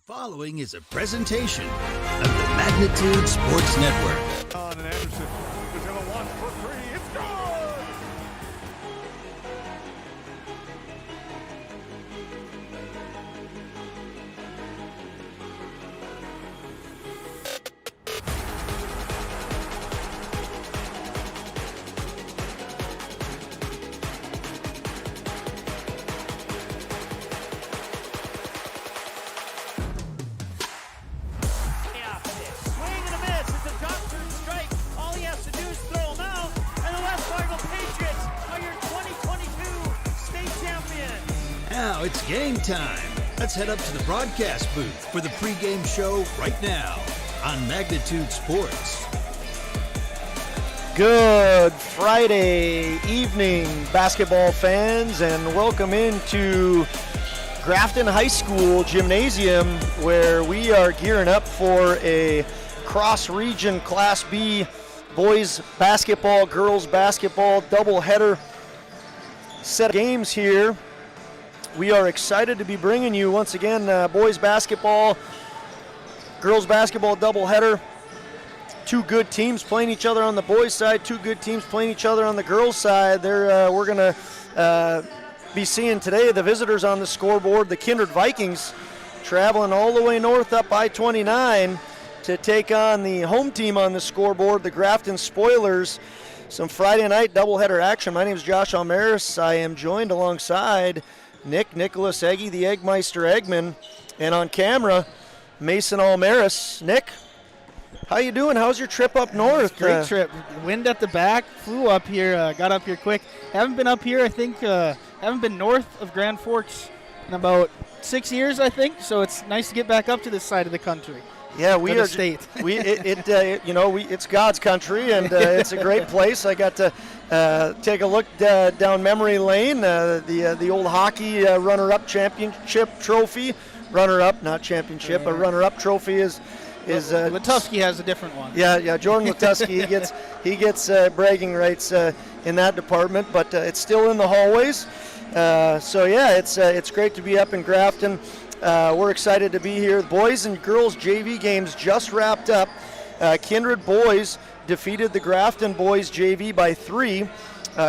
Following is a presentation of the Magnitude Sports Network. And Anderson is going to launch for three. It's good! Now it's game time. Let's head up to the broadcast booth for the pregame show right now on Magnitude Sports. Good Friday evening, basketball fans, and welcome into Grafton High School Gymnasium, where we are gearing up for a cross-region Class B boys basketball, girls basketball doubleheader set of games here. We are excited to be bringing you, once again, boys basketball, girls basketball doubleheader. Two good teams playing each other on the boys' side, two good teams playing each other on the girls' side. We're going to be seeing today the visitors on the scoreboard, the Kindred Vikings, traveling all the way north up I-29 to take on the home team on the scoreboard, the Grafton Spoilers. Some Friday night doubleheader action. My name is Josh Almaris. I am joined alongside Nicholas Eggy, the Eggmeister Eggman, and on camera, Mason Almaris. Nick, how you doing? How's your trip up north? Great trip. Wind at the back, flew up here, got up here quick. Haven't been up here, I think, haven't been north of Grand Forks in about 6 years, I think, so it's nice to get back up to this side of the country. Yeah, we are. State. It's God's country, and it's a great place. I got to take a look down memory lane. The old hockey runner-up championship trophy, runner-up, not championship, a runner-up trophy is. Lutusky has a different one. Yeah. Jordan Lutusky, he gets bragging rights in that department, but it's still in the hallways. It's great to be up in Grafton. We're excited to be here. The boys and girls JV games just wrapped up. Kindred boys defeated the Grafton boys JV by 3.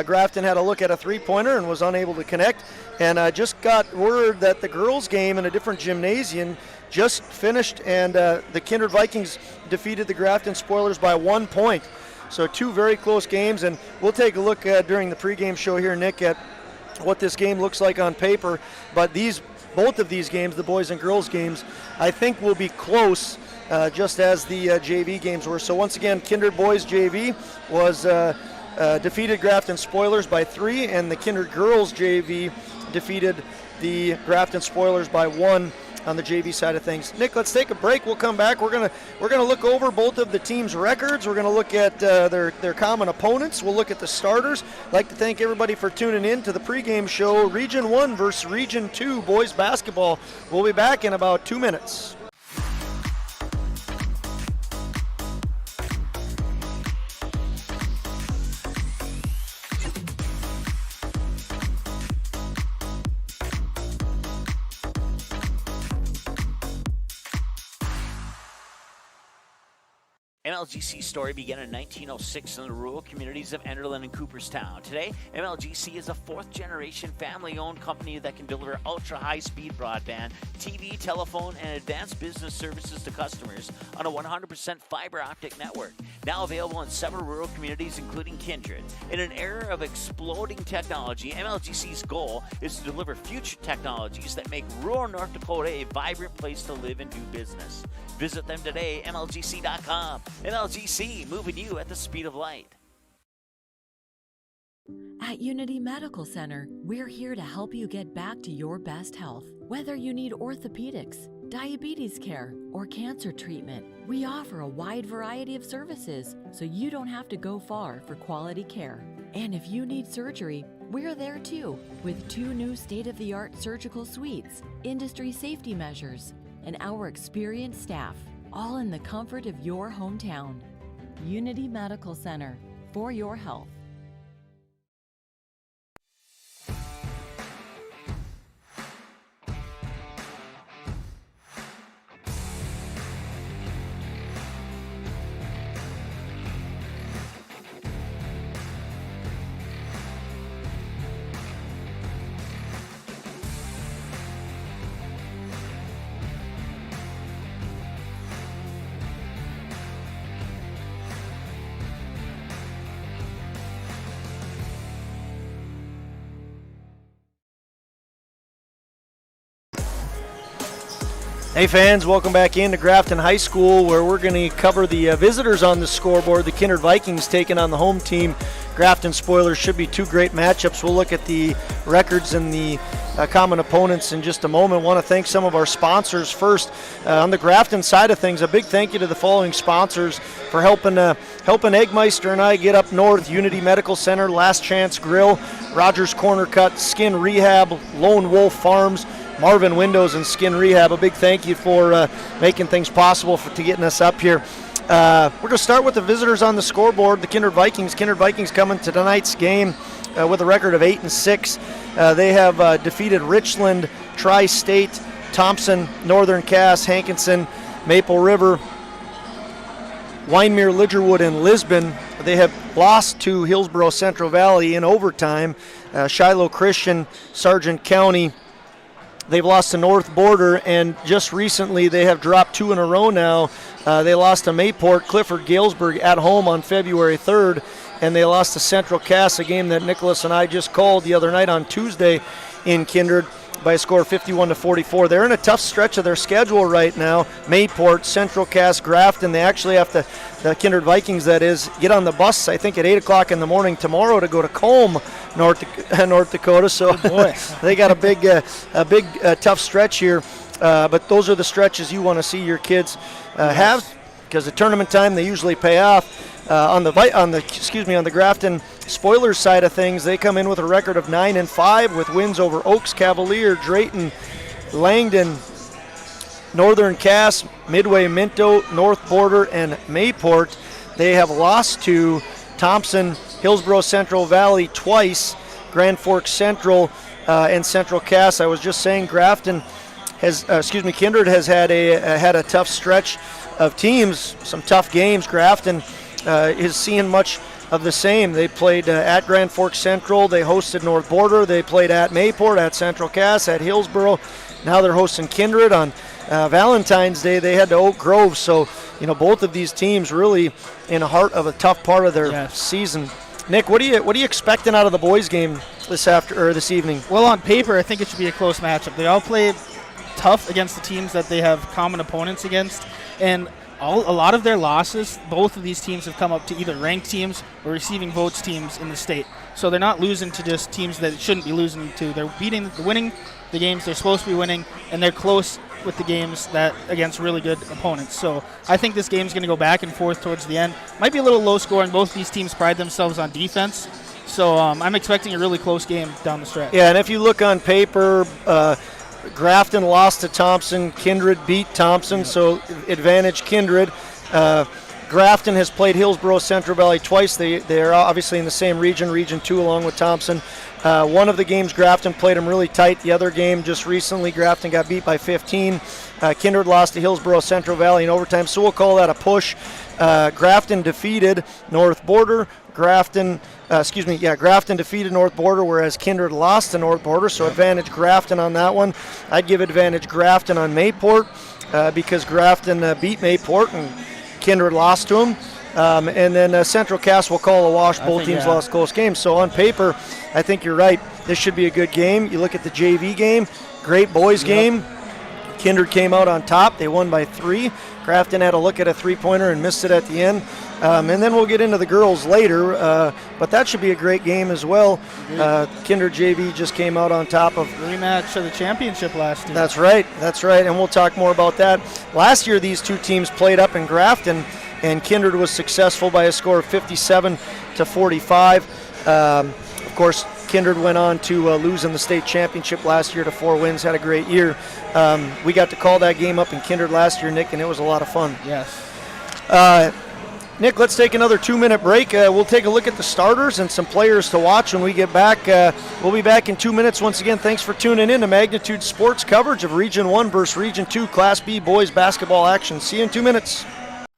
Grafton had a look at a three-pointer and was unable to connect. And I just got word that the girls game in a different gymnasium just finished, and the Kindred Vikings defeated the Grafton Spoilers by 1 point. So two very close games, and we'll take a look during the pregame show here, Nick, at what this game looks like on paper. But both of these games, the boys and girls games, I think will be close, just as the JV games were. So once again, Kindred boys JV was defeated Grafton Spoilers by 3, and the Kindred girls JV defeated the Grafton Spoilers by 1 on the JV side of things. Nick, let's take a break. We'll come back. We're gonna look over both of the teams' records. We're gonna look at their common opponents. We'll look at the starters. I'd like to thank everybody for tuning in to the pregame show, Region 1 versus Region 2 boys basketball. We'll be back in about 2 minutes. MLGC's story began in 1906 in the rural communities of Enderlin and Cooperstown. Today, MLGC is a fourth-generation family-owned company that can deliver ultra-high-speed broadband, TV, telephone, and advanced business services to customers on a 100% fiber optic network. Now available in several rural communities, including Kindred. In an era of exploding technology, MLGC's goal is to deliver future technologies that make rural North Dakota a vibrant place to live and do business. Visit them today, MLGC.com. MLGC, moving you at the speed of light. At Unity Medical Center, we're here to help you get back to your best health. Whether you need orthopedics, diabetes care, or cancer treatment, we offer a wide variety of services so you don't have to go far for quality care. And if you need surgery, we're there too, with 2 new state-of-the-art surgical suites, industry safety measures, and our experienced staff, all in the comfort of your hometown. Unity Medical Center, for your health. Hey fans, welcome back into Grafton High School, where we're going to cover the visitors on the scoreboard. The Kindred Vikings taking on the home team, Grafton Spoilers. Should be two great matchups. We'll look at the records and the common opponents in just a moment. Want to thank some of our sponsors first. On the Grafton side of things, a big thank you to the following sponsors for helping Eggmeister and I get up north. Unity Medical Center, Last Chance Grill, Rogers Corner Cut, Skin Rehab, Lone Wolf Farms, Marvin Windows and Skin Rehab. A big thank you for making things possible to getting us up here. We're going to start with the visitors on the scoreboard, the Kindred Vikings. Kindred Vikings coming to tonight's game with a record of 8-6. They have defeated Richland, Tri-State, Thompson, Northern Cass, Hankinson, Maple River, Wyndmere, Lidgerwood, and Lisbon. They have lost to Hillsborough Central Valley in overtime. Shiloh Christian, Sargent County. They've lost to North Border, and just recently they have dropped two in a row now. They lost to Mayport, Clifford, Galesburg at home on February 3rd, and they lost to Central Cass, a game that Nicholas and I just called the other night on Tuesday in Kindred by a score of 51-44. They're in a tough stretch of their schedule right now. Mayport, Central Cass, Grafton. They actually have to, the Kindred Vikings that is, get on the bus, I think, at 8 o'clock in the morning tomorrow to go to Combe, North Dakota. So they got a big tough stretch here. But those are the stretches you want to see your kids have, because at tournament time they usually pay off. On the Grafton Spoilers side of things, they come in with a record of 9-5 with wins over Oaks, Cavalier, Drayton, Langdon, Northern Cass, Midway, Minto, North Border, and Mayport. They have lost to Thompson, Hillsborough Central Valley twice, Grand Forks Central, and Central Cass. I was just saying Kindred has had a tough stretch of teams, some tough games. Grafton is seeing much of the same. They played at Grand Forks Central. They hosted North Border. They played at Mayport, at Central Cass, at Hillsborough. Now they're hosting Kindred on Valentine's Day. They head to Oak Grove. So, both of these teams really in the heart of a tough part of their season. Nick, what are you expecting out of the boys' game this evening? Well, on paper, I think it should be a close matchup. They all play tough against the teams that they have common opponents against, and a lot of their losses, both of these teams have come up to either ranked teams or receiving votes teams in the state. So they're not losing to just teams that shouldn't be losing to. They're winning the games they're supposed to be winning, and they're close with the games that against really good opponents. So I think this game's going to go back and forth towards the end. Might be a little low scoring. Both these teams pride themselves on defense. So I'm expecting a really close game down the stretch. Yeah, and if you look on paper, Grafton lost to Thompson. Kindred beat Thompson, so advantage Kindred. Grafton has played Hillsborough Central Valley twice. They are obviously in the same region, Region 2, along with Thompson. One of the games, Grafton played them really tight. The other game, just recently, Grafton got beat by 15. Kindred lost to Hillsborough Central Valley in overtime, so we'll call that a push. Grafton defeated North Border. Grafton defeated North Border, whereas Kindred lost to North Border, so advantage Grafton on that one. I'd give advantage Grafton on Mayport because Grafton beat Mayport and Kindred lost to them. And then Central Cass will call a wash. Both teams lost close games. So on paper, I think you're right. This should be a good game. You look at the JV game, great boys game. Kindred came out on top. They won by 3. Grafton had a look at a three-pointer and missed it at the end. And then we'll get into the girls later, but that should be a great game as well. Kindred JV just came out on top of rematch of the championship last year. That's right, and we'll talk more about that. Last year, these two teams played up in Grafton, and Kindred was successful by a score of 57-45. Of course, Kindred went on to lose in the state championship last year to 4 wins, had a great year. We got to call that game up in Kindred last year, Nick, and it was a lot of fun. Yes. Nick, let's take another 2-minute break. We'll take a look at the starters and some players to watch when we get back. We'll be back in 2 minutes. Once again, thanks for tuning in to Magnitude Sports coverage of Region 1 versus Region 2 Class B boys basketball action. See you in 2 minutes.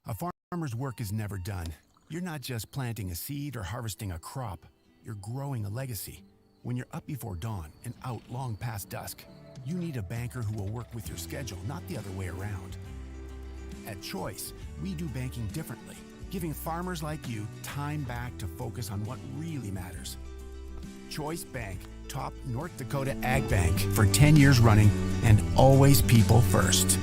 A farmer's work is never done. You're not just planting a seed or harvesting a crop. You're growing a legacy. When you're up before dawn and out long past dusk, you need a banker who will work with your schedule, not the other way around. At Choice, we do banking differently, giving farmers like you time back to focus on what really matters. Choice Bank, top North Dakota Ag Bank for 10 years running, and always people first.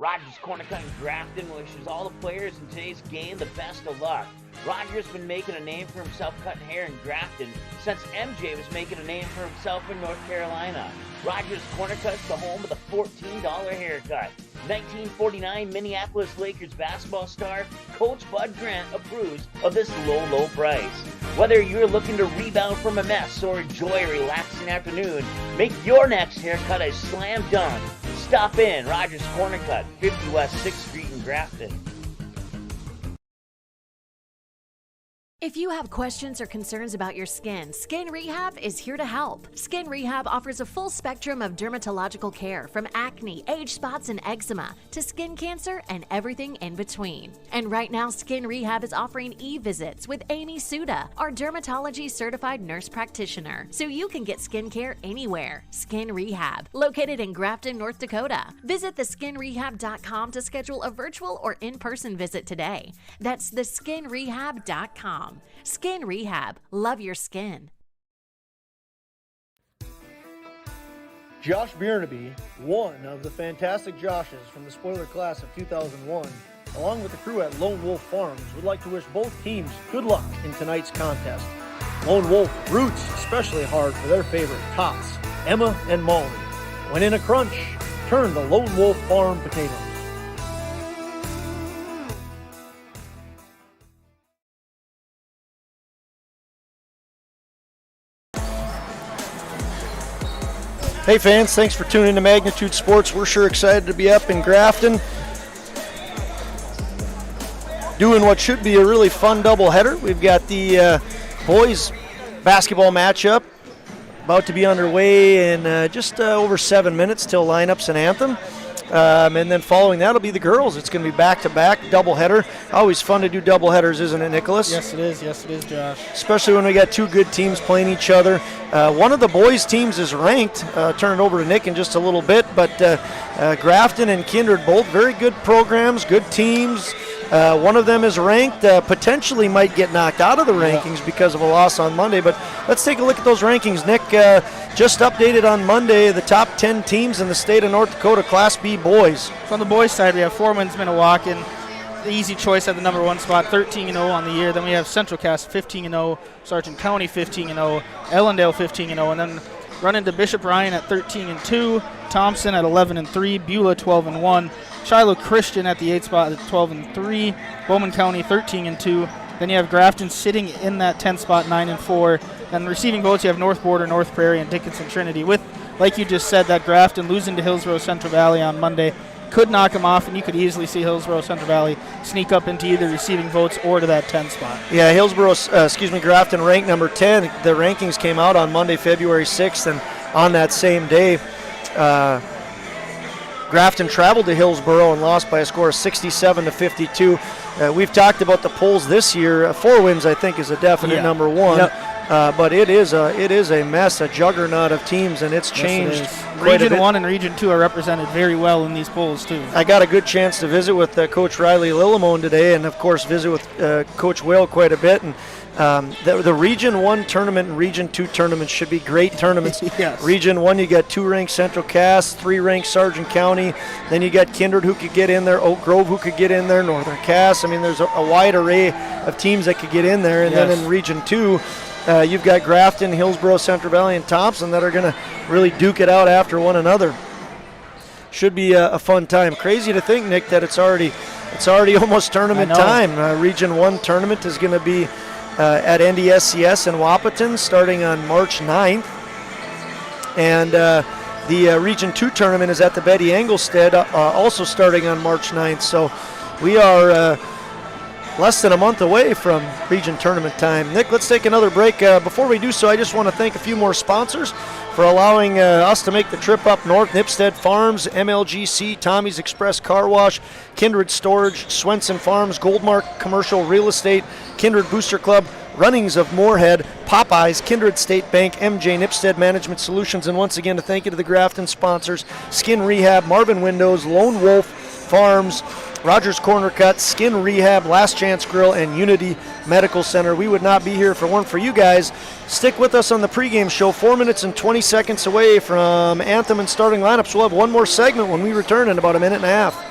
Rogers Corner Cut in Grafton wishes all the players in today's game the best of luck. Rogers been making a name for himself cutting hair in Grafton since MJ was making a name for himself in North Carolina. Rogers Corner Cut's the home of the $14 haircut. 1949 Minneapolis Lakers basketball star Coach Bud Grant approves of this low price. Whether you're looking to rebound from a mess or enjoy a relaxing afternoon, make your next haircut a slam dunk. Stop in Rogers Corner Cut, 50 West 6th Street in Grafton. If you have questions or concerns about your skin, Skin Rehab is here to help. Skin Rehab offers a full spectrum of dermatological care from acne, age spots, and eczema to skin cancer and everything in between. And right now, Skin Rehab is offering e-visits with Amy Suda, our dermatology certified nurse practitioner, so you can get skincare anywhere. Skin Rehab, located in Grafton, North Dakota. Visit theskinrehab.com to schedule a virtual or in-person visit today. That's theskinrehab.com. Skin Rehab. Love your skin. Josh Biernaby, one of the fantastic Joshes from the spoiler class of 2001, along with the crew at Lone Wolf Farms, would like to wish both teams good luck in tonight's contest. Lone Wolf roots especially hard for their favorite tots, Emma and Molly. When in a crunch, turn to Lone Wolf Farm potatoes. Hey fans, thanks for tuning in to Magnitude Sports. We're sure excited to be up in Grafton doing what should be a really fun doubleheader. We've got the boys basketball matchup about to be underway in just over 7 minutes till lineups and anthem. And then following that will be the girls. It's going to be back-to-back doubleheader. Always fun to do doubleheaders, isn't it, Nicholas? Yes, it is. Yes, it is, Josh. Especially when we got two good teams playing each other. One of the boys' teams is ranked. Turn it over to Nick in just a little bit. But Grafton and Kindred, both very good programs, good teams. One of them is ranked, potentially might get knocked out of the rankings because of a loss on Monday. But let's take a look at those rankings. Nick, just updated on Monday, the top 10 teams in the state of North Dakota, Class B boys. So on the boys' side, we have Foreman's Minnewacan, the easy choice at the number 1 spot, 13-0 on the year. Then we have Central Cass 15-0, Sargent County 15-0, Ellendale 15-0, and then run into Bishop Ryan at 13-2, Thompson at 11-3, Beulah 12-1, Shiloh Christian at the 8th spot at 12-3, Bowman County 13-2. Then you have Grafton sitting in that 10th spot, 9-4. Then receiving votes, you have North Border, North Prairie, and Dickinson Trinity. With, like you just said, that Grafton losing to Hillsborough Central Valley on Monday could knock them off, and you could easily see Hillsborough Central Valley sneak up into either receiving votes or to that 10th spot. Yeah, Grafton ranked number 10. The rankings came out on Monday, February 6th, and on that same day, Grafton traveled to Hillsborough and lost by a score of 67-52. We've talked about the polls this year. 4 wins, I think, is a definite number 1. Yep. But it is a mess, a juggernaut of teams, and it's changed quite a bit. Region 1 and Region 2 are represented very well in these polls, too. I got a good chance to visit with Coach Riley Lillimone today, and, of course, visit with Coach Whale quite a bit. And the Region 1 tournament and Region 2 tournaments should be great tournaments. Yes. Region 1, you got 2-ranked Central Cass, 3-ranked Sargent County. Then you got Kindred who could get in there, Oak Grove who could get in there, Northern Cass. I mean, there's a wide array of teams that could get in there. And then in Region 2, you've got Grafton, Hillsborough, Central Valley, and Thompson that are going to really duke it out after one another. Should be a fun time. Crazy to think, Nick, that it's already almost tournament time. Region 1 tournament is going to be at NDSCS in Wahpeton starting on March 9th. And the Region 2 tournament is at the Betty Engelstead, also starting on March 9th. So we are less than a month away from region tournament time. Nick, let's take another break. Before we do so, I just want to thank a few more sponsors for allowing us to make the trip up north. Nipstead Farms, MLGC, Tommy's Express Car Wash, Kindred Storage, Swenson Farms, Goldmark Commercial Real Estate, Kindred Booster Club, Runnings of Moorhead, Popeyes, Kindred State Bank, MJ Nipstead Management Solutions, and once again to thank you to the Grafton sponsors, Skin Rehab, Marvin Windows, Lone Wolf Farms, Rogers Corner Cut, Skin Rehab, Last Chance Grill, and Unity Medical Center. We would not be here if it weren't for you guys. Stick with us on the pregame show. 4 minutes and 20 seconds away from anthem and starting lineups. We'll have one more segment when we return in about a minute and a half.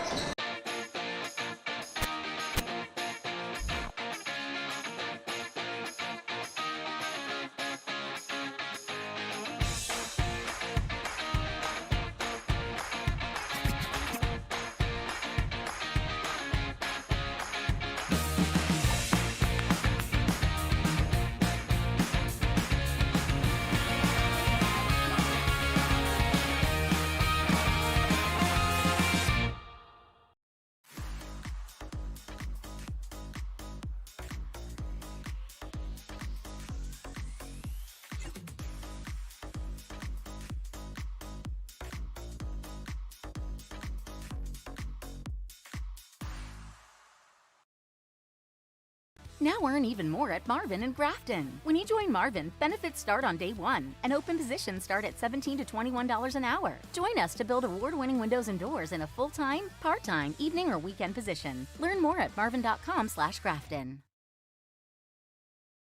Now earn even more at Marvin and Grafton. When you join Marvin, benefits start on day one, and open positions start at $17 to $21 an hour. Join us to build award-winning windows and doors in a full-time, part-time, evening, or weekend position. Learn more at marvin.com/Grafton.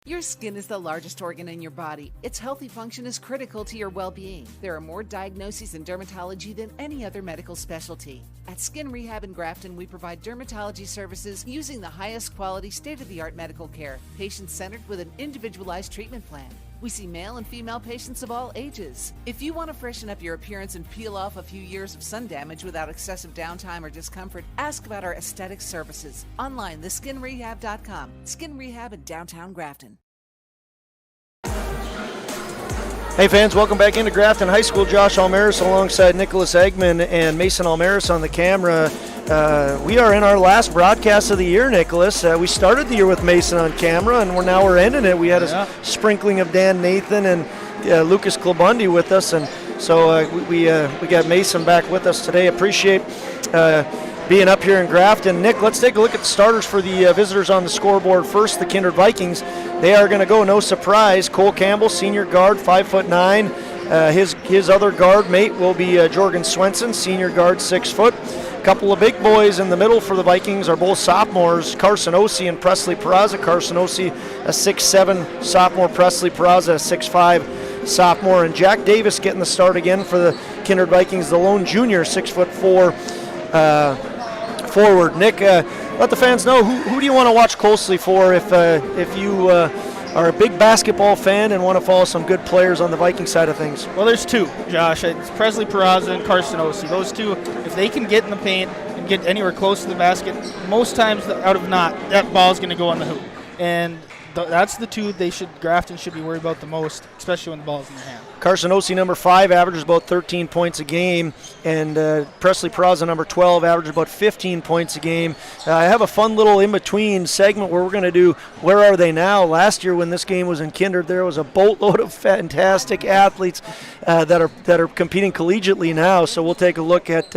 Your skin is the largest organ in your body. Its healthy function is critical to your well-being. There are more diagnoses in dermatology than any other medical specialty. At Skin Rehab in Grafton, we provide dermatology services using the highest quality, state-of-the-art medical care, patient-centered with an individualized treatment plan. We see male and female patients of all ages. If you want to freshen up your appearance and peel off a few years of sun damage without excessive downtime or discomfort, ask about our aesthetic services. Online, theskinrehab.com. Skin Rehab in downtown Grafton. Hey fans, welcome back into Grafton High School. Josh Almaris alongside Nicholas Eggman and Mason Almaris on the camera. We are in our last broadcast of the year, Nicholas. We started the year with Mason on camera, and we're ending it. We had a sprinkling of Dan Nathan and Lucas Klobundi with us, and so we got Mason back with us today. Appreciate being up here in Grafton. Nick, let's take a look at the starters for the visitors on the scoreboard. First, the Kindred Vikings. They are going to go, no surprise, Cole Campbell, senior guard, 5'9". His other guard mate will be Jorgen Swenson, senior guard, 6 foot. A couple of big boys in the middle for the Vikings are both sophomores, Carson Ossie and Presley Peraza. Carson Ossie, a 6'7" sophomore, Presley Peraza, a 6'5" sophomore. And Jack Davis getting the start again for the Kindred Vikings, the lone junior, 6'4", forward. Nick, let the fans know who do you want to watch closely for if you are a big basketball fan and want to follow some good players on the Viking side of things. Well, there's two, Josh. It's Presley Peraza and Carson Ossie. Those two, if they can get in the paint and get anywhere close to the basket, most times out of not, that ball's going to go on the hoop. And that's the two Grafton should be worried about the most, especially when the ball's in their hand. Carson Ossie, number 5, averages about 13 points a game, and Presley Peraza, number 12, averages about 15 points a game. I have a fun little in-between segment where we're going to do Where Are They Now? Last year when this game was in Kindred, there was a boatload of fantastic athletes that are competing collegiately now, so we'll take a look at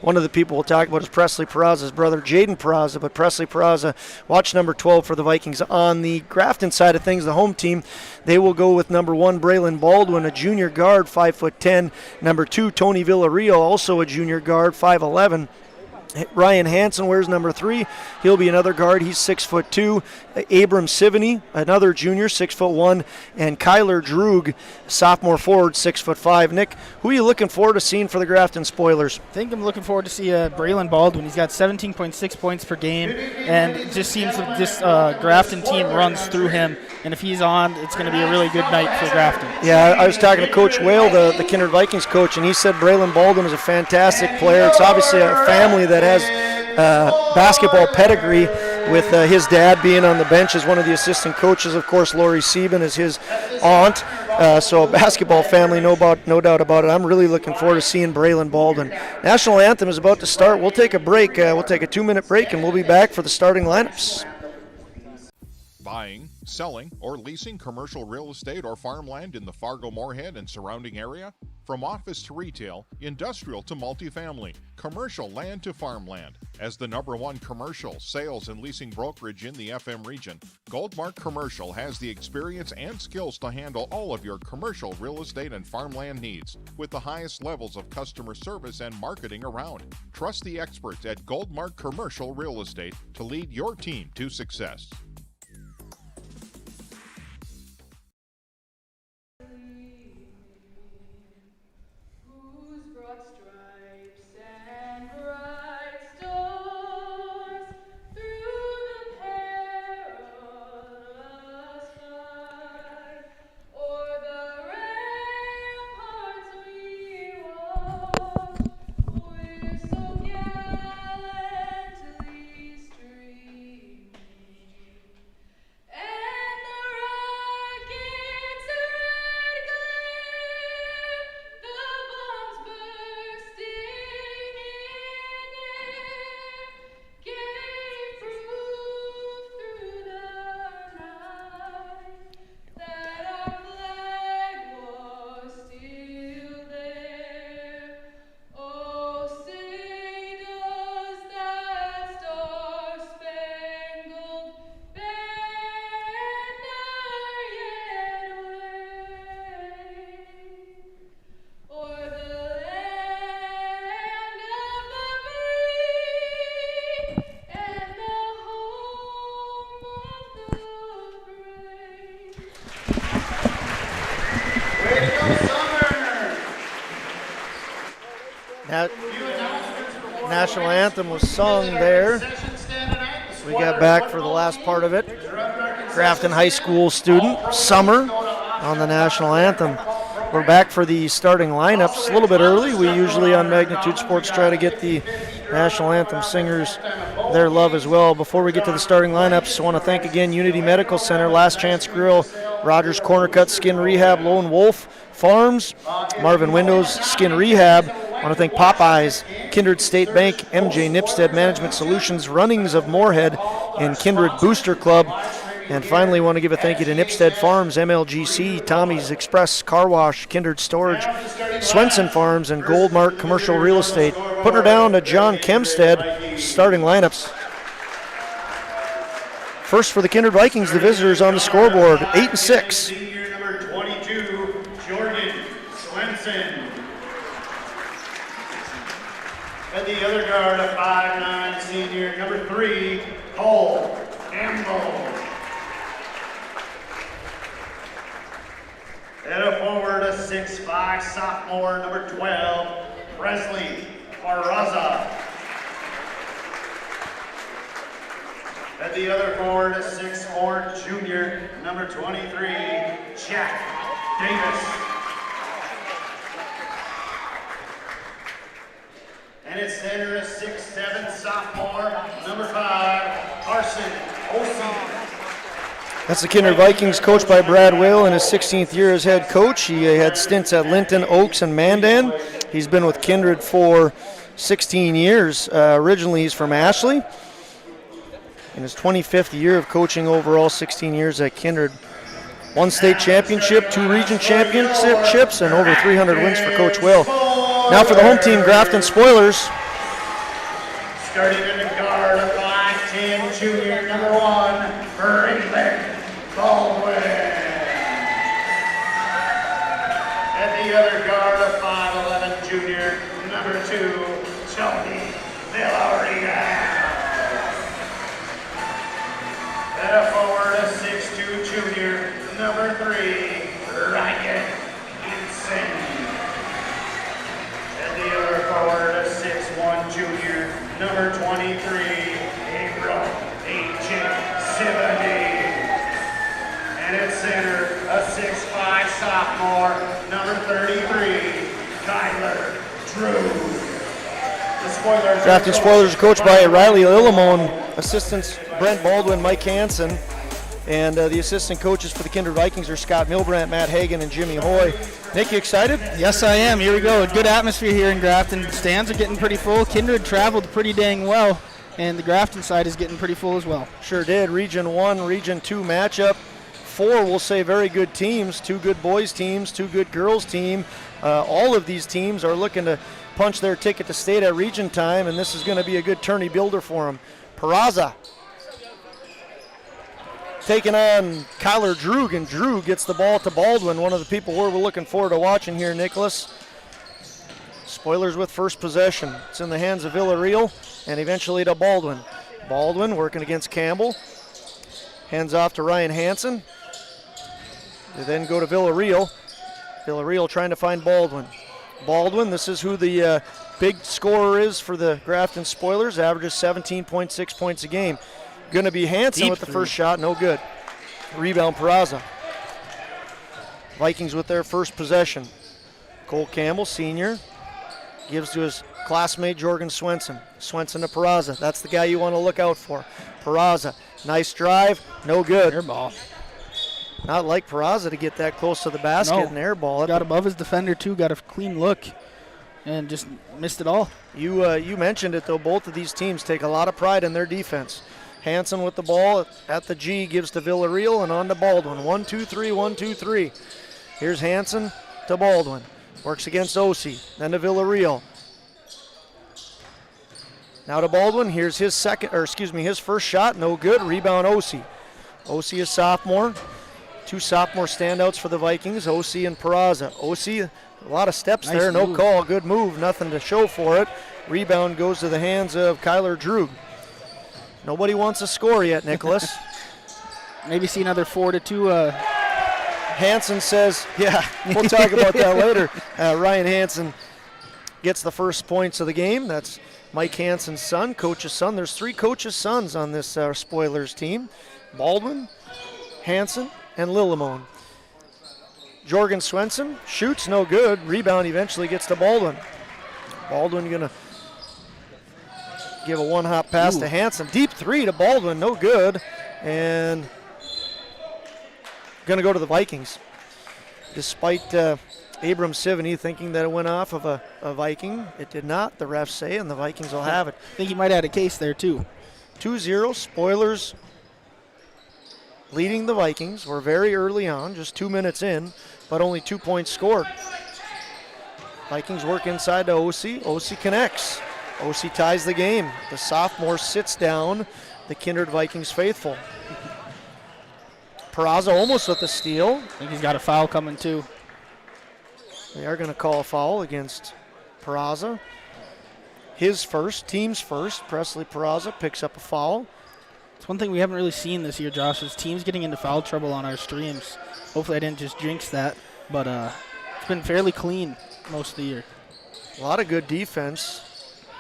one of the people we'll talk about is Presley Peraza's brother, Jaden Peraza, but Presley Peraza, watch number 12 for the Vikings. On the Grafton side of things, the home team, they will go with number 1, Braylon Baldwin, a junior guard, 5'10". Number 2, Tony Villarreal, also a junior guard, 5'11". Ryan Hansen wears number 3. He'll be another guard. He's 6'2". Abram Sivany, another junior, 6'1", and Kyler Droog, sophomore forward, 6'5". Nick, who are you looking forward to seeing for the Grafton Spoilers? I think I'm looking forward to see Braylon Baldwin. He's got 17.6 points per game, and it just seems like this Grafton team runs through him. And if he's on, it's going to be a really good night for Grafton. Yeah, I was talking to Coach Whale, the Kindred Vikings coach, and he said Braylon Baldwin is a fantastic player. It's obviously a family that has basketball pedigree, with his dad being on the bench as one of the assistant coaches. Of course, Lori Sieben is his aunt. So a basketball family, no doubt about it. I'm really looking forward to seeing Braylon Baldwin. National Anthem is about to start. We'll take a break. We'll take a 2-minute break, and we'll be back for the starting lineups. Buying, selling, or leasing commercial real estate or farmland in the Fargo-Moorhead and surrounding area? From office to retail, industrial to multifamily, commercial land to farmland. As the #1 commercial, sales, and leasing brokerage in the FM region, Goldmark Commercial has the experience and skills to handle all of your commercial real estate and farmland needs with the highest levels of customer service and marketing around. Trust the experts at Goldmark Commercial Real Estate to lead your team to success. National anthem was sung there. We got back for the last part of it. Grafton High School student, Summer, on the national anthem. We're back for the starting lineups a little bit early. We usually on Magnitude Sports try to get the national anthem singers their love as well. Before we get to the starting lineups, I want to thank again Unity Medical Center, Last Chance Grill, Rogers Corner Cut Skin Rehab, Lone Wolf Farms, Marvin Windows Skin Rehab. I want to thank Popeyes, Kindred State Bank, MJ Nipstead Management Solutions, Runnings of Moorhead, and Kindred Booster Club. And finally, want to give a thank you to Nipstead Farms, MLGC, Tommy's Express Car Wash, Kindred Storage, Swenson Farms, and Goldmark Commercial Real Estate. Putting her down to John Kempstead, starting lineups. First for the Kindred Vikings, the visitors on the scoreboard, 8-6. Senior number 22, Jordan Swenson. At the other guard, a 5'9" senior, number 3, Cole Campbell. At a forward, a 6'5" sophomore, number 12, Presley Barraza. At the other forward, a 6'4" junior, number 23, Jack Davis. And at center, a 6'7" sophomore, number 5, Carson Olsen. That's the Kindred Vikings, coached by Brad Whale in his 16th year as head coach. He had stints at Linton, Oaks, and Mandan. He's been with Kindred for 16 years. Originally, he's from Ashley. In his 25th year of coaching overall, 16 years at Kindred. 1 state championship, 2 region championships, and over 300 wins for Coach Whale. Now for the home team, Grafton Spoilers. Starting in the guard, a 5'10" junior, number 1, Braylon Baldwin. At the other guard, a 5'11" junior, number 2, Tony Villarreal. At a forward, a 6'2" junior, number 3, Ryan Henson. At the other forward, a 6'1" junior, number 23, April H70. And at center, a 6'5" sophomore, number 33, Kyler Drew. Grafton Spoilers are coached by Riley Lillimon, assistants Brent Baldwin, Mike Hansen, and the assistant coaches for the Kindred Vikings are Scott Milbrandt, Matt Hagan, and Jimmy Hoy. Nick, you excited? Yes, I am. Here we go. Good atmosphere here in Grafton. Stands are getting pretty full. Kindred traveled pretty dang well, and the Grafton side is getting pretty full as well. Sure did. Region 1, Region 2 matchup. 4, we'll say, very good teams. 2 good boys teams, 2 good girls team. All of these teams are looking to punch their ticket to state at region time, and this is going to be a good tourney builder for them. Peraza taking on Kyler Droog, and Droog gets the ball to Baldwin, one of the people we're looking forward to watching here, Nicholas. Spoilers with first possession. It's in the hands of Villarreal, and eventually to Baldwin. Baldwin working against Campbell. Hands off to Ryan Hansen. They then go to Villarreal. Villarreal trying to find Baldwin. Baldwin, this is who the big scorer is for the Grafton Spoilers, averages 17.6 points a game. Going to be Hansen Deep with the three. first shot, no good. Rebound Peraza. Vikings with their first possession. Cole Campbell, senior, gives to his classmate Jorgen Swenson. Swenson to Peraza. That's the guy you want to look out for. Peraza, nice drive, no good. Air ball. Not like Peraza to get that close to the basket and air ball. Got above his defender too, got a clean look, and just missed it all. You mentioned it though, both of these teams take a lot of pride in their defense. Hansen with the ball at the G, gives to Villarreal and on to Baldwin. 1-2-3, 1-2-3. Here's Hansen to Baldwin. Works against Osi, then to Villarreal. Now to Baldwin. Here's his his first shot, no good. Rebound Osi. Osi is sophomore. 2 sophomore standouts for the Vikings, Osi and Peraza. Osi, a lot of steps Nice there, no move. call, good move, nothing to show for it. Rebound goes to the hands of Kyler Droog. Nobody wants to score yet, Nicholas. Maybe see another 4-2 Hansen says, yeah, we'll talk about that later. Ryan Hansen gets the first points of the game. That's Mike Hansen's son, coach's son. There's 3 coaches' sons on this Spoilers team. Baldwin, Hansen, and Lillimon. Jorgen Swenson shoots, no good. Rebound eventually gets to Baldwin. Baldwin going to give a one-hop pass to Hansen. Deep 3 to Baldwin, no good. And going to go to the Vikings. Despite Abram Sivany thinking that it went off of a Viking, it did not, the refs say, and the Vikings will have it. I think he might have had a case there, too. 2-0, Spoilers leading the Vikings. We're very early on, just 2 minutes in, but only 2 points scored. Vikings work inside to OC. OC connects. OC ties the game. The sophomore sits down the Kindred Vikings faithful. Peraza almost with the steal. I think he's got a foul coming, too. They are going to call a foul against Peraza. His first, team's first. Presley Peraza picks up a foul. It's one thing we haven't really seen this year, Josh, is teams getting into foul trouble on our streams. Hopefully I didn't just jinx that, but it's been fairly clean most of the year. A lot of good defense.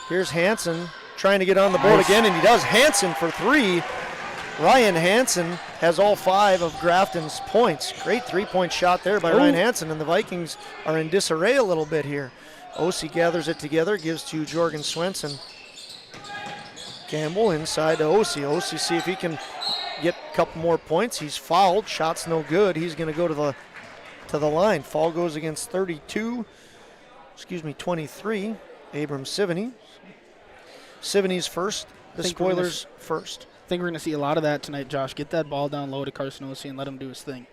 Here's Hansen trying to get on the board again, and he does. Hansen for 3. Ryan Hansen has all 5 of Grafton's points. Great 3-point shot there by Ryan Hansen, and the Vikings are in disarray a little bit here. OC gathers it together, gives to Jorgen Swenson. Campbell inside to OC. OC see if he can get a couple more points. He's fouled. Shot's no good. He's going to go to the line. Foul goes against 23. Abram Sivany. Sivany's first. The Spoilers first. I think we're going to see a lot of that tonight, Josh. Get that ball down low to Carson OC and let him do his thing.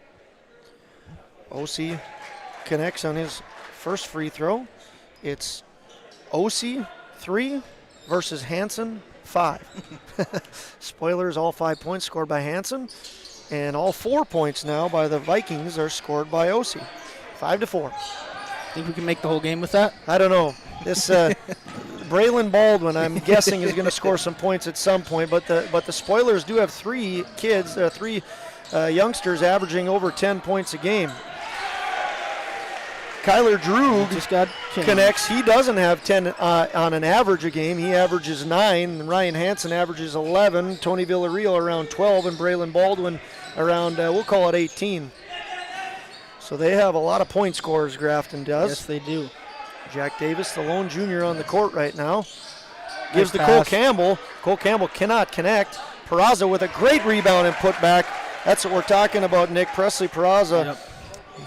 OC connects on his first free throw. It's OC 3 versus Hansen 5. Spoilers, all 5 points scored by Hansen, and all 4 points now by the Vikings are scored by OC. 5-4. Think we can make the whole game with that? I don't know. This Braylon Baldwin, I'm guessing, is going to score some points at some point, but the Spoilers do have 3 kids, 3 youngsters averaging over 10 points a game. Kyler Droog just got connects. He doesn't have 10 on an average a game. He averages 9. And Ryan Hansen averages 11. Tony Villarreal around 12. And Braylon Baldwin around, we'll call it 18. So they have a lot of point scorers, Grafton does. Yes, they do. Jack Davis, the lone junior on the court right now. Gives to Cole Campbell. Cole Campbell cannot connect. Peraza with a great rebound and putback. That's what we're talking about, Nick. Presley Peraza. Yep.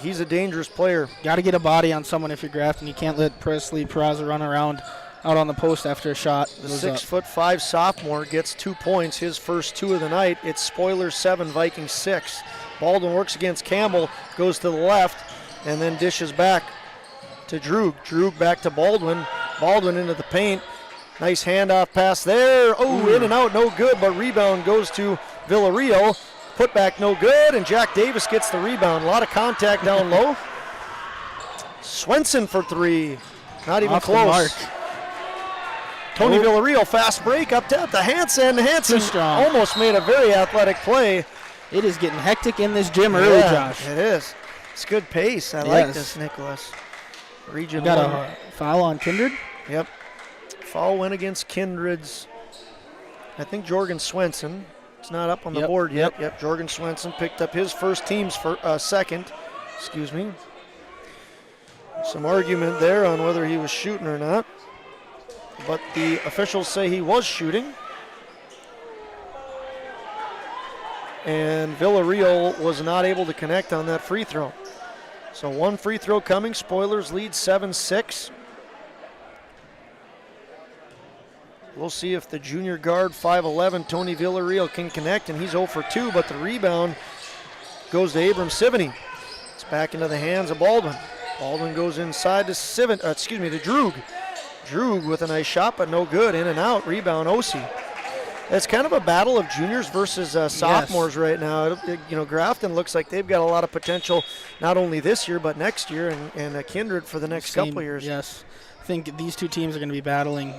He's a dangerous player. Got to get a body on someone if you're Grafton. You can't let Presley Peraza run around out on the post after a shot. The 6'5" sophomore gets 2 points, his first 2 of the night. It's Spoilers 7, Vikings 6. Baldwin works against Campbell, goes to the left, and then dishes back to Droog. Droog back to Baldwin. Baldwin into the paint. Nice handoff pass there. Oh, in and out, no good, but rebound goes to Villarreal. Putback no good, and Jack Davis gets the rebound. A lot of contact down low. Swenson for 3. Not even close. Tony Villarreal, fast break up to Hansen. Hansen almost made a very athletic play. It is getting hectic in this gym early, Josh. It is. It's good pace. I like this, Nicholas. Region got 1. A foul on Kindred? Yep. Foul went against Kindred's, I think, Jorgen Swenson. It's not up on the board yet. Yep, Jorgen Swenson picked up his first, team's second. Excuse me. Some argument there on whether he was shooting or not. But the officials say he was shooting. And Villarreal was not able to connect on that free throw. So 1 free throw coming. Spoilers lead 7-6. We'll see if the junior guard, 5'11", Tony Villarreal, can connect, and he's 0 for 2, but the rebound goes to Abram Sivany. It's back into the hands of Baldwin. Baldwin goes inside to Droog. Droog with a nice shot, but no good. In and out. Rebound, OC. It's kind of a battle of juniors versus sophomores right now. Grafton looks like they've got a lot of potential, not only this year, but next year, and Kindred for the next couple of years. Yes. I think these 2 teams are going to be battling.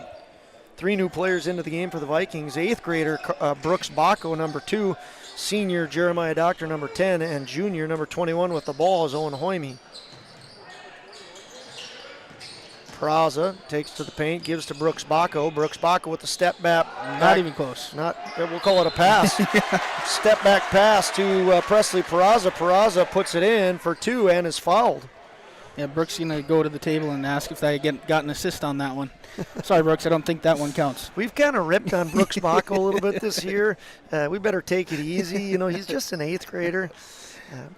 3 new players into the game for the Vikings. 8th grader Brooks Bacco, number 2, senior Jeremiah Doctor, number 10, and junior, number 21, with the ball is Owen Hoyme. Peraza takes to the paint, gives to Brooks Bacco. Brooks Bacco with the step back. Not even close. We'll call it a pass. Step back pass to Presley Peraza. Peraza puts it in for 2 and is fouled. Yeah, Brooks going to go to the table and ask if they got an assist on that one. Sorry, Brooks, I don't think that one counts. We've kind of ripped on Brooks Bacco a little bit this year. We better take it easy. You know, he's just an 8th grader.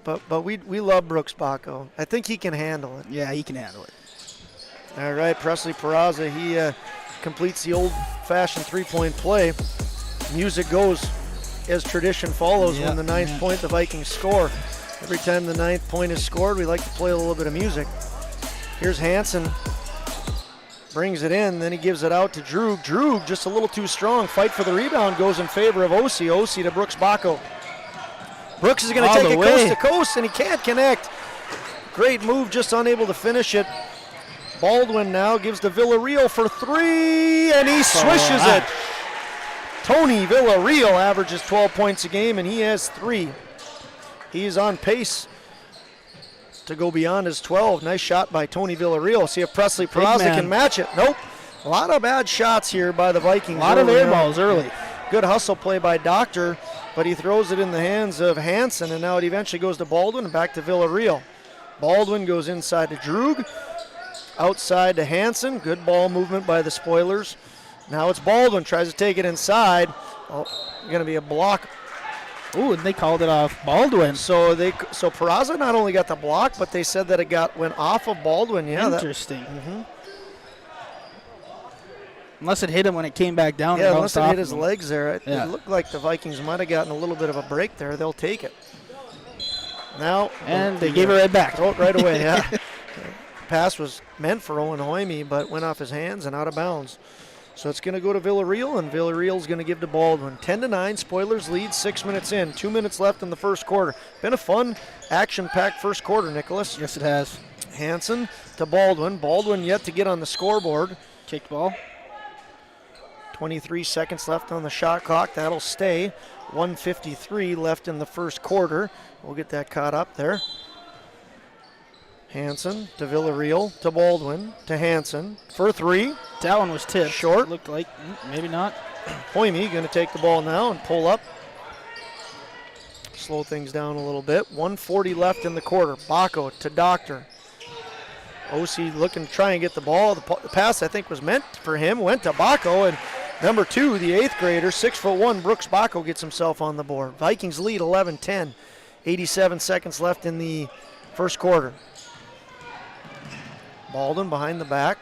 But we love Brooks Bacco. I think he can handle it. Yeah, he can handle it. All right, Presley Peraza, he completes the old-fashioned three-point play. Music goes as tradition follows. When the 9th point, the Vikings score. Every time the 9th point is scored, we like to play a little bit of music. Here's Hansen. Brings it in, then he gives it out to Droog. Droog just a little too strong. Fight for the rebound goes in favor of Osi. Osi to Brooks Bacco. Brooks is going to take it coast to coast, and he can't connect. Great move, just unable to finish it. Baldwin now gives to Villarreal for 3, and he swishes it. Tony Villarreal averages 12 points a game, and he has 3. He is on pace to go beyond his 12. Nice shot by Tony Villarreal. See if Presley Peraza can match it. Nope. A lot of bad shots here by the Vikings. A lot of air balls early. Good hustle play by Doctor, but he throws it in the hands of Hansen, and now it eventually goes to Baldwin and back to Villarreal. Baldwin goes inside to Droog. Outside to Hansen. Good ball movement by the Spoilers. Now it's Baldwin. Tries to take it inside. Oh, going to be a block. Ooh, and they called it off Baldwin. So Peraza not only got the block, but they said that it went off of Baldwin. Yeah, interesting. Unless it hit him when it came back down. Yeah, unless it hit his legs there. It looked like the Vikings might have gotten a little bit of a break there. They'll take it. Now. And they gave it right back. Throw it right away, yeah. Pass was meant for Owen Hoyme, but went off his hands and out of bounds. So it's going to go to Villarreal, and Villarreal's going to give to Baldwin. 10-9, Spoilers lead 6 minutes in. 2 minutes left in the first quarter. Been a fun, action-packed first quarter, Nicholas. Yes, it has. Hansen to Baldwin. Baldwin yet to get on the scoreboard. Kicked ball. 23 seconds left on the shot clock. That'll stay. 1:53 left in the first quarter. We'll get that caught up there. Hansen to Villarreal to Baldwin to Hansen for 3. That one was tipped. Short. Looked like maybe not. Hoyme going to take the ball now and pull up. Slow things down a little bit. 1:40 left in the quarter. Bacco to Doctor. Osi looking to try and get the ball. The pass I think was meant for him. Went to Bacco, and number 2, the 8th grader, 6'1", Brooks Bacco gets himself on the board. Vikings lead 11-10. 87 seconds left in the first quarter. Baldwin behind the back.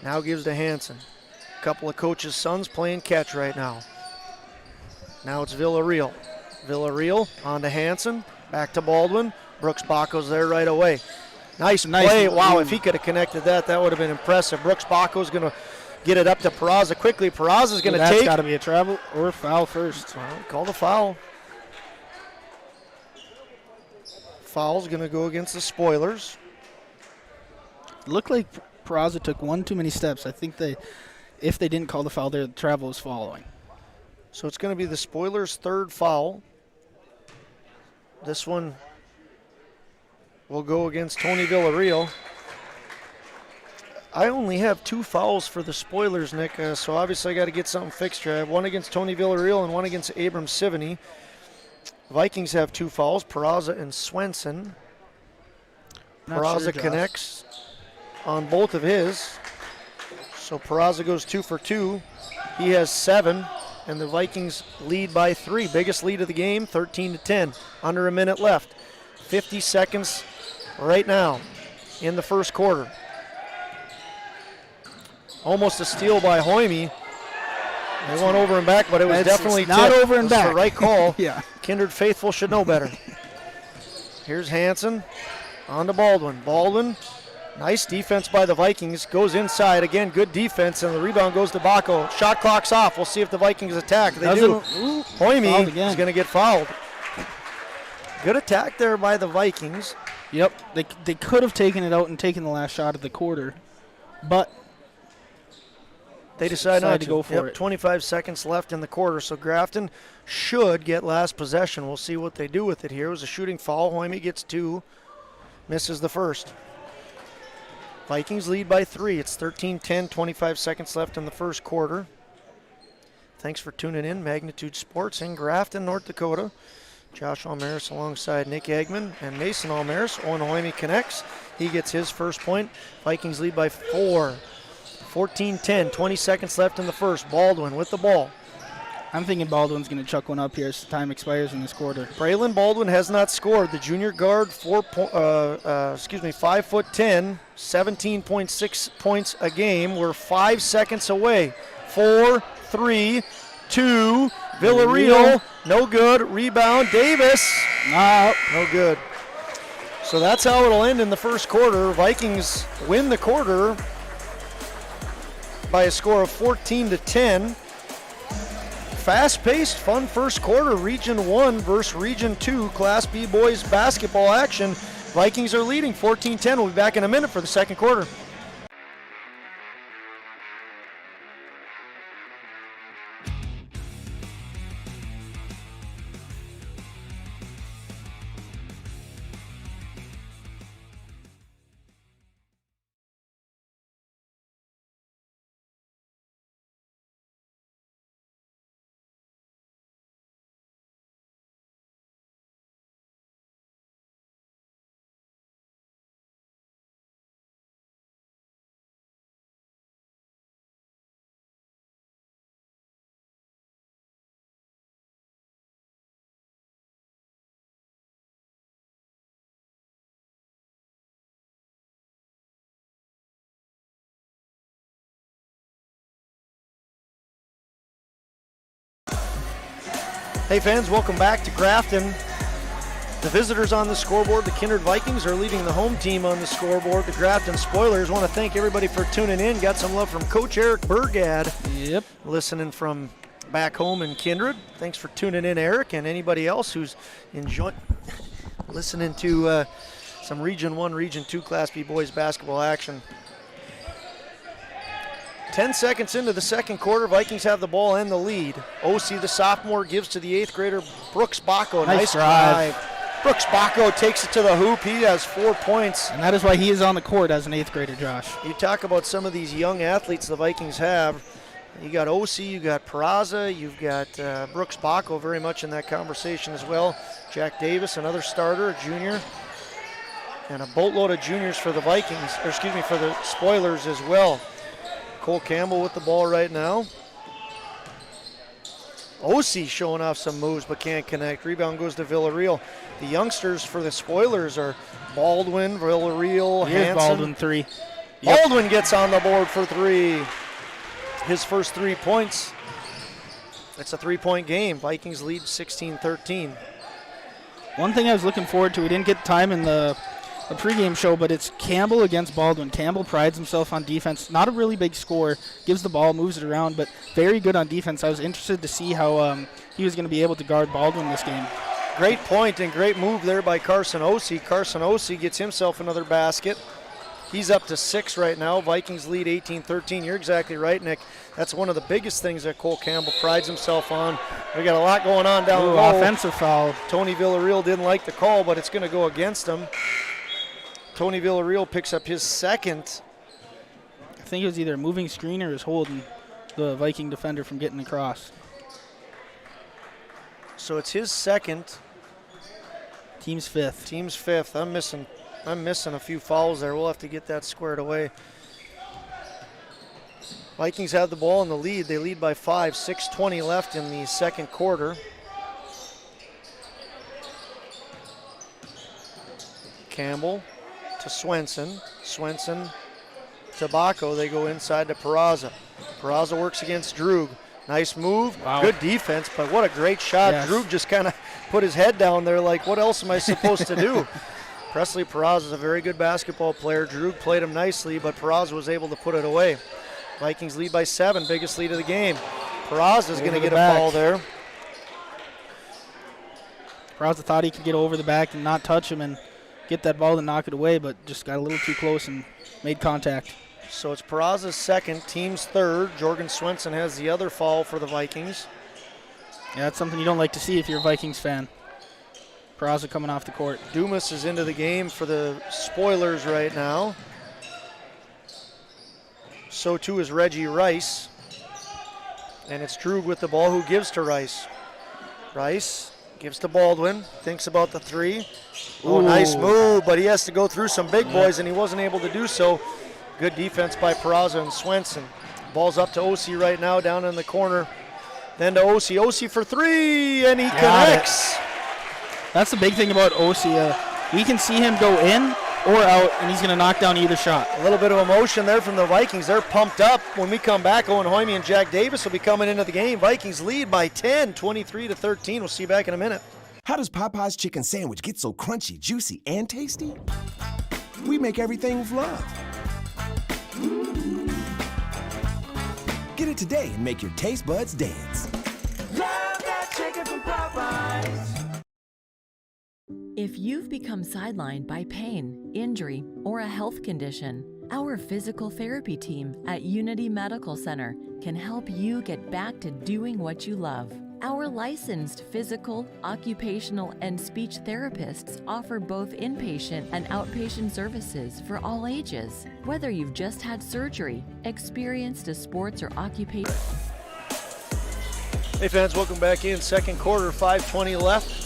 Now gives to Hansen. A couple of coaches' sons playing catch right now. Now it's Villarreal. Villarreal on to Hansen. Back to Baldwin. Brooks Bacco's there right away. Nice play. Wow, if he could have connected that, that would have been impressive. Brooks Bacco's going to get it up to Peraza quickly. Peraza's going to take. That's got to be a travel or foul first. Well, call the foul. Foul's going to go against the Spoilers. Looked like Peraza took one too many steps. I think if they didn't call the foul there, the travel was following. So it's going to be the Spoilers' 3rd foul. This one will go against Tony Villarreal. I only have 2 fouls for the Spoilers, Nick, so obviously I got to get something fixed here. I have one against Tony Villarreal and one against Abram Sivany. Vikings have 2 fouls, Peraza and Swenson. Peraza connects on both of his. So Peraza goes 2 for 2. He has 7, and the Vikings lead by 3. Biggest lead of the game, 13-10. Under a minute left. 50 seconds right now in the first quarter. Almost a steal by Hoyme. They went over and back, but it was definitely not tipped. over and back. The right call. Yeah. Kindred faithful should know better. Here's Hansen on to Baldwin. Baldwin, nice defense by the Vikings. Goes inside again. Good defense, and the rebound goes to Bacco. Shot clock's off. We'll see if the Vikings attack. They do. Hoyme is going to get fouled. Good attack there by the Vikings. Yep. They could have taken it out and taken the last shot of the quarter, but They decide not to go for it. 25 seconds left in the quarter, so Grafton should get last possession. We'll see what they do with it here. It was a shooting foul. Hoyme gets 2, misses the first. Vikings lead by 3. It's 13-10, 25 seconds left in the first quarter. Thanks for tuning in. Magnitude Sports in Grafton, North Dakota. Josh Almaris alongside Nick Eggman and Mason Almaris. Owen Hoyme connects. He gets his first point. Vikings lead by 4. 14-10, 20 seconds left in the first. Baldwin with the ball. I'm thinking Baldwin's going to chuck one up here as time expires in this quarter. Braylon Baldwin has not scored. The junior guard, 5'10", 17.6 points a game. We're 5 seconds away. 4, 3, 2. Villarreal, no good. Rebound, Davis. No good. So that's how it'll end in the first quarter. Vikings win the quarter by a score of 14-10. Fast-paced, fun first quarter. Region 1 versus Region 2 Class B boys basketball action. Vikings are leading 14-10. We'll be back in a minute for the second quarter. Hey fans, welcome back to Grafton. The visitors on the scoreboard, the Kindred Vikings, are leading the home team on the scoreboard. The Grafton Spoilers want to thank everybody for tuning in. Got some love from Coach Eric Burgad. Yep. Listening from back home in Kindred. Thanks for tuning in, Eric, and anybody else who's enjoying listening to some Region 1, Region 2 Class B boys basketball action. 10 seconds into the second quarter, Vikings have the ball and the lead. O.C., the sophomore, gives to the 8th grader, Brooks Bacco. Nice drive. Brooks Bacco takes it to the hoop. He has 4 points. And that is why he is on the court as an 8th grader, Josh. You talk about some of these young athletes the Vikings have. You got O.C., you got Peraza, you've got Brooks Bacco very much in that conversation as well. Jack Davis, another starter, a junior. And a boatload of juniors for the Vikings, or excuse me, for the Spoilers as well. Cole Campbell with the ball right now. O.C. showing off some moves but can't connect. Rebound goes to Villarreal. The youngsters for the Spoilers are Baldwin, Villarreal, Here's Hansen. Baldwin 3. Yep. Baldwin gets on the board for 3. His first 3 points. It's a 3-point game. Vikings lead 16-13. One thing I was looking forward to, we didn't get time in the pregame show, but it's Campbell against Baldwin. Campbell prides himself on defense. Not a really big scorer. Gives the ball, moves it around, but very good on defense. I was interested to see how he was going to be able to guard Baldwin this game. Great point and great move there by Carson O.C. Carson O.C. gets himself another basket. He's up to 6 right now. Vikings lead 18-13. You're exactly right, Nick. That's one of the biggest things that Cole Campbell prides himself on. We got a lot going on down low. Offensive foul. Tony Villarreal didn't like the call, but it's going to go against him. Tony Villarreal picks up his second. I think it was either a moving screen or is holding the Viking defender from getting across. So it's his second. Team's 5th. Team's 5th. I'm missing a few fouls there. We'll have to get that squared away. Vikings have the ball in the lead. They lead by 5. 6:20 left in the second quarter. Campbell to Swenson. Swenson to Bacco. They go inside to Peraza. Peraza works against Droog. Nice move. Wow. Good defense, but what a great shot. Yes. Droog just kind of put his head down there like, what else am I supposed to do? Presley Peraza is a very good basketball player. Droog played him nicely, but Peraza was able to put it away. Vikings lead by 7, biggest lead of the game. Peraza is going to get a foul there. Peraza thought he could get over the back and not touch him and get that ball and knock it away, but just got a little too close and made contact. So it's Peraza's second, team's third. Jorgen Swenson has the other foul for the Vikings. Yeah, that's something you don't like to see if you're a Vikings fan. Peraza coming off the court. Dumas is into the game for the Spoilers right now. So too is Reggie Rice. And it's Droog with the ball, who gives to Rice. Rice gives to Baldwin, thinks about the three. Oh, nice move, but he has to go through some big boys, and he wasn't able to do so. Good defense by Peraza and Swenson. Ball's up to Osi right now, down in the corner. Then to Osi. Osi for three, and he connects. That's the big thing about Osi. We can see him go in or out, and he's going to knock down either shot. A little bit of emotion there from the Vikings. They're pumped up. When we come back, Owen Hoyme and Jack Davis will be coming into the game. Vikings lead by 10, 23-13. We'll see you back in a minute. How does Popeye's chicken sandwich get so crunchy, juicy, and tasty? We make everything with love. Get it today and make your taste buds dance. Love that chicken from Popeyes. If you've become sidelined by pain, injury, or a health condition, our physical therapy team at Unity Medical Center can help you get back to doing what you love. Our licensed physical, occupational, and speech therapists offer both inpatient and outpatient services for all ages. Whether you've just had surgery, experienced a sports or occupation. Hey fans, welcome back in. Second quarter, 5:20 left.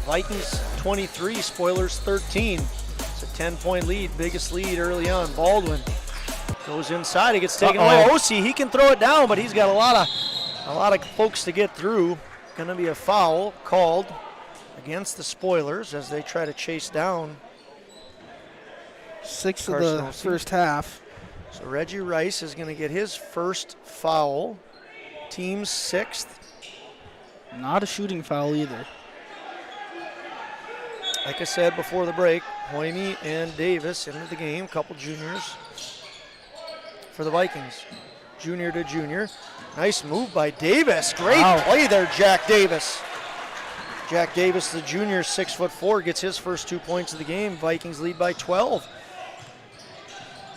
Vikings 23, Spoilers 13. It's a 10-point lead, biggest lead early on. Baldwin goes inside, he gets taken away. Osi, he can throw it down, but he's got a lot of folks to get through. Going to be a foul called against the Spoilers as they try to chase down. 6 of the first half. So Reggie Rice is going to get his first foul. Team's 6th. Not a shooting foul either. Like I said before the break, Hoyme and Davis into the game, couple juniors for the Vikings. Junior to junior. Nice move by Davis. Great play there, Jack Davis. Jack Davis, the junior, 6'4", gets his first 2 points of the game. Vikings lead by 12.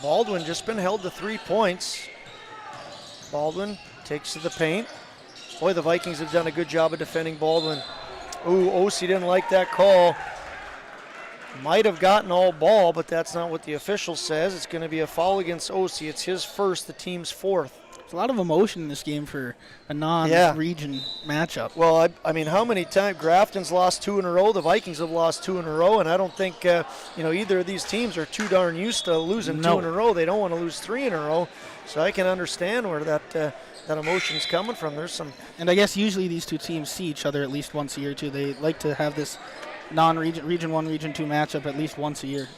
Baldwin just been held to 3 points. Baldwin takes to the paint. Boy, the Vikings have done a good job of defending Baldwin. Ooh, Osi didn't like that call. Might have gotten all ball, but that's not what the official says. It's going to be a foul against Osi. It's his first, the team's 4th. There's a lot of emotion in this game for a non-region matchup. Well, I mean, how many times? Grafton's lost 2 in a row. The Vikings have lost 2 in a row, and I don't think either of these teams are too darn used to losing 2 in a row. They don't want to lose 3 in a row. So I can understand where that emotion's coming from. There's some, and I guess usually these two teams see each other at least once a year too. They like to have this non-region, Region 1, Region 2 matchup at least once a year.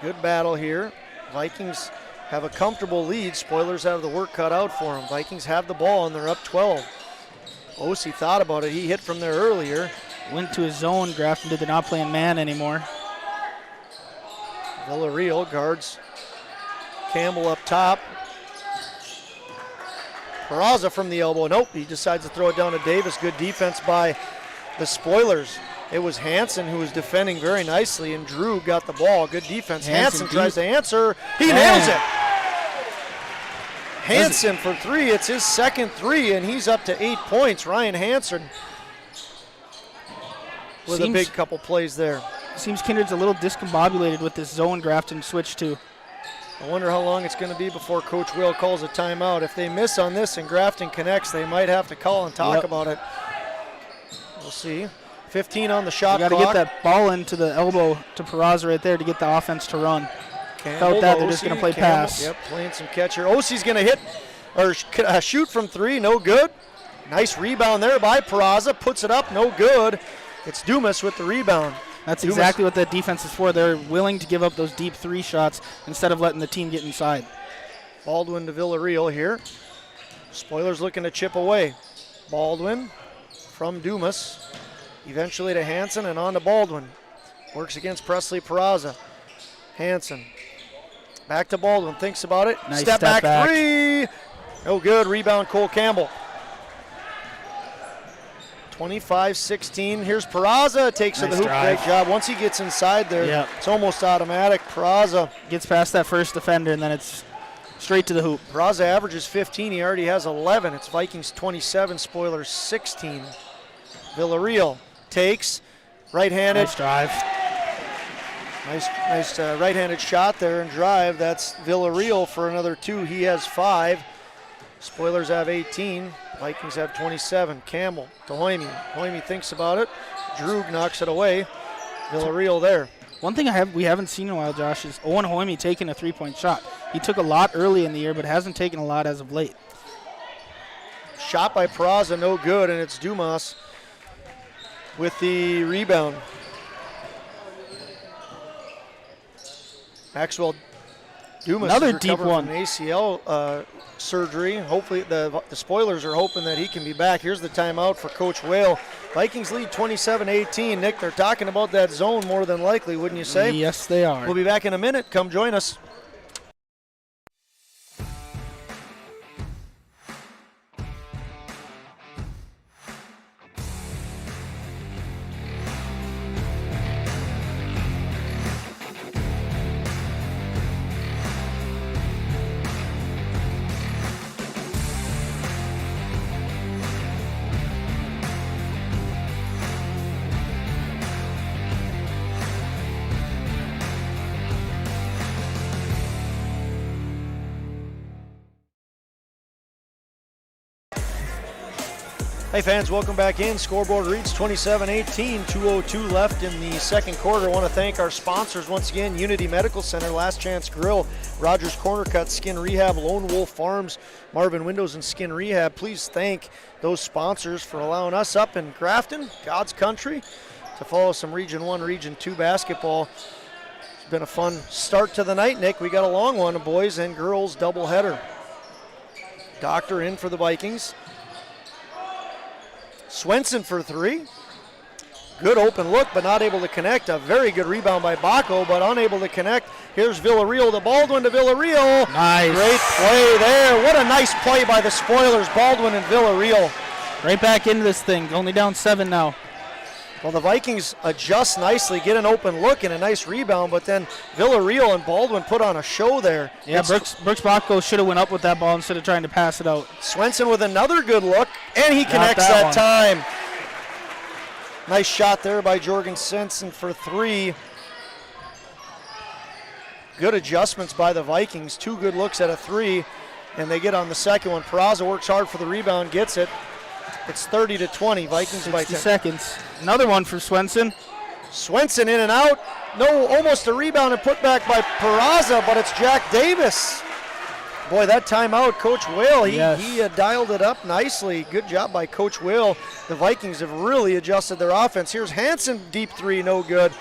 Good battle here. Vikings have a comfortable lead. Spoilers have the work cut out for them. Vikings have the ball and they're up 12. Osi thought about it. He hit from there earlier. Went to his zone. Grafton did not play in man anymore. Villarreal guards Campbell up top. Peraza from the elbow. Nope, he decides to throw it down to Davis. Good defense by the Spoilers. It was Hansen who was defending very nicely, and Drew got the ball. Good defense. Hansen tries to answer. He nails it. Hansen for 3. It's his second 3, and he's up to 8 points. Ryan Hansen with a big couple plays there. Seems Kindred's a little discombobulated with this zone Grafton switch to. I wonder how long it's going to be before Coach Will calls a timeout. If they miss on this and Grafton connects, they might have to call and talk about it. We'll see. 15 on the shot clock. Got to get that ball into the elbow to Peraza right there to get the offense to run. Without that, they're just going to play pass. Yep, playing some catcher. Osi's going to hit or shoot from 3, no good. Nice rebound there by Peraza. Puts it up, no good. It's Dumas with the rebound. That's exactly what that defense is for. They're willing to give up those deep 3 shots instead of letting the team get inside. Baldwin to Villarreal here. Spoilers looking to chip away. Baldwin from Dumas. Eventually to Hansen and on to Baldwin. Works against Presley Peraza. Hansen. Back to Baldwin. Thinks about it. Nice step back 3. No good. Rebound Cole Campbell. 25-16. Here's Peraza, takes to the hoop. Drive. Great job. Once he gets inside there, It's almost automatic. Peraza gets past that first defender, and then it's straight to the hoop. Peraza averages 15. He already has 11. It's Vikings 27, Spoilers 16. Villarreal takes, right-handed. Nice drive. Nice right-handed shot there and drive. That's Villarreal for another 2. He has 5. Spoilers have 18. Vikings have 27. Campbell to Hoyme. Hoyme thinks about it. Droog knocks it away. Villarreal there. One thing we haven't seen in a while, Josh, is Owen Hoyme taking a three-point shot. He took a lot early in the year, but hasn't taken a lot as of late. Shot by Peraza, no good, and it's Dumas with the rebound. Maxwell Dumas another is deep one. From ACL surgery. Hopefully the Spoilers are hoping that he can be back. Here's the timeout for Coach Whale. Vikings lead 27-18. Nick, they're talking about that zone more than likely, wouldn't you say? Yes, they are. We'll be back in a minute. Come join us. Hey fans, welcome back in. Scoreboard reads 27-18, 2:02 left in the second quarter. I want to thank our sponsors once again, Unity Medical Center, Last Chance Grill, Rogers Corner Cut, Skin Rehab, Lone Wolf Farms, Marvin Windows and Skin Rehab. Please thank those sponsors for allowing us up in Grafton, God's country, to follow some Region 1, Region 2 basketball. It's been a fun start to the night, Nick. We got a long one, a boys and girls doubleheader. Doctor in for the Vikings. Swenson for 3. Good open look, but not able to connect. A very good rebound by Bacco, but unable to connect. Here's Villarreal to Baldwin to Villarreal. Nice. Great play there. What a nice play by the Spoilers, Baldwin and Villarreal. Right back into this thing, only down 7 now. Well, the Vikings adjust nicely, get an open look and a nice rebound, but then Villarreal and Baldwin put on a show there. Yeah, Brooks Bacco should have went up with that ball instead of trying to pass it out. Swenson with another good look, and he connects that time. Nice shot there by Jorgen Svensson for 3. Good adjustments by the Vikings. 2 good looks at a 3, and they get on the second one. Peraza works hard for the rebound, gets it. It's 30-20, Vikings by 10. 60 seconds. Another one for Swenson. Swenson in and out. No, almost a rebound and put back by Peraza, but it's Jack Davis. Boy, that timeout, Coach Whale, he dialed it up nicely. Good job by Coach Whale. The Vikings have really adjusted their offense. Here's Hansen, deep 3, no good.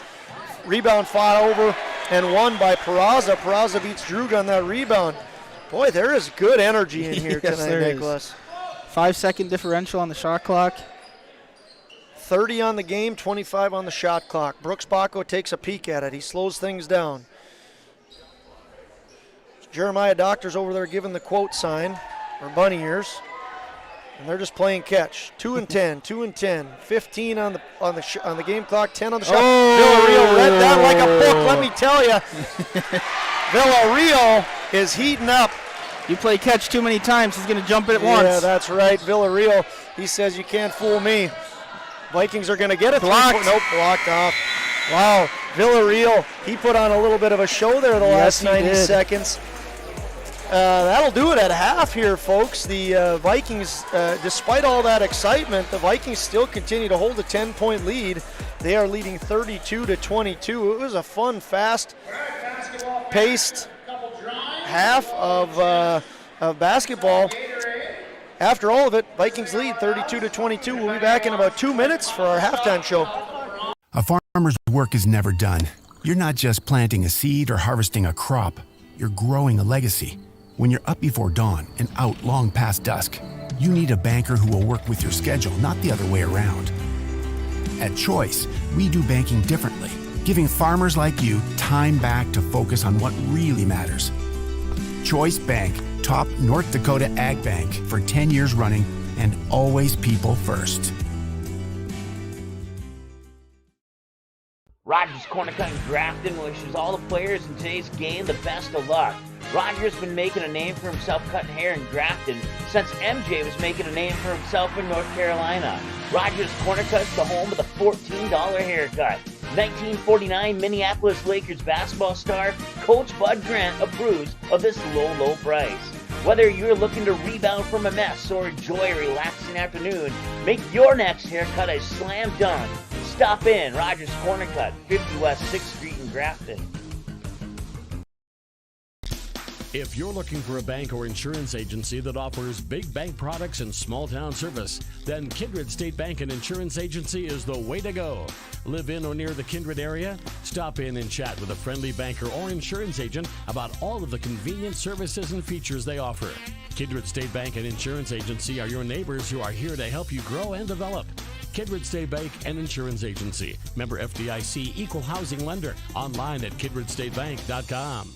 Rebound fought over and won by Peraza. Peraza beats Droog on that rebound. Boy, there is good energy in here yes, tonight, Nicholas. 5-second differential on the shot clock. 30 on the game, 25 on the shot clock. Brooks Bacco takes a peek at it. He slows things down. Jeremiah Doctor's over there giving the quote sign, or bunny ears. And they're just playing catch. 2 and 10, 2 and 10, 15 on the game clock, 10 on the shot. Villarreal read that like a book, let me tell you. Villarreal is heating up. You play catch too many times, he's going to jump it at once. Yeah, that's right. Villarreal, he says you can't fool me. Vikings are going to get it. Blocked. Nope, blocked off. Wow, Villarreal, he put on a little bit of a show there the last 90 seconds. That'll do it at half here, folks. The Vikings, despite all that excitement, the Vikings still continue to hold a 10-point lead. They are leading 32-22. It was a fun, fast-paced half of basketball. After all of it, Vikings lead 32-22. We'll be back in about 2 minutes for our halftime show. A farmer's work is never done. You're not just planting a seed or harvesting a crop. You're growing a legacy. When you're up before dawn and out long past dusk, you need a banker who will work with your schedule, not the other way around. At Choice, we do banking differently, giving farmers like you time back to focus on what really matters. Choice Bank, top North Dakota Ag Bank for 10 years running, and always people first. Rogers Corner Cut in Grafton wishes all the players in today's game the best of luck. Rogers has been making a name for himself cutting hair in Grafton since MJ was making a name for himself in North Carolina. Rogers Corner Cut's the home of the $14 haircut. 1949 Minneapolis Lakers basketball star Coach Bud Grant approves of this low price. Whether you're looking to rebound from a mess or enjoy a relaxing afternoon, make your next haircut a slam dunk. Stop in Rogers Corner Cut, 50 West 6th Street in Grafton. If you're looking for a bank or insurance agency that offers big bank products and small town service, then Kindred State Bank and Insurance Agency is the way to go. Live in or near the Kindred area? Stop in and chat with a friendly banker or insurance agent about all of the convenient services and features they offer. Kindred State Bank and Insurance Agency are your neighbors who are here to help you grow and develop. Kindred State Bank and Insurance Agency. Member FDIC, Equal Housing Lender. Online at kindredstatebank.com.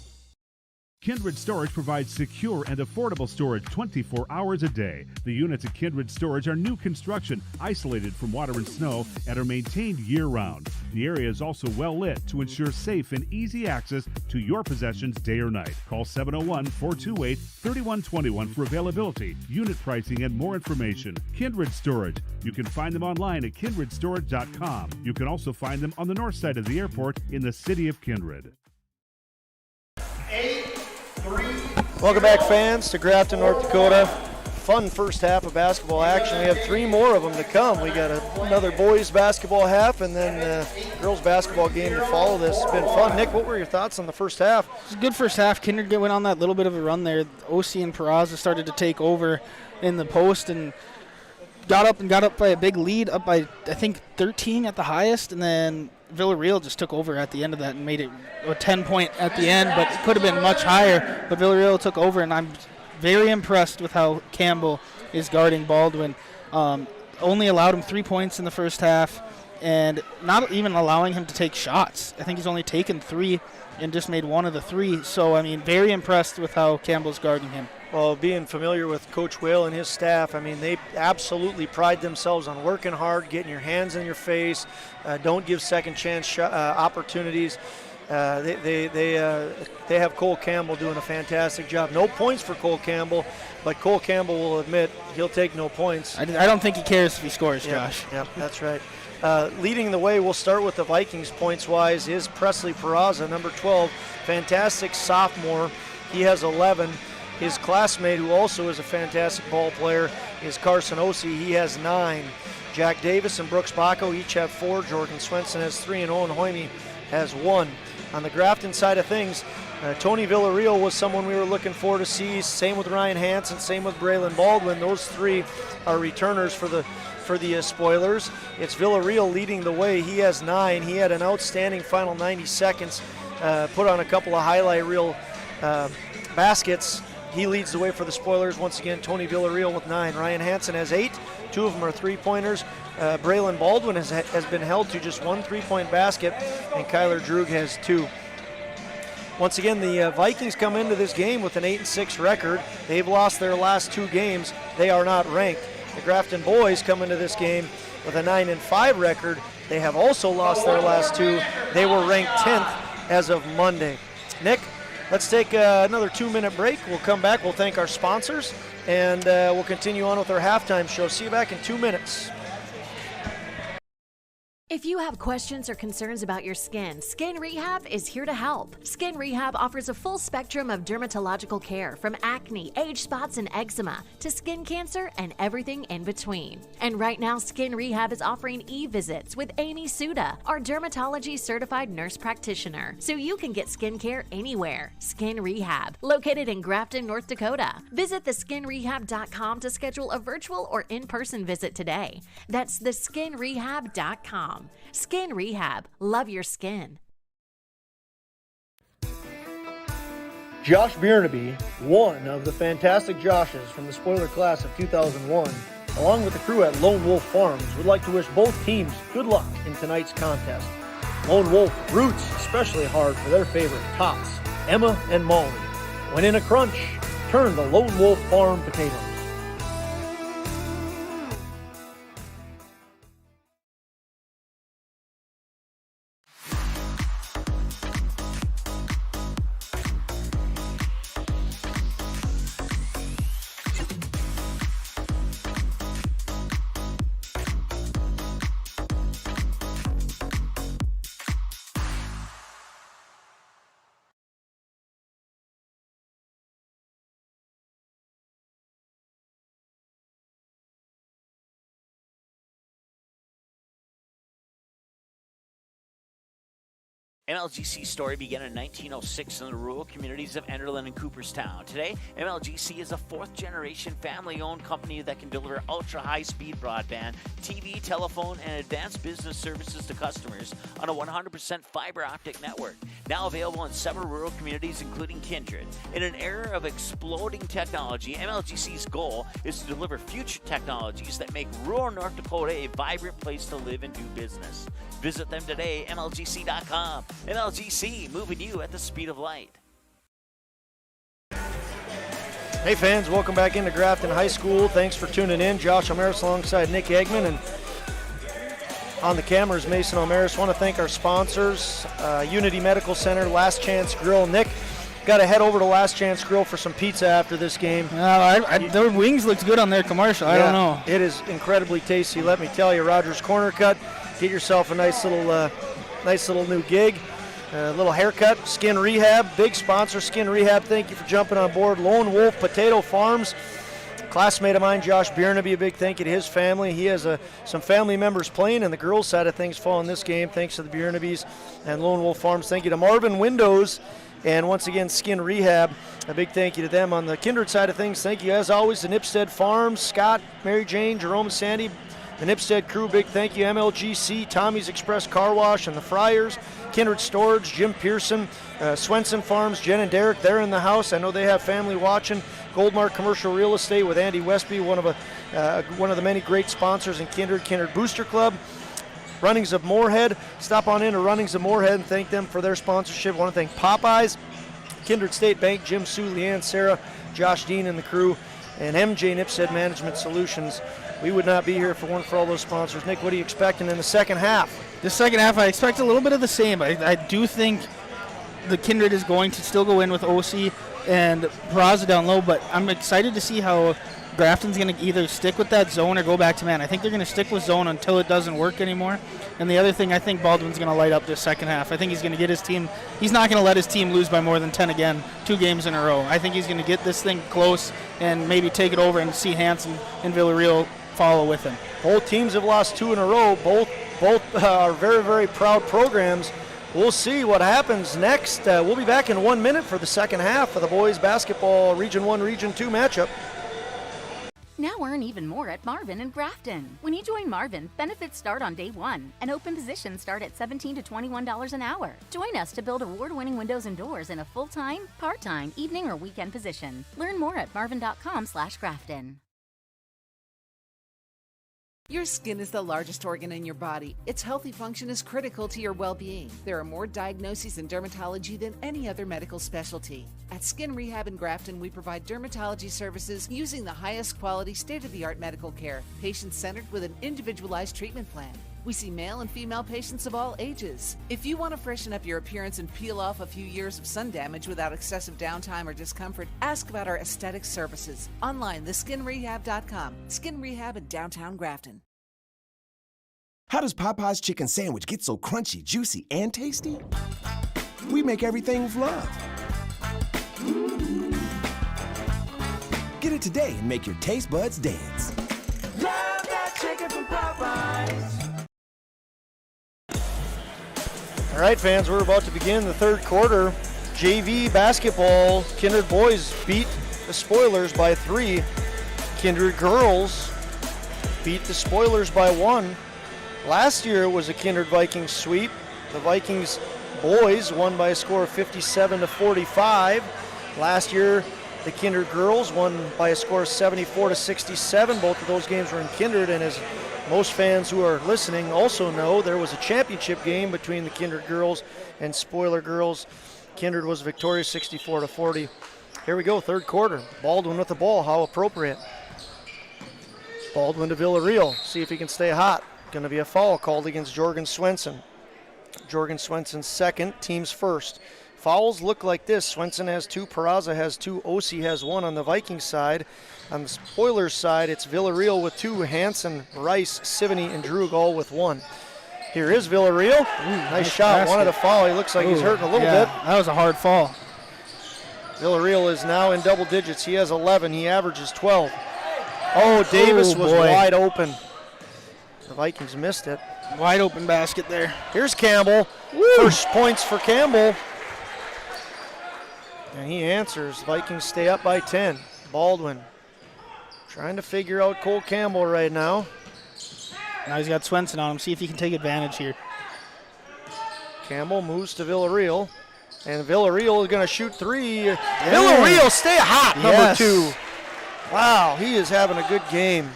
Kindred Storage provides secure and affordable storage 24 hours a day. The units at Kindred Storage are new construction, isolated from water and snow, and are maintained year-round. The area is also well lit to ensure safe and easy access to your possessions day or night. Call 701-428-3121 for availability, unit pricing, and more information. Kindred Storage. You can find them online at kindredstorage.com. You can also find them on the north side of the airport in the city of Kindred. Welcome back, fans, to Grafton, North Dakota. Fun first half of basketball action. We have 3 more of them to come. We got another boys basketball half and then girls basketball game to follow this. It's been fun. Nick, what were your thoughts on the first half? It was a good first half. Kindred went on that little bit of a run there. OC and Peraza started to take over in the post and got up by a big lead, up by, I think, 13 at the highest, and then Villarreal just took over at the end of that and made it a 10-point at the end, but it could have been much higher. But Villarreal took over, and I'm very impressed with how Campbell is guarding Baldwin. Only allowed him 3 points in the first half, and not even allowing him to take shots. I think he's only taken 3 and just made 1 of the 3. So, I mean, very impressed with how Campbell's guarding him. Well, being familiar with Coach Whale and his staff, I mean, they absolutely pride themselves on working hard, getting your hands in your face, don't give second chance opportunities. They have Cole Campbell doing a fantastic job. No points for Cole Campbell, but Cole Campbell will admit he'll take no points. I don't think he cares if he scores, Josh. Yeah, that's right. Leading the way, we'll start with the Vikings points-wise, is Presley Peraza, number 12, fantastic sophomore. He has 11. His classmate, who also is a fantastic ball player, is Carson Ossie. He has 9. Jack Davis and Brooks Baco each have 4. Jordan Swenson has 3, and Owen Hoyme has 1. On the Grafton side of things, Tony Villarreal was someone we were looking for to see. Same with Ryan Hansen, same with Braylon Baldwin. Those 3 are returners for the Spoilers. It's Villarreal leading the way. He has 9. He had an outstanding final 90 seconds, put on a couple of highlight reel baskets. He leads the way for the Spoilers. Once again, Tony Villarreal with 9. Ryan Hansen has 8. 2 of them are 3-pointers. Braylon Baldwin has been held to just 1 3-point basket, and Kyler Droog has 2. Once again, the Vikings come into this game with an 8-6 record. They've lost their last 2 games. They are not ranked. The Grafton boys come into this game with a 9-5 record. They have also lost their last 2. They were ranked 10th as of Monday. Nick, let's take another 2-minute break. We'll come back. We'll thank our sponsors, and we'll continue on with our halftime show. See you back in 2 minutes. If you have questions or concerns about your skin, Skin Rehab is here to help. Skin Rehab offers a full spectrum of dermatological care, from acne, age spots, and eczema to skin cancer and everything in between. And right now, Skin Rehab is offering e-visits with Amy Suda, our dermatology certified nurse practitioner, so you can get skin care anywhere. Skin Rehab, located in Grafton, North Dakota. Visit theskinrehab.com to schedule a virtual or in-person visit today. That's theskinrehab.com. Skin Rehab. Love your skin. Josh Biernaby, one of the fantastic Joshes from the Spoiler class of 2001, along with the crew at Lone Wolf Farms, would like to wish both teams good luck in tonight's contest. Lone Wolf roots especially hard for their favorite tots, Emma and Molly. When in a crunch, turn to Lone Wolf Farm potatoes. MLGC's story began in 1906 in the rural communities of Enderlin and Cooperstown. Today, MLGC is a fourth-generation family-owned company that can deliver ultra-high-speed broadband, TV, telephone, and advanced business services to customers on a 100% fiber optic network. Now available in several rural communities, including Kindred. In an era of exploding technology, MLGC's goal is to deliver future technologies that make rural North Dakota a vibrant place to live and do business. Visit them today, MLGC.com. MLGC, moving you at the speed of light. Hey fans, welcome back into Grafton High School. Thanks for tuning in. Josh Omeris alongside Nick Eggman, and on the camera is Mason Omeris. Want to thank our sponsors, Unity Medical Center, Last Chance Grill. Nick, got to head over to Last Chance Grill for some pizza after this game. Their wings looked good on their commercial. I don't know. It is incredibly tasty, let me tell you. Rogers Corner Cut. Get yourself a nice little new gig. A little haircut. Skin Rehab, big sponsor, Skin Rehab. Thank you for jumping on board. Lone Wolf Potato Farms. Classmate of mine, Josh Biernaby, a big thank you to his family. He has some family members playing in the girls' side of things following this game. Thanks to the Biernabys and Lone Wolf Farms. Thank you to Marvin Windows. And once again, Skin Rehab, a big thank you to them. On the Kindred side of things, thank you as always to Nipstead Farms, Scott, Mary Jane, Jerome, Sandy, the Nipstead crew, big thank you. MLGC, Tommy's Express Car Wash, and the Friars, Kindred Storage, Jim Pearson, Swenson Farms, Jen and Derek, they're in the house. I know they have family watching. Goldmark Commercial Real Estate with Andy Westby, one of the many great sponsors in Kindred Booster Club. Runnings of Moorhead, stop on into Runnings of Moorhead and thank them for their sponsorship. I want to thank Popeyes, Kindred State Bank, Jim, Sue, Leanne, Sarah, Josh Dean and the crew, and MJ Nipstead Management Solutions. We would not be here if it weren't for all those sponsors. Nick, what are you expecting in the second half? The second half, I expect a little bit of the same. I do think the Kindred is going to still go in with OC and Peraza down low, but I'm excited to see how Grafton's going to either stick with that zone or go back to man. I think they're going to stick with zone until it doesn't work anymore. And the other thing, I think Baldwin's going to light up this second half. I think he's going to get his team. He's not going to let his team lose by more than 10 again, 2 games in a row. I think he's going to get this thing close and maybe take it over and see Hansen and Villarreal follow with him. Both teams have lost 2 in a row. Both are very, very proud programs. We'll see what happens next. We'll be back in 1 minute for the second half of the boys basketball Region 1, Region 2 matchup. Now earn even more at Marvin and Grafton. When you join Marvin, benefits start on day 1, and open positions start at $17 to $21 an hour. Join us to build award-winning windows and doors in a full-time, part-time, evening, or weekend position. Learn more at marvin.com/Grafton. Your skin is the largest organ in your body. Its healthy function is critical to your well-being. There are more diagnoses in dermatology than any other medical specialty. At Skin Rehab in Grafton, we provide dermatology services using the highest quality, state-of-the-art medical care, patient-centered with an individualized treatment plan. We see male and female patients of all ages. If you want to freshen up your appearance and peel off a few years of sun damage without excessive downtime or discomfort, ask about our aesthetic services. Online, theskinrehab.com. Skin Rehab in downtown Grafton. How does Popeye's chicken sandwich get so crunchy, juicy, and tasty? We make everything with love. Get it today and make your taste buds dance. Love that chicken from Popeyes. All right, fans, we're about to begin the third quarter. JV basketball, Kindred boys beat the Spoilers by 3. Kindred girls beat the Spoilers by 1. Last year it was a Kindred Vikings sweep. The Vikings boys won by a score of 57 to 45. Last year the Kindred girls won by a score of 74 to 67. Both of those games were in Kindred, and as most fans who are listening also know, there was a championship game between the Kindred girls and Spoiler girls. Kindred was victorious 64 to 40. Here we go, third quarter. Baldwin with the ball, how appropriate. Baldwin to Villarreal, see if he can stay hot. Going to be a foul called against Jorgen Swenson. Jorgen Swenson's second, team's first. Fouls look like this. Swenson has 2, Peraza has 2, OC has 1 on the Vikings side. On the Spoilers side, it's Villarreal with 2, Hansen, Rice, Sivany, and Drug with 1. Here is Villarreal. Nice shot. Basket. Wanted a foul. He looks like he's hurting a little bit. That was a hard fall. Villarreal is now in double digits. He has 11. He averages 12. Oh, Davis was wide open. The Vikings missed it. Wide open basket there. Here's Campbell. Woo. First points for Campbell. And he answers. Vikings stay up by 10. Baldwin trying to figure out Cole Campbell right now. Now he's got Swenson on him. See if he can take advantage here. Campbell moves to Villarreal. And Villarreal is going to shoot three. Yeah. Villarreal stay hot, number 2. Wow, he is having a good game.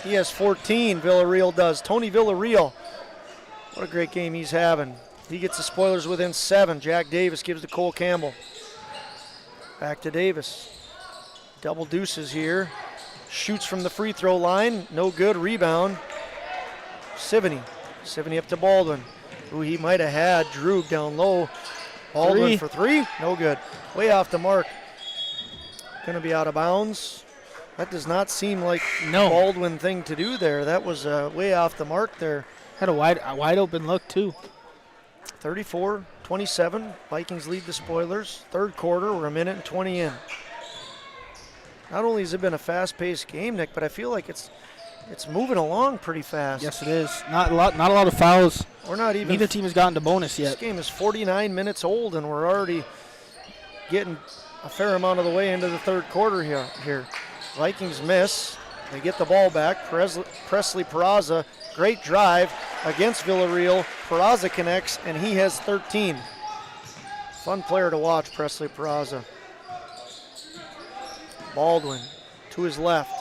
He has 14, Villarreal does. Tony Villarreal, what a great game he's having. He gets the spoilers within 7. Jack Davis gives to Cole Campbell. Back to Davis. Double deuces here. Shoots from the free throw line. No good. Rebound. Sivany up to Baldwin, who he might have had. Droog down low. Baldwin for 3. No good. Way off the mark. Going to be out of bounds. That does not seem like Baldwin thing to do there. That was way off the mark there. Had a wide open look too. 34-27. Vikings lead the spoilers. Third quarter, we're a minute and 20 in. Not only has it been a fast-paced game, Nick, but I feel like it's moving along pretty fast. Yes, it is. Not a lot of fouls. We're not even. Neither team has gotten to bonus yet. This game is 49 minutes old, and we're already getting a fair amount of the way into the third quarter here. Vikings miss. They get the ball back. Presley Peraza, great drive against Villarreal. Peraza connects, and he has 13. Fun player to watch, Presley Peraza. Baldwin to his left.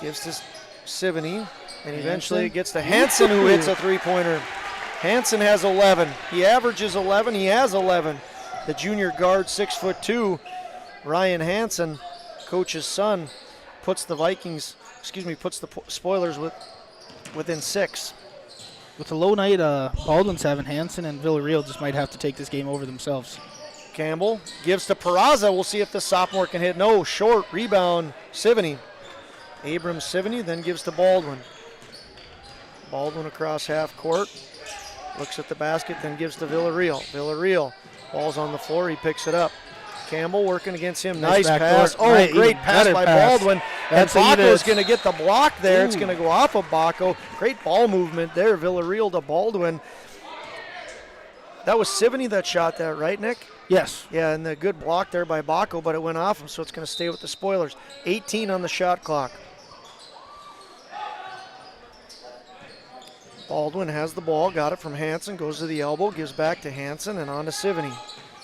Gives to Sivany, and eventually gets to Hansen, who hits a three-pointer. Hansen has 11. He averages 11. He has 11. The junior guard, 6'2", Ryan Hansen, coach's son, puts the spoilers within 6. With the low night Baldwin's having, Hansen and Villarreal just might have to take this game over themselves. Campbell gives to Peraza. We'll see if the sophomore can hit. No, short rebound, Sivany. Abrams Sivany then gives to Baldwin. Baldwin across half court. Looks at the basket, then gives to Villarreal. Villarreal, ball's on the floor, he picks it up. Campbell working against him. Nice pass. Oh, great pass by Baldwin. And Baco's going to get the block there. It's going to go off of Baco. Great ball movement there. Villarreal to Baldwin. That was Sivany that shot that, right, Nick? Yes. Yeah, and the good block there by Baco, but it went off him, so it's going to stay with the spoilers. 18 on the shot clock. Baldwin has the ball, got it from Hansen, goes to the elbow, gives back to Hansen, and on to Sivany.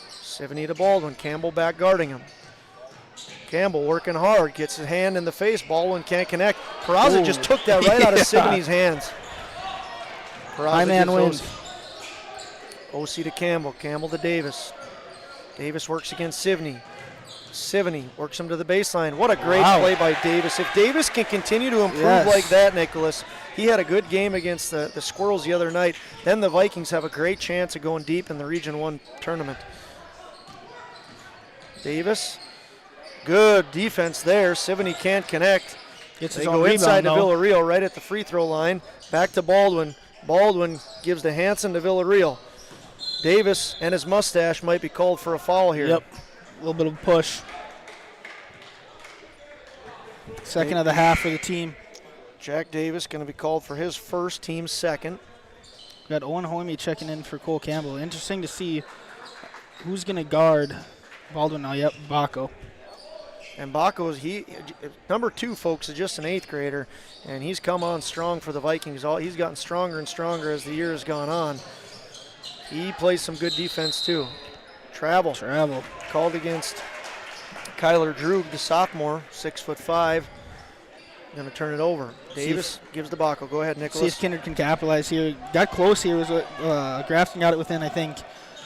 Sivany to Baldwin, Campbell back guarding him. Campbell working hard, gets his hand in the face, Baldwin can't connect. Peraza just took that right out of Sivany's hands. High man wins. OC to Campbell, Campbell to Davis. Davis works against Sivany. Sivany works him to the baseline. What a great play by Davis. If Davis can continue to improve like that, Nicholas, he had a good game against the Squirrels the other night. Then the Vikings have a great chance of going deep in the Region 1 tournament. Davis, good defense there. Sivany can't connect. They go inside to Villarreal right at the free throw line. Back to Baldwin. Baldwin gives to Hansen to Villarreal. Davis and his mustache might be called for a foul here. Yep, a little bit of a push. Second of the half for the team. Jack Davis going to be called for his first, team second. Got Owen Hoyme checking in for Cole Campbell. Interesting to see who's going to guard Baldwin now. Yep, Baco. And Baco is number 2, folks, is just an 8th grader, and he's come on strong for the Vikings. He's gotten stronger and stronger as the year has gone on. He plays some good defense too. Travel. Called against Kyler Droog, the sophomore, 6'5". Going to turn it over. Davis gives to Baco. Go ahead, Nicholas. See if Kindred can capitalize here. Got close here. Grafton got it within, I think,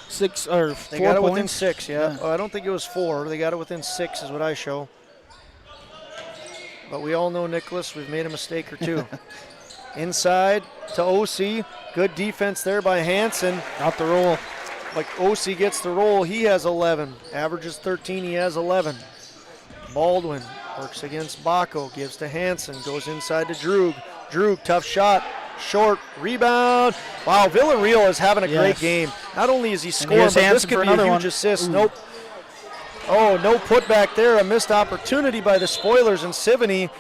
6 or 4 points. They got it within 6, yeah. Oh, I don't think it was 4. They got it within 6 is what I show. But we all know, Nicholas, we've made a mistake or two. Inside to OC. Good defense there by Hansen. Got the roll. Like OC gets the roll, he has 11. Averages 13, he has 11. Baldwin works against Baco, gives to Hansen, goes inside to Droog. Droog, tough shot, short, rebound. Wow, Villarreal is having a great game. Not only is he scoring, but this could be a huge assist. Nope. Oh, no putback there, a missed opportunity by the spoilers, and Sivany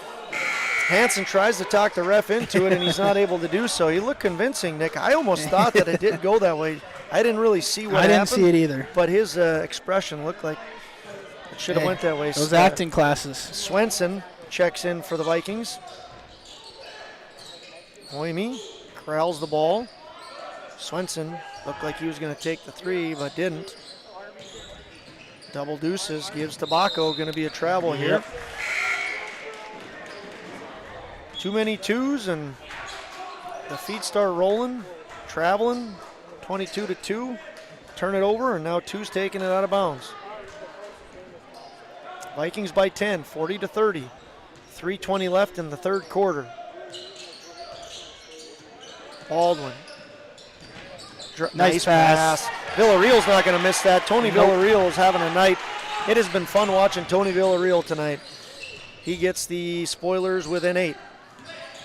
Hansen tries to talk the ref into it, and he's not able to do so. He looked convincing, Nick. I almost thought that it didn't go that way. I didn't really see what happened. I didn't see it either. But his expression looked like it should have went that way. Those acting classes. Swenson checks in for the Vikings. Hoyme corrals the ball. Swenson looked like he was going to take the three, but didn't. Double deuces gives to Baco. Going to be a travel here. Too many twos, and the feet start rolling, traveling. 22-2. Turn it over, and now two's taking it out of bounds. Vikings by 10, 40-30. 3:20 left in the third quarter. Baldwin. Nice pass. Villarreal's not going to miss that. Tony Villarreal is having a night. It has been fun watching Tony Villarreal tonight. He gets the Spoilers within 8.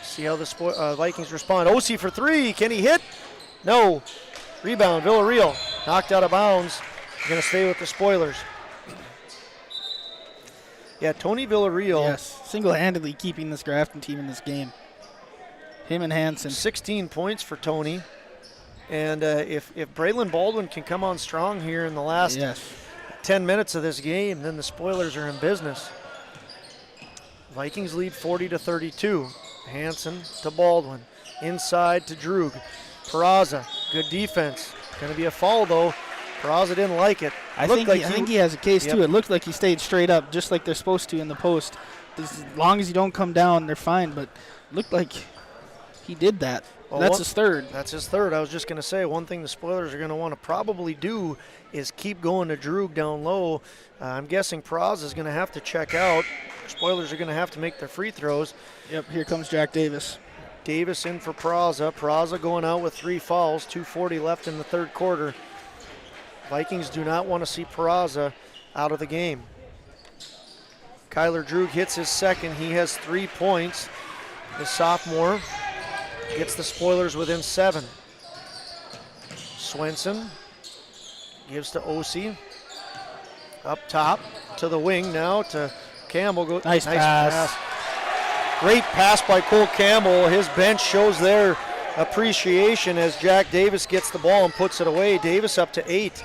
See how the Vikings respond. Osi for three. Can he hit? No. Rebound. Villarreal knocked out of bounds. Going to stay with the Spoilers. Yeah, Tony Villarreal. Yes, single-handedly keeping this Grafton team in this game. Him and Hansen. 16 points for Tony. And if Braylon Baldwin can come on strong here in the last 10 minutes of this game, then the Spoilers are in business. Vikings lead 40-32. Hansen to Baldwin. Inside to Droog. Peraza, good defense. Going to be a foul, though. Peraza didn't like it. I think he has a case, too. It looked like he stayed straight up, just like they're supposed to in the post. As long as you don't come down, they're fine. But looked like he did that. Well, that's his third. That's his third. I was just going to say, one thing the Spoilers are going to want to probably do is keep going to Droog down low. I'm guessing Peraza is going to have to check out. Spoilers are going to have to make their free throws. Yep, here comes Jack Davis. Davis in for Peraza. Peraza going out with 3 fouls. 2:40 left in the third quarter. Vikings do not want to see Peraza out of the game. Kyler Droog hits his second. He has 3 points. The sophomore gets the Spoilers within 7. Swenson gives to Osi. Up top to the wing now to Campbell. Nice pass. Great pass by Cole Campbell. His bench shows their appreciation as Jack Davis gets the ball and puts it away. Davis up to 8.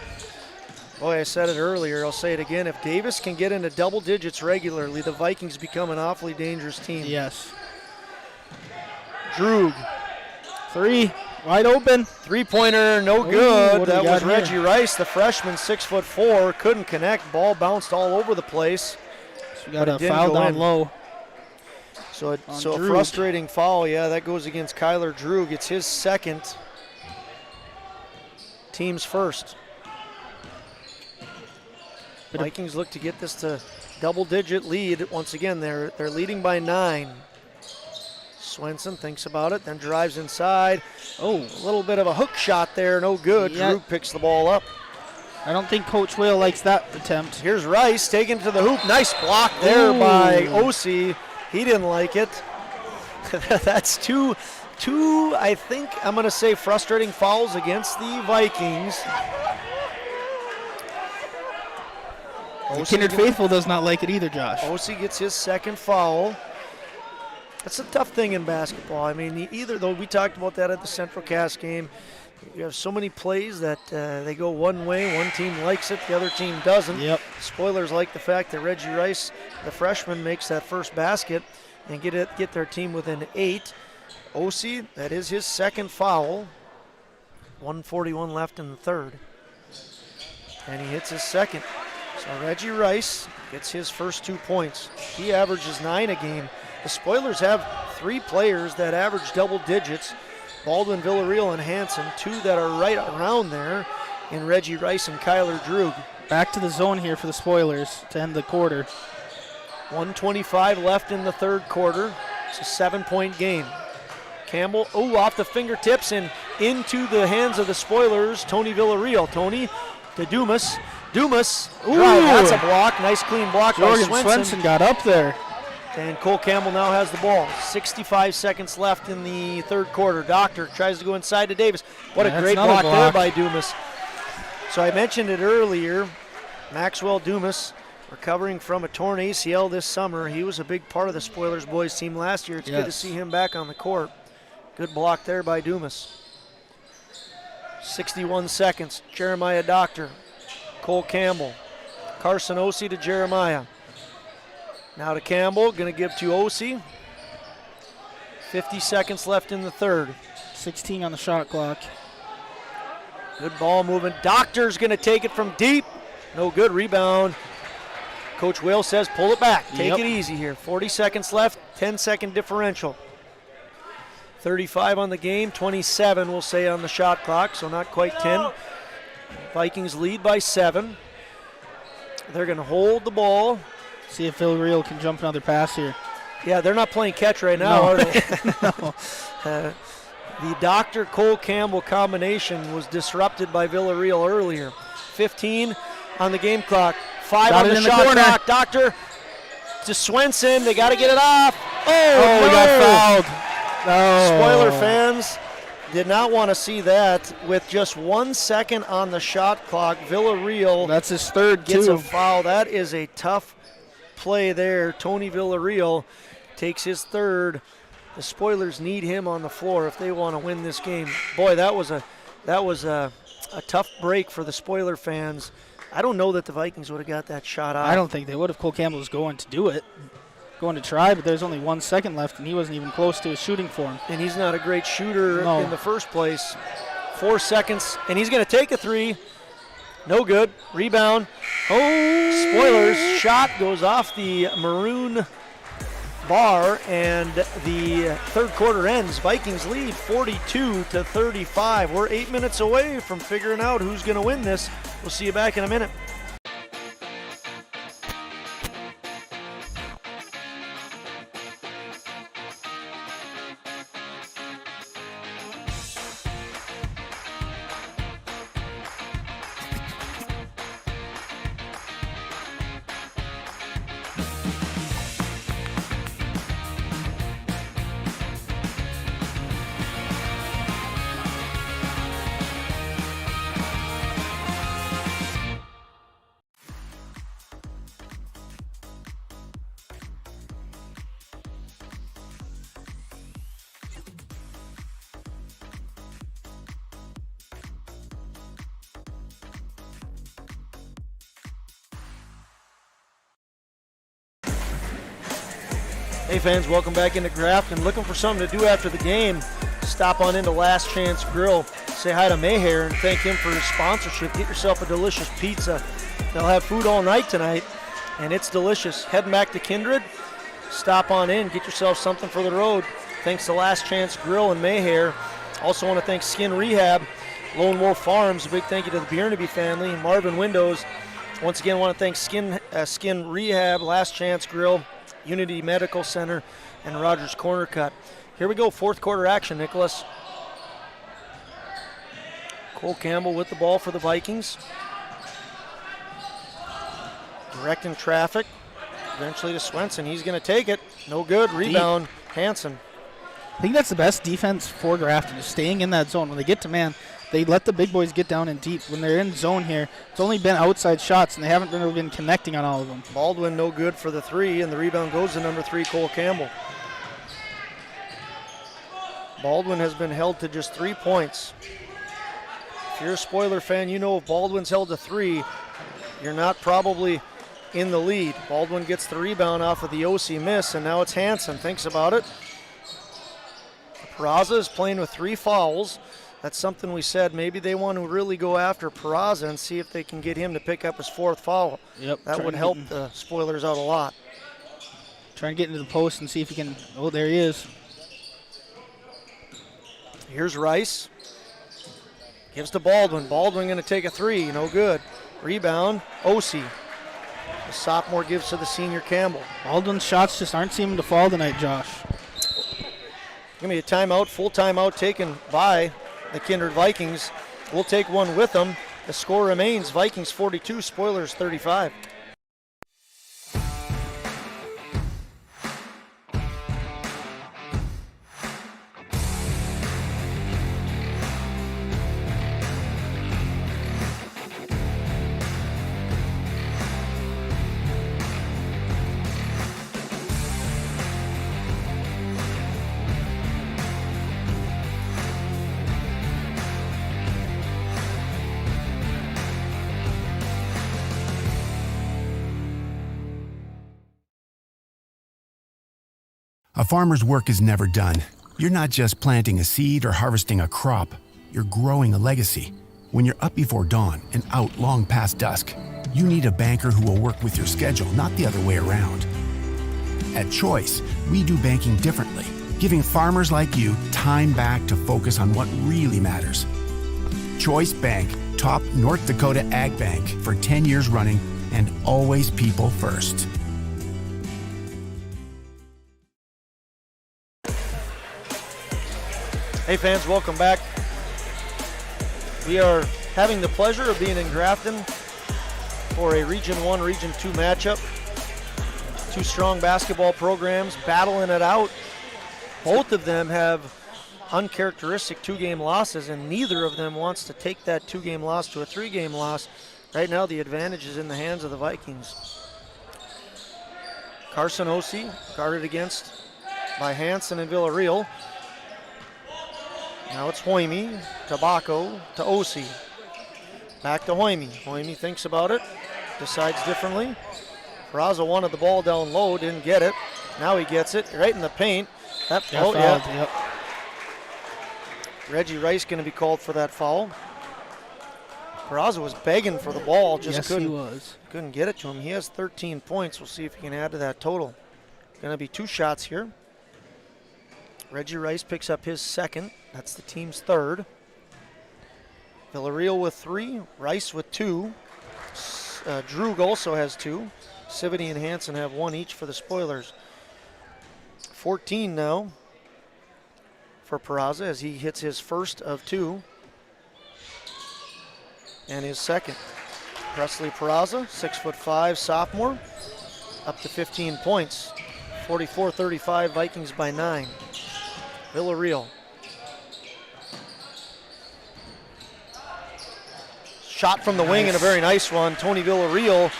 Boy, I said it earlier. I'll say it again. If Davis can get into double digits regularly, the Vikings become an awfully dangerous team. Yes. Droog. 3. Wide open. 3-pointer, no good. That was Reggie Rice, the freshman, 6'4", couldn't connect. Ball bounced all over the place. So we got a foul down low. So a frustrating foul. Yeah, that goes against Kyler Droog. It's his second. Team's first. Vikings look to get this to double-digit lead. Once again, they're leading by 9. Swenson thinks about it, then drives inside. Oh, a little bit of a hook shot there, no good. Yeah. Droog picks the ball up. I don't think Coach Whale likes that attempt. Here's Rice taking it to the hoop. Nice block there by Osi. He didn't like it. That's two, I think, I'm going to say frustrating fouls against the Vikings. The Kindred faithful does not like it either, Josh. Osi gets his second foul. That's a tough thing in basketball. I mean, though we talked about that at the Central Cast game. You have so many plays that they go one way. One team likes it, the other team doesn't. Yep. Spoilers like the fact that Reggie Rice, the freshman, makes that first basket and get their team within 8. Osi, that is his second foul. 1:41 left in the third. And he hits his second. So Reggie Rice gets his first 2 points. He averages 9 a game. The Spoilers have 3 players that average double digits. Baldwin, Villarreal, and Hansen, 2 that are right around there in Reggie Rice and Kyler Droog. Back to the zone here for the Spoilers to end the quarter. 1:25 left in the third quarter. It's a 7-point game. Campbell, off the fingertips and into the hands of the Spoilers. Tony Villarreal. Tony to Dumas. Dumas, that's a block. Nice clean block by Swenson got up there. And Cole Campbell now has the ball. 65 seconds left in the third quarter. Doctor tries to go inside to Davis. What a great block there by Dumas. So I mentioned it earlier. Maxwell Dumas recovering from a torn ACL this summer. He was a big part of the Spoilers boys team last year. It's good to see him back on the court. Good block there by Dumas. 61 seconds. Jeremiah Doctor, Cole Campbell, Carson Ossie to Jeremiah. Now to Campbell, going to give to Ossie. 50 seconds left in the third. 16 on the shot clock. Good ball movement. Doctor's going to take it from deep. No good. Rebound. Coach Whale says pull it back. Take it easy here. 40 seconds left. 10-second differential. 35 on the game. 27 we'll say on the shot clock, so not quite 10. Vikings lead by 7. They're going to hold the ball. See if Villarreal can jump another pass here. Yeah, they're not playing catch right now, are they? No. The Dr. Cole Campbell combination was disrupted by Villarreal earlier. 15 on the game clock. 5 on the shot clock. Doctor to Swenson. They got to get it off. Oh, he got fouled. Oh. Spoiler fans did not want to see that. With just 1 second on the shot clock, Villarreal. That's his third, gets too. a foul. That is a tough play there. Tony Villarreal takes his third. The Spoilers need him on the floor if they want to win this game. Boy, that was a tough break for the Spoiler fans. I don't know that the Vikings would have got that shot off. I don't think they would if Cole Campbell was going to do it. Going to try, but there's only 1 second left, and he wasn't even close to his shooting form. And he's not a great shooter in the first place. 4 seconds, and he's going to take a three. No good. Rebound. Oh, Spoilers. Shot goes off the maroon bar, and the third quarter ends. Vikings lead 42-35. We're 8 minutes away from figuring out who's going to win this. We'll see you back in a minute. Hey fans, welcome back into Grafton. Looking for something to do after the game? Stop on into Last Chance Grill. Say hi to Mayhair and thank him for his sponsorship. Get yourself a delicious pizza. They'll have food all night tonight, and it's delicious. Heading back to Kindred, stop on in, get yourself something for the road. Thanks to Last Chance Grill and Mayhair. Also want to thank Skin Rehab, Lone Wolf Farms. A big thank you to the Biernaby family, Marvin Windows. Once again, want to thank Skin Rehab, Last Chance Grill, Unity Medical Center, and Rogers Corner Cut. Here we go, fourth quarter action, Nicholas. Cole Campbell with the ball for the Vikings. Directing traffic, eventually to Swenson. He's going to take it. No good. Rebound, Hansen. I think that's the best defense for Grafton, is staying in that zone. When they get to man, they let the big boys get down in deep. When they're in zone here, it's only been outside shots, and they haven't really been connecting on all of them. Baldwin no good for the three, and the rebound goes to number 3, Cole Campbell. Baldwin has been held to just 3 points. If you're a Spoiler fan, you know if Baldwin's held to 3, you're not probably in the lead. Baldwin gets the rebound off of the OC miss, and now it's Hansen. Thinks about it. Peraza is playing with 3 fouls. That's something we said. Maybe they want to really go after Peraza and see if they can get him to pick up his 4th foul. Yep. That would help the Spoilers out a lot. Trying to get into the post and see if he can. Oh, there he is. Here's Rice. Gives to Baldwin. Baldwin going to take a 3. No good. Rebound, Ossie. The sophomore gives to the senior Campbell. Baldwin's shots just aren't seeming to fall tonight, Josh. Going to be a timeout, full timeout taken by the Kindred Vikings. We'll take one with them. The score remains Vikings 42, Spoilers 35. A farmer's work is never done. You're not just planting a seed or harvesting a crop. You're growing a legacy. When you're up before dawn and out long past dusk, you need a banker who will work with your schedule, not the other way around. At Choice, we do banking differently, giving farmers like you time back to focus on what really matters. Choice Bank, top North Dakota Ag Bank for 10 years running, and always people first. Hey fans, welcome back. We are having the pleasure of being in Grafton for a Region 1, Region 2 matchup. Two strong basketball programs battling it out. Both of them have uncharacteristic 2-game losses, and neither of them wants to take that 2-game loss to a 3-game loss. Right now the advantage is in the hands of the Vikings. Carson Ossie guarded against by Hansen and Villarreal. Now it's Hoyme, to Bacco, to Ossie. Back to Hoyme. Hoyme thinks about it, decides differently. Peraza wanted the ball down low, didn't get it. Now he gets it right in the paint. Yep. Reggie Rice going to be called for that foul. Peraza was begging for the ball, just couldn't get it to him. He has 13 points. We'll see if he can add to that total. Going to be 2 shots here. Reggie Rice picks up his second. That's the team's third. Villarreal with 3, Rice with 2. Droog also has 2. Sivity and Hansen have 1 each for the Spoilers. 14 now for Peraza as he hits his first of 2 and his second. Presley Peraza, 6'5" sophomore, up to 15 points. 44-35, Vikings by 9. Villarreal. Shot from the wing and a very nice one. Tony Villarreal.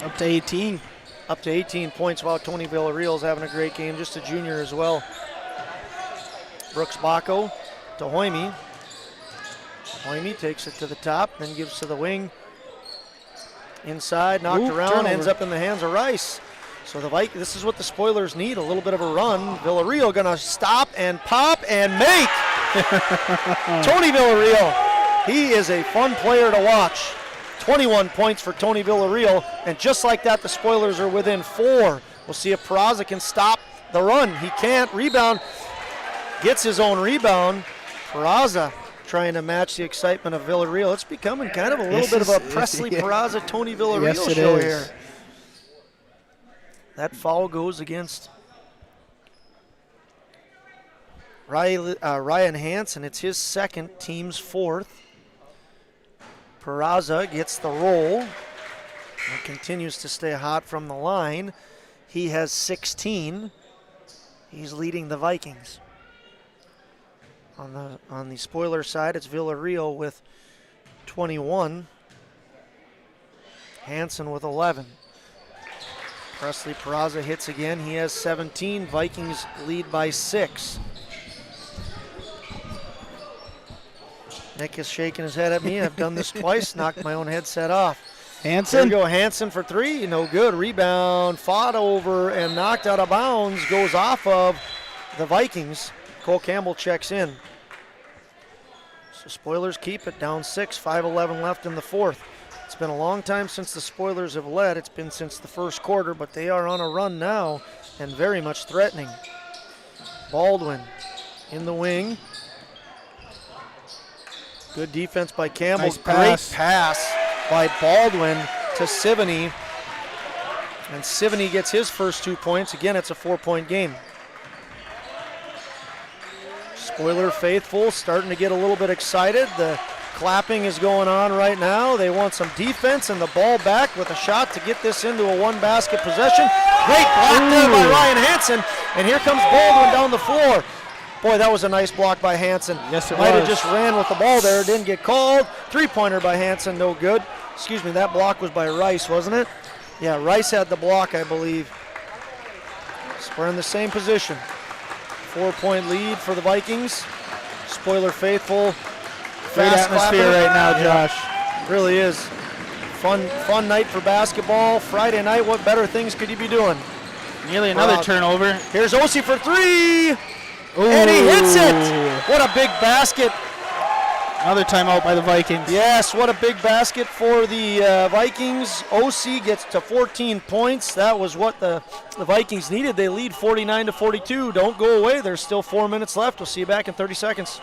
Up to 18. Up to 18 points. Wow, Tony Villarreal's having a great game. Just a junior as well. Brooks Bacco to Hoyme. Hoyme takes it to the top, then gives to the wing. Inside, knocked around, turnover. Ends up in the hands of Rice. So this is what the Spoilers need, a little bit of a run. Villarreal gonna stop and pop and make. Tony Villarreal. He is a fun player to watch. 21 points for Tony Villarreal, and just like that, the Spoilers are within 4. We'll see if Peraza can stop the run. He can't. Rebound. Gets his own rebound. Peraza trying to match the excitement of Villarreal. It's becoming kind of a little bit of a Presley Peraza, Tony Villarreal show here. That foul goes against Ryan Hansen. It's his second, team's 4th. Peraza gets the roll and continues to stay hot from the line. He has 16. He's leading the Vikings. On the Spoiler side, it's Villarreal with 21. Hansen with 11. Presley Peraza hits again. He has 17. Vikings lead by 6. Nick is shaking his head at me. I've done this twice. Knocked my own headset off. Hansen. There we go. Hansen for 3. No good. Rebound. Fought over and knocked out of bounds. Goes off of the Vikings. Cole Campbell checks in. So Spoilers keep it down 6. 5:11 left in the 4th. It's been a long time since the Spoilers have led. It's been since the first quarter, but they are on a run now and very much threatening. Baldwin in the wing. Good defense by Campbell. Nice pass. Great pass by Baldwin to Sivany. And Sivany gets his first 2 points. Again, it's a 4-point game. Spoiler faithful starting to get a little bit excited. The clapping is going on right now. They want some defense and the ball back with a shot to get this into a 1-basket possession. Great block there by Ryan Hansen. And here comes Baldwin down the floor. Boy, that was a nice block by Hansen. Yes, it Might have was. just ran with the ball there. Didn't get called. 3-pointer by Hansen, no good. Excuse me, that block was by Rice, wasn't it? Yeah, Rice had the block, I believe. So we're in the same position. 4-point lead for the Vikings. Spoiler faithful. Great atmosphere right now, Josh. Really is. Fun night for basketball. Friday night, what better things could you be doing? Nearly another turnover. Here's Osi for three. And he hits it. What a big basket. Another timeout by the Vikings. Yes, what a big basket for the Vikings. OC gets to 14 points. That was what the Vikings needed. They lead 49-42. Don't go away. There's still 4 minutes left. We'll see you back in 30 seconds.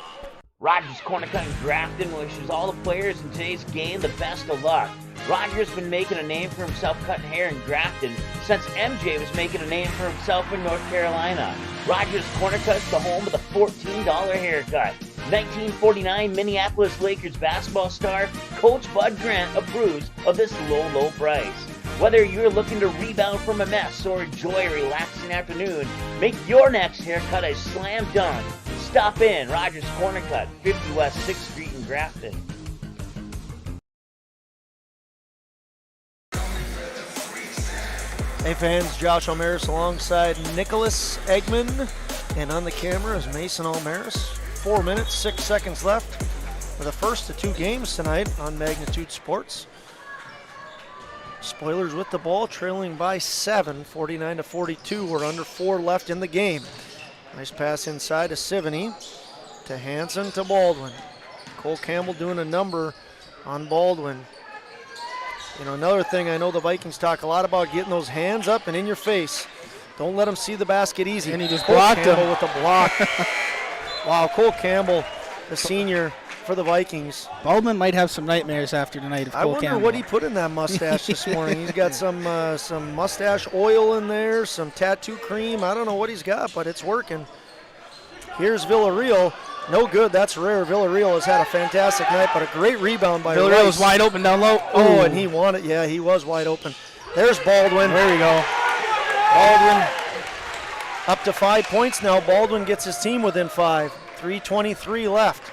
Rogers Corner Cut in Grafton wishes all the players in today's game the best of luck. Roger's been making a name for himself cutting hair in Grafton since MJ was making a name for himself in North Carolina. Rogers Corner Cut's the home of the $14 haircut. 1949 Minneapolis Lakers basketball star Coach Bud Grant approves of this low price. Whether you're looking to rebound from a mess or enjoy a relaxing afternoon, make your next haircut a slam dunk. Stop in Rogers Corner Cut, 50 West 6th Street in Grafton. Hey fans, Josh Almaris alongside Nicholas Eggman, and on the camera is Mason Almaris. 4 minutes, 6 seconds left for the first of 2 games tonight on Magnitude Sports. Spoilers with the ball, trailing by 7, 49-42. We're under 4 left in the game. Nice pass inside to Sivany, to Hansen, to Baldwin. Cole Campbell doing a number on Baldwin. You know, another thing, I know the Vikings talk a lot about getting those hands up and in your face. Don't let them see the basket easy. And he just Cole blocked Campbell him with the block. Wow, Cole Campbell, the senior for the Vikings. Baldwin might have some nightmares after tonight of Cole Campbell. I wonder what he put in that mustache this morning. He's got some mustache oil in there, some tattoo cream. I don't know what he's got, but it's working. Here's Villarreal. No good. That's rare. Villarreal has had a fantastic night, but a great rebound by Villarreal was Rice. wide open down low. Oh, and he won it. Yeah, he was wide open. There's Baldwin. There we go. Baldwin up to 5 points now. Baldwin gets his team within 5. 3:23 left.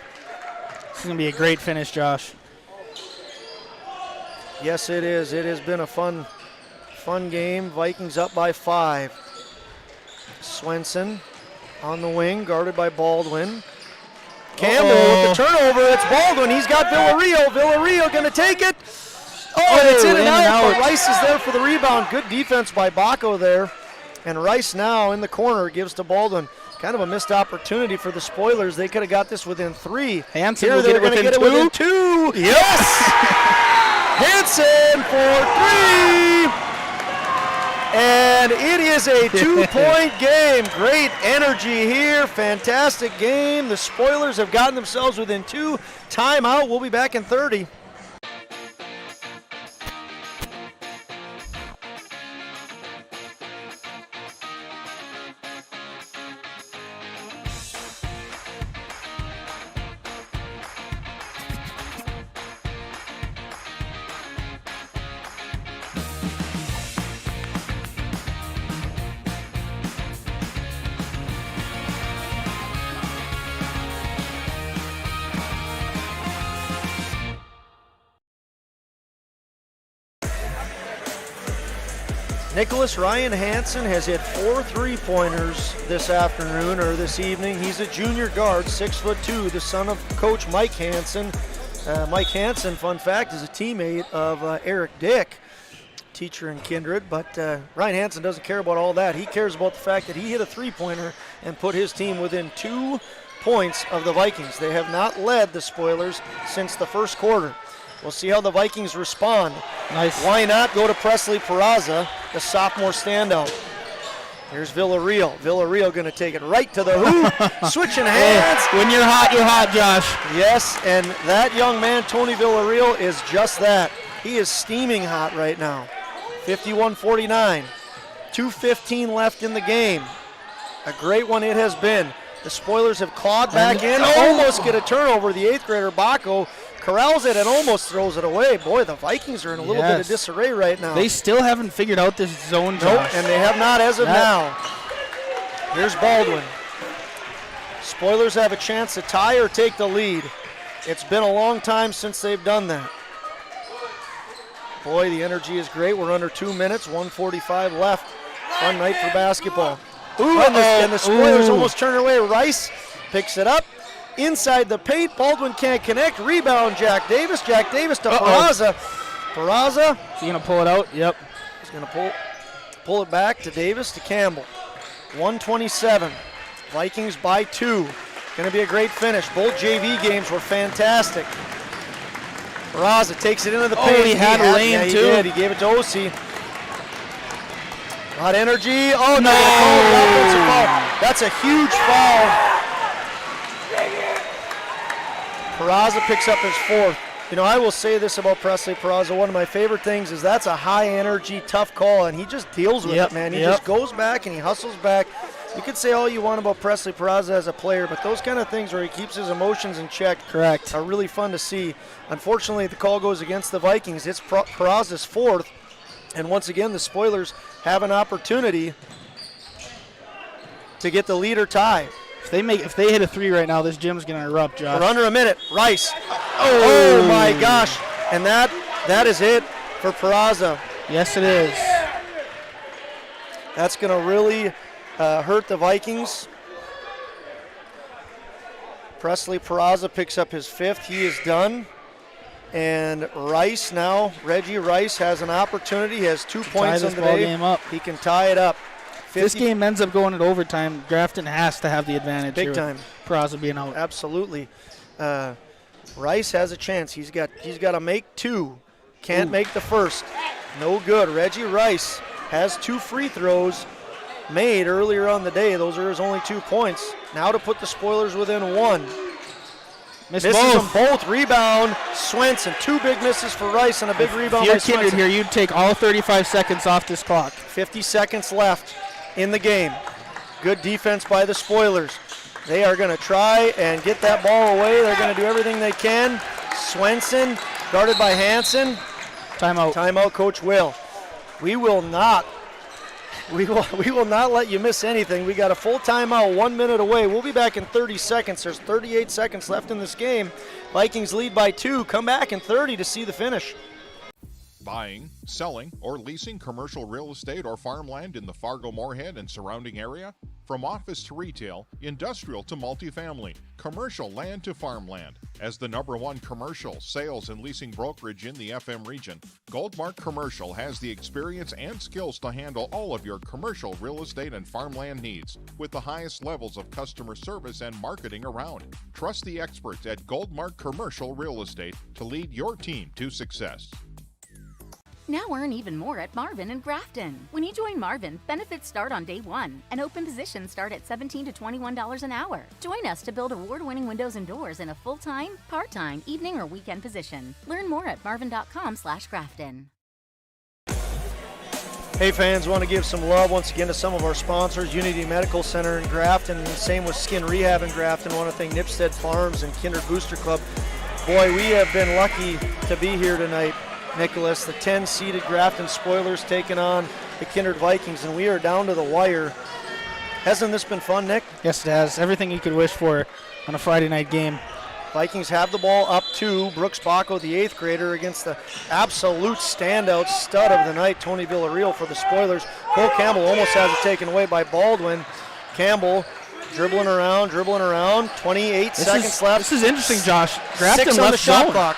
This is going to be a great finish, Josh. Yes, it is. It has been a fun game. Vikings up by 5. Swenson on the wing, guarded by Baldwin. Campbell with the turnover. It's Baldwin. He's got Villarreal. Villarreal going to take it. Oh, and it's in and out. But Rice is there for the rebound. Good defense by Baco there. And Rice now in the corner gives to Baldwin. Kind of a missed opportunity for the Spoilers. They could have got this within 3. Hansen Here will they're get going to get it within 2. Yes! Hansen for 3. And it is a 2-point game. Great energy here. Fantastic game. The Spoilers have gotten themselves within 2. Timeout. We'll be back in 30. Nicholas Ryan Hansen has hit 4 3-pointers this afternoon or this evening. He's a junior guard, 6'2", the son of Coach Mike Hansen. Mike Hansen, fun fact, is a teammate of Eric Dick, teacher in Kindred. But Ryan Hansen doesn't care about all that. He cares about the fact that he hit a 3-pointer and put his team within 2 points of the Vikings. They have not led the Spoilers since the first quarter. We'll see how the Vikings respond. Nice. Why not go to Presley Peraza, the sophomore standout? Here's Villarreal. Villarreal going to take it right to the hoop. Switching hands. When you're hot, Josh. Yes, and that young man, Tony Villarreal, is just that. He is steaming hot right now. 51-49. 2:15 left in the game. A great one it has been. The Spoilers have clawed back in, almost get a turnover. The 8th grader, Baco, corrals it and almost throws it away. Boy, the Vikings are in a little bit of disarray right now. They still haven't figured out this zone, Josh. Nope, and they have not as of now. Here's Baldwin. Spoilers have a chance to tie or take the lead. It's been a long time since they've done that. Boy, the energy is great. We're under 2 minutes, 1:45 left. Fun night for basketball. Ooh, and the Spoilers almost turn away. Rice picks it up. Inside the paint, Baldwin can't connect. Rebound, Jack Davis. Jack Davis to Peraza. Peraza. Is he going to pull it out? Yep. He's going to pull. pull it back to Davis to Campbell. 127. Vikings by 2. Going to be a great finish. Both JV games were fantastic. Peraza takes it into the paint. He had a lane, yeah, he too. did. He gave it to Osi. A lot of energy. Oh, no. That's a huge foul. Peraza picks up his 4th. You know, I will say this about Presley Peraza. One of my favorite things is that's a high-energy, tough call, and he just deals with it, man. He just goes back and he hustles back. You could say all you want about Presley Peraza as a player, but those kind of things where he keeps his emotions in check are really fun to see. Unfortunately, the call goes against the Vikings. It's Peraza's 4th, and once again, the Spoilers have an opportunity to get the lead or tie. If they hit a 3 right now, this gym's going to erupt, Josh. We're under a minute. Rice. Oh my gosh. And that is it for Peraza. Yes, it is. That's going to really hurt the Vikings. Presley Peraza picks up his 5th. He is done. And Rice now, Reggie Rice has an opportunity. He has 2 points on the day. Game up. He can tie it up. If this game ends up going to overtime, Grafton has to have the advantage. Big time. Peraza being out. Absolutely. Rice has a chance. He's got to make 2. Can't make the 1st. No good. Reggie Rice has 2 free throws made earlier on the day. Those are his only 2 points. Now to put the Spoilers within 1. Misses them both. Rebound. Swenson. 2 big misses for Rice and a big rebound by If you're Kindred here, you'd take all 35 seconds off this clock. 50 seconds left in the game. Good defense by the Spoilers. They are going to try and get that ball away. They're going to do everything they can. Swenson, guarded by Hansen. Timeout. Timeout, Coach Will. We will not let you miss anything. We got a full timeout, 1 minute away. We'll be back in 30 seconds. There's 38 seconds left in this game. Vikings lead by 2. Come back in 30 to see the finish. Buying, selling, or leasing commercial real estate or farmland in the Fargo-Moorhead and surrounding area? From office to retail, industrial to multifamily, commercial land to farmland. As the #1 commercial, sales, and leasing brokerage in the FM region, Goldmark Commercial has the experience and skills to handle all of your commercial real estate and farmland needs with the highest levels of customer service and marketing around. Trust the experts at Goldmark Commercial Real Estate to lead your team to success. Now earn even more at Marvin and Grafton. When you join Marvin, benefits start on day 1, and open positions start at $17 to $21 an hour. Join us to build award-winning windows and doors in a full-time, part-time, evening, or weekend position. Learn more at marvin.com/Grafton. Hey fans, want to give some love once again to some of our sponsors, Unity Medical Center in Grafton, and same with Skin Rehab in Grafton. Want to thank Nipstead Farms and Kindred Booster Club. Boy, we have been lucky to be here tonight. Nicholas, the 10-seeded Grafton Spoilers taking on the Kindred Vikings, and we are down to the wire. Hasn't this been fun, Nick? Yes, it has. Everything you could wish for on a Friday night game. Vikings have the ball up to Brooks Bacco, the 8th grader, against the absolute standout stud of the night, Tony Villarreal for the Spoilers. Cole Campbell almost has it taken away by Baldwin. Campbell dribbling around, 28 seconds left. This is interesting, Josh. Grafton 6 on left the shot zone. clock.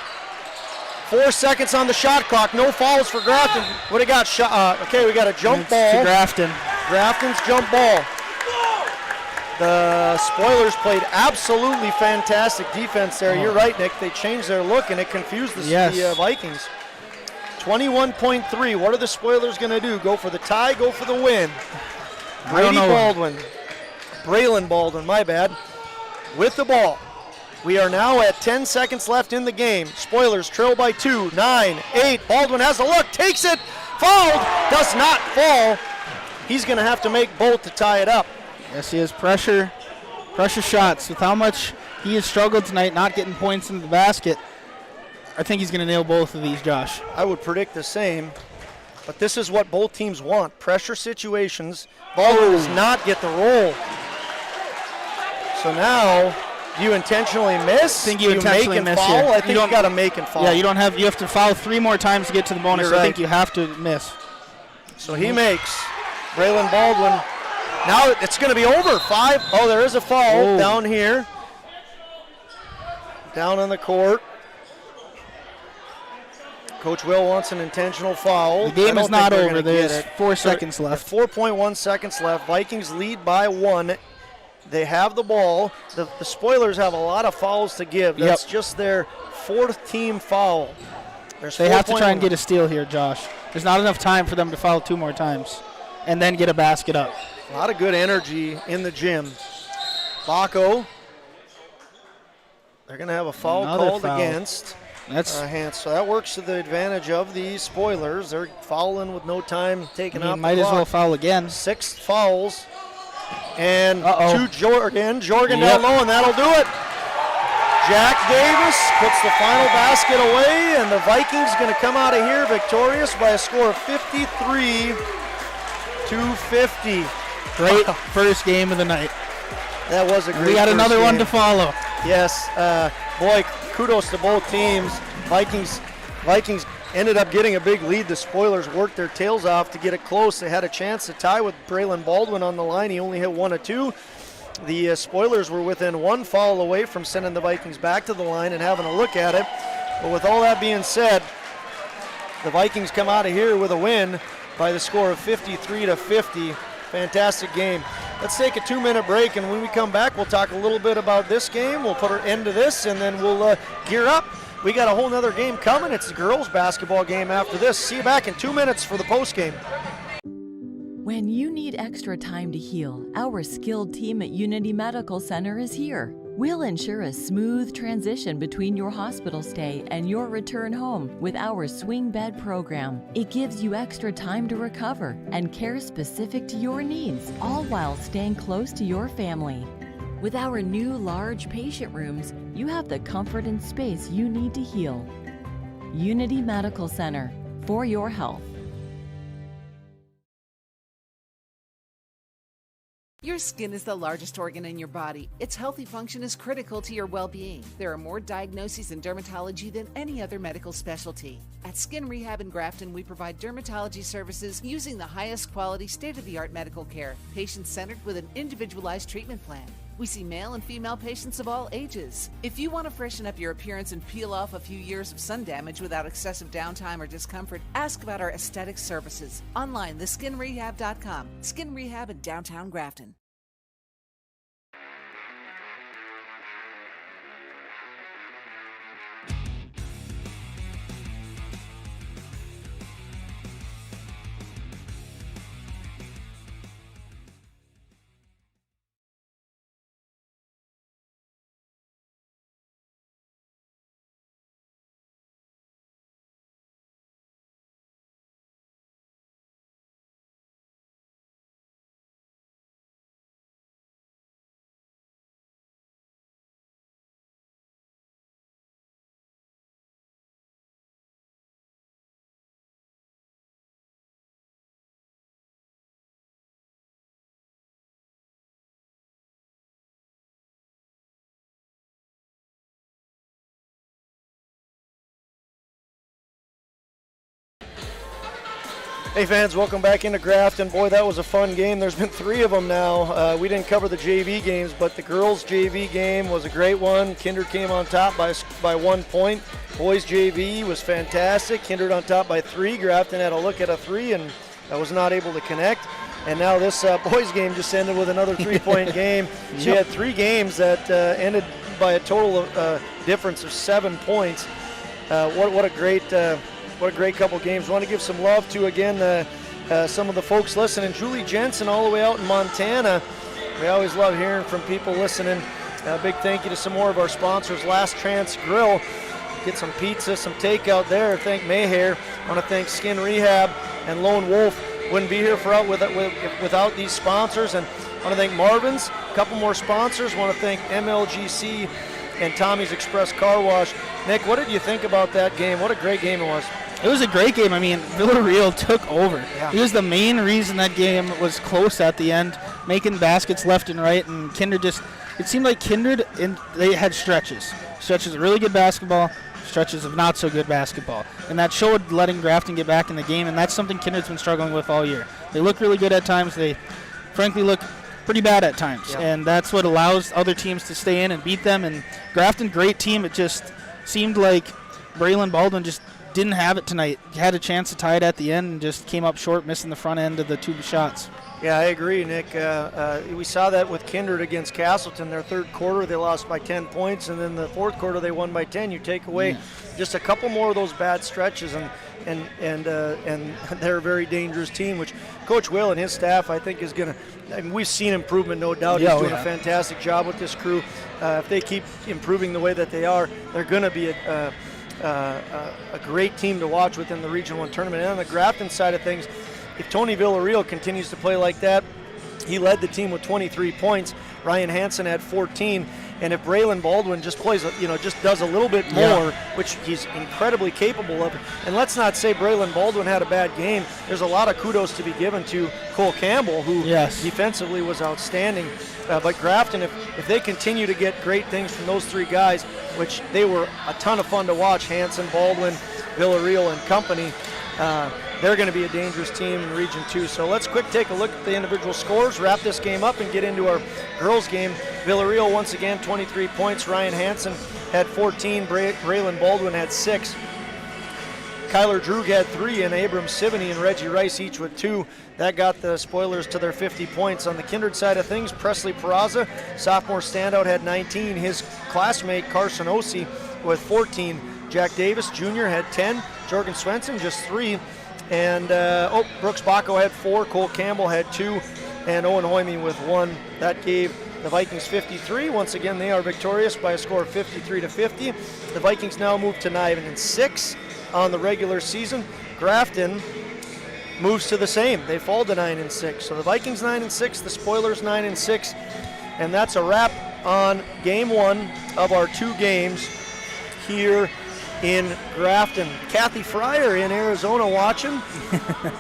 4 seconds on the shot clock. No fouls for Grafton. What do you got? Okay, we got a jump ball. To Grafton. Grafton's jump ball. The Spoilers played absolutely fantastic defense there. You're right, Nick. They changed their look, and it confused the Vikings. 21.3. What are the Spoilers going to do? Go for the tie? Go for the win? Braylon Baldwin, my bad, with the ball. We are now at 10 seconds left in the game. Spoilers trail by 2, 9, 8. Baldwin has a look, takes it, fouled, does not fall. He's going to have to make both to tie it up. Yes, he has pressure shots. With how much he has struggled tonight not getting points into the basket, I think he's going to nail both of these, Josh. I would predict the same, but this is what both teams want. Pressure situations. Baldwin does not get the roll. So now, do you intentionally miss? I think you intentionally miss here. I think you got to make and foul. Yeah, you have to foul 3 more times to get to the bonus. Right. I think you have to miss. So he makes. Braylon Baldwin. Now it's going to be over. 5. Oh, there is a foul down here. Down on the court. Coach Will wants an intentional foul. The game is not over. There's 4 seconds left. 4.1 seconds left. Vikings lead by 1. They have the ball. The Spoilers have a lot of fouls to give. That's just their 4th team foul. They have to try and get a steal here, Josh. There's not enough time for them to foul 2 more times and then get a basket up. A lot of good energy in the gym. Baco. They're going to have a foul called against. That's so that works to the advantage of the Spoilers. They're fouling with no time taken off the might as clock. well foul again. 6 fouls. And to Jorgen. Jorgen down low, and that'll do it. Jack Davis puts the final basket away, and the Vikings going to come out of here victorious by a score of 53-50. Great first game of the night. That was a great We got first another game. one to follow. Yes, boy, kudos to both teams. Vikings ended up getting a big lead. The Spoilers worked their tails off to get it close. They had a chance to tie with Braylon Baldwin on the line. He only hit 1 of 2. The Spoilers were within 1 foul away from sending the Vikings back to the line and having a look at it. But with all that being said, the Vikings come out of here with a win by the score of 53-50. Fantastic game. Let's take a 2-minute break, and when we come back, we'll talk a little bit about this game. We'll put an end to this, and then we'll gear up. We got a whole nother game coming. It's the girls' basketball game after this. See you back in 2 minutes for the post game. When you need extra time to heal, our skilled team at Unity Medical Center is here. We'll ensure a smooth transition between your hospital stay and your return home with our swing bed program. It gives you extra time to recover and care specific to your needs, all while staying close to your family. With our new large patient rooms, you have the comfort and space you need to heal. Unity Medical Center, for your health. Your skin is the largest organ in your body. Its healthy function is critical to your well-being. There are more diagnoses in dermatology than any other medical specialty. At Skin Rehab in Grafton, we provide dermatology services using the highest quality, state-of-the-art medical care, patient-centered with an individualized treatment plan. We see male and female patients of all ages. If you want to freshen up your appearance and peel off a few years of sun damage without excessive downtime or discomfort, ask about our aesthetic services. Online, theskinrehab.com. Skin Rehab in downtown Grafton. Hey fans, welcome back into Grafton. Boy, that was a fun game. There's been 3 of them now. We didn't cover the JV games, but the girls' JV game was a great one. Kindred came on top by 1 point. Boys' JV was fantastic. Kindred on top by 3. Grafton had a look at a 3 and was not able to connect. And now this boys' game just ended with another 3-point game. So you had 3 games that ended by a total of difference of 7 points. What a great couple games. Want to give some love to, again, some of the folks listening. Julie Jensen all the way out in Montana. We always love hearing from people listening. A big thank you to some more of our sponsors. Last Chance Grill. Get some pizza, some takeout there. Thank Mayhair. Want to thank Skin Rehab and Lone Wolf. Wouldn't be here without these sponsors. And want to thank Marvin's. A couple more sponsors. Want to thank MLGC and Tommy's Express Car Wash. Nick, what did you think about that game? What a great game it was. It was a great game. I mean, Villarreal took over. Yeah. He was the main reason that game was close at the end, making baskets left and right, and Kindred it seemed like Kindred, they had stretches of really good basketball, stretches of not so good basketball, and that showed letting Grafton get back in the game, and that's something Kindred's been struggling with all year. They look really good at times. They frankly look pretty bad at times, and that's what allows other teams to stay in and beat them. And Grafton, great team. It just seemed like Braylon Baldwin just didn't have it tonight. Had a chance to tie it at the end and just came up short, missing the front end of the 2 shots. Yeah, I agree, Nick. We saw that with Kindred against Castleton. Their third quarter, they lost by 10 points, and then the fourth quarter, they won by 10. You take away just a couple more of those bad stretches, and they're a very dangerous team, which Coach Will and his staff, I think, is going to. I mean, we've seen improvement, no doubt. He's doing a fantastic job with this crew. If they keep improving the way that they are, they're going to be a great team to watch within the Region 1 tournament. And on the Grafton side of things, if Tony Villarreal continues to play like that, he led the team with 23 points. Ryan Hansen had 14. And if Braylon Baldwin just plays, just does a little bit more, which he's incredibly capable of. And let's not say Braylon Baldwin had a bad game. There's a lot of kudos to be given to Cole Campbell, who defensively was outstanding. But Grafton, if they continue to get great things from those 3 guys, which they were a ton of fun to watch, Hansen, Baldwin, Villarreal, and company, they're going to be a dangerous team in Region 2. So let's quick take a look at the individual scores, wrap this game up, and get into our girls game. Villarreal, once again, 23 points. Ryan Hansen had 14. Braylon Baldwin had 6. Kyler Droog had 3, and Abram Sivany and Reggie Rice each with 2. That got the Spoilers to their 50 points. On the Kindred side of things, Presley Peraza, sophomore standout, had 19. His classmate, Carson Osi, with 14. Jack Davis Jr. had 10. Jorgen Svensson just 3. And Brooks Baco had 4. Cole Campbell had 2. And Owen Hoyme with 1. That gave the Vikings 53. Once again, they are victorious by a score of 53-50. The Vikings now move to 9-6 on the regular season. Grafton moves to the same. They fall to 9-6. So the Vikings 9-6, the Spoilers 9-6. And that's a wrap on game 1 of our 2 games here in Grafton. Kathy Fryer in Arizona watching.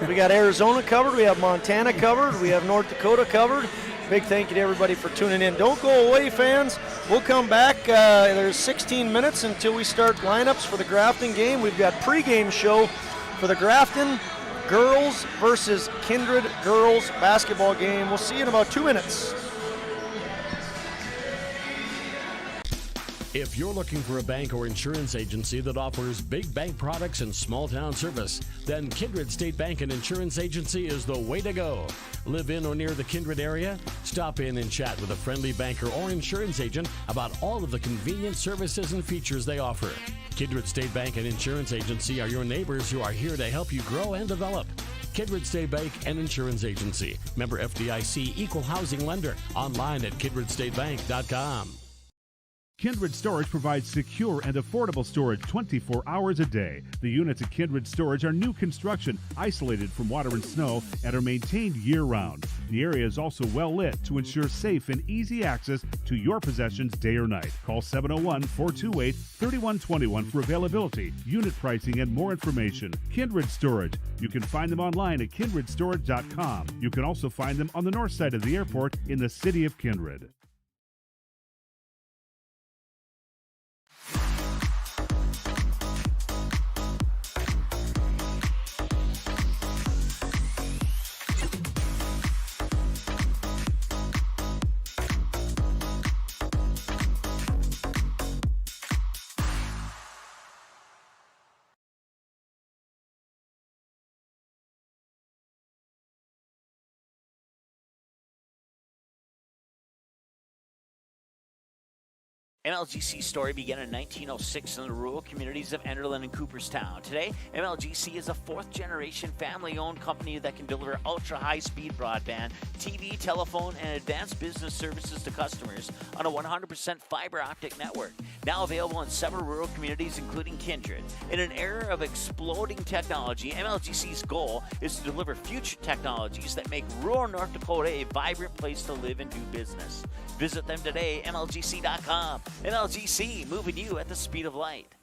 We got Arizona covered. We have Montana covered. We have North Dakota covered. Big thank you to everybody for tuning in. Don't go away, fans. We'll come back. There's 16 minutes until we start lineups for the Grafton game. We've got pregame show for the Grafton girls versus Kindred girls basketball game. We'll see you in about 2 minutes. If you're looking for a bank or insurance agency that offers big bank products and small town service, then Kindred State Bank and Insurance Agency is the way to go. Live in or near the Kindred area? Stop in and chat with a friendly banker or insurance agent about all of the convenient services and features they offer. Kindred State Bank and Insurance Agency are your neighbors who are here to help you grow and develop. Kindred State Bank and Insurance Agency. Member FDIC, equal housing lender. Online at kindredstatebank.com. Kindred Storage provides secure and affordable storage 24 hours a day. The units at Kindred Storage are new construction, isolated from water and snow, and are maintained year-round. The area is also well lit to ensure safe and easy access to your possessions day or night. Call 701-428-3121 for availability, unit pricing, and more information. Kindred Storage. You can find them online at kindredstorage.com. You can also find them on the north side of the airport in the city of Kindred. MLGC's story began in 1906 in the rural communities of Enderlin and Cooperstown. Today, MLGC is a fourth-generation family-owned company that can deliver ultra-high-speed broadband, TV, telephone, and advanced business services to customers on a 100% fiber optic network. Now available in several rural communities, including Kindred. In an era of exploding technology, MLGC's goal is to deliver future technologies that make rural North Dakota a vibrant place to live and do business. Visit them today, MLGC.com. MLGC, moving you at the speed of light.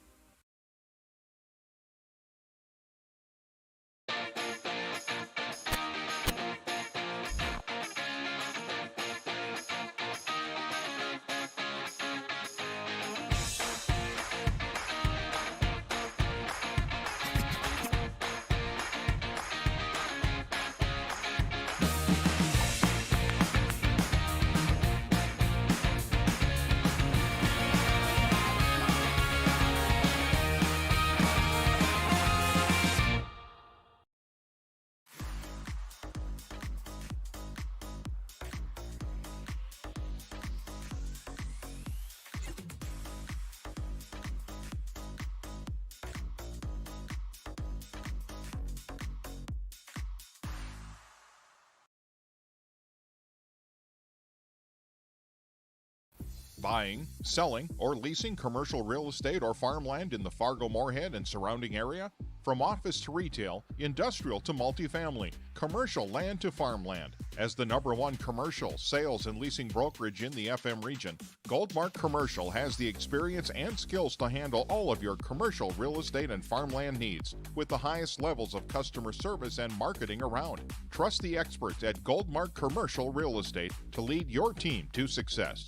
Buying, selling, or leasing commercial real estate or farmland in the Fargo-Moorhead and surrounding area? From office to retail, industrial to multifamily, commercial land to farmland. As the #1 commercial, sales, and leasing brokerage in the FM region, Goldmark Commercial has the experience and skills to handle all of your commercial real estate and farmland needs with the highest levels of customer service and marketing around. Trust the experts at Goldmark Commercial Real Estate to lead your team to success.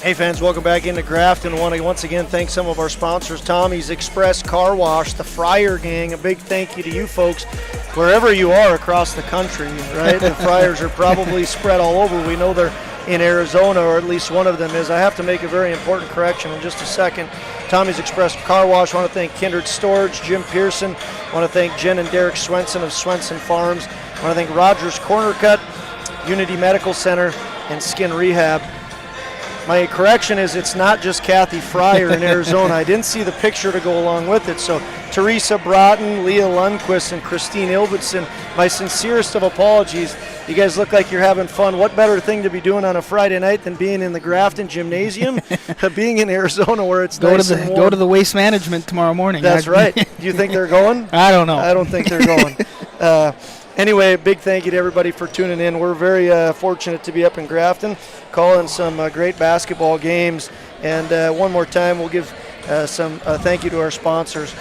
Hey fans, welcome back into Grafton. I want to once again thank some of our sponsors, Tommy's Express Car Wash, the Fryer Gang. A big thank you to you folks, wherever you are across the country, right? The Fryers are probably spread all over. We know they're in Arizona, or at least one of them is. I have to make a very important correction in just a second. Tommy's Express Car Wash. I want to thank Kindred Storage, Jim Pearson. I want to thank Jen and Derek Swenson of Swenson Farms. I want to thank Rogers Corner Cut, Unity Medical Center, and Skin Rehab. My correction is it's not just Kathy Fryer in Arizona. I didn't see the picture to go along with it. So Teresa Broughton, Leah Lundquist, and Christine Ilvidson, my sincerest of apologies. You guys look like you're having fun. What better thing to be doing on a Friday night than being in the Grafton Gymnasium, being in Arizona where it's nice and warm. Go to the Waste Management tomorrow morning. That's right. Do you think they're going? I don't know. I don't think they're going. Anyway, big thank you to everybody for tuning in. We're very fortunate to be up in Grafton, calling some great basketball games. And one more time, we'll give some thank you to our sponsors.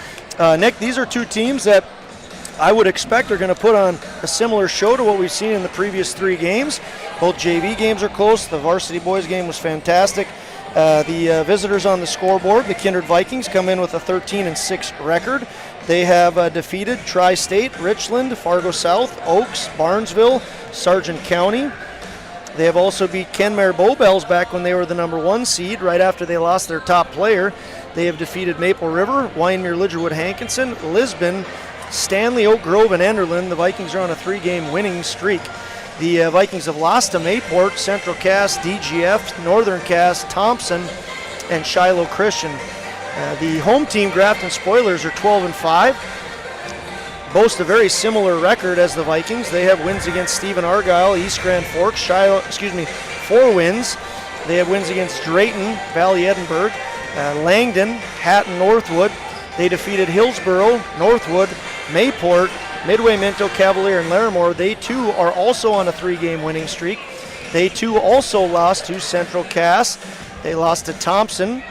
Nick, these are two teams that I would expect are going to put on a similar show to what we've seen in the previous 3 games. Both JV games are close. The varsity boys game was fantastic. The visitors on the scoreboard, the Kindred Vikings, come in with a 13-6 record. They have defeated Tri-State, Richland, Fargo South, Oaks, Barnesville, Sargent County. They have also beat Kenmare Bowbells back when they were the #1 seed, right after they lost their top player. They have defeated Maple River, Wyndmere, Lidgerwood, Hankinson, Lisbon, Stanley, Oak Grove, and Enderlin. The Vikings are on a 3-game winning streak. The Vikings have lost to Mayport, Central Cass, DGF, Northern Cass, Thompson, and Shiloh Christian. The home team, Grafton Spoilers, are 12-5. Boast a very similar record as the Vikings. They have wins against Stephen Argyle, East Grand Forks, 4 wins. They have wins against Drayton, Valley Edinburgh, Langdon, Hatton, Northwood. They defeated Hillsborough, Northwood, Mayport, Midway, Minto, Cavalier, and Larimore. They too are also on a 3-game winning streak. They too also lost to Central Cass. They lost to Thompson.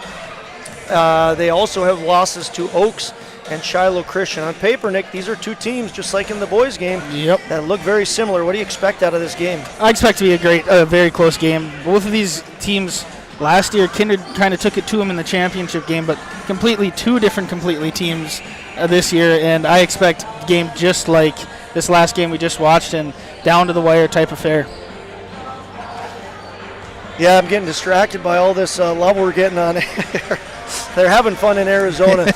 They also have losses to Oaks and Shiloh Christian. On paper, Nick, these are two teams, just like in the boys' game, that look very similar. What do you expect out of this game? I expect to be a very close game. Both of these teams, last year, Kindred kind of took it to them in the championship game, but two different teams this year, and I expect a game just like this last game we just watched, and down to the wire type affair. Yeah, I'm getting distracted by all this love we're getting on air. They're having fun in Arizona.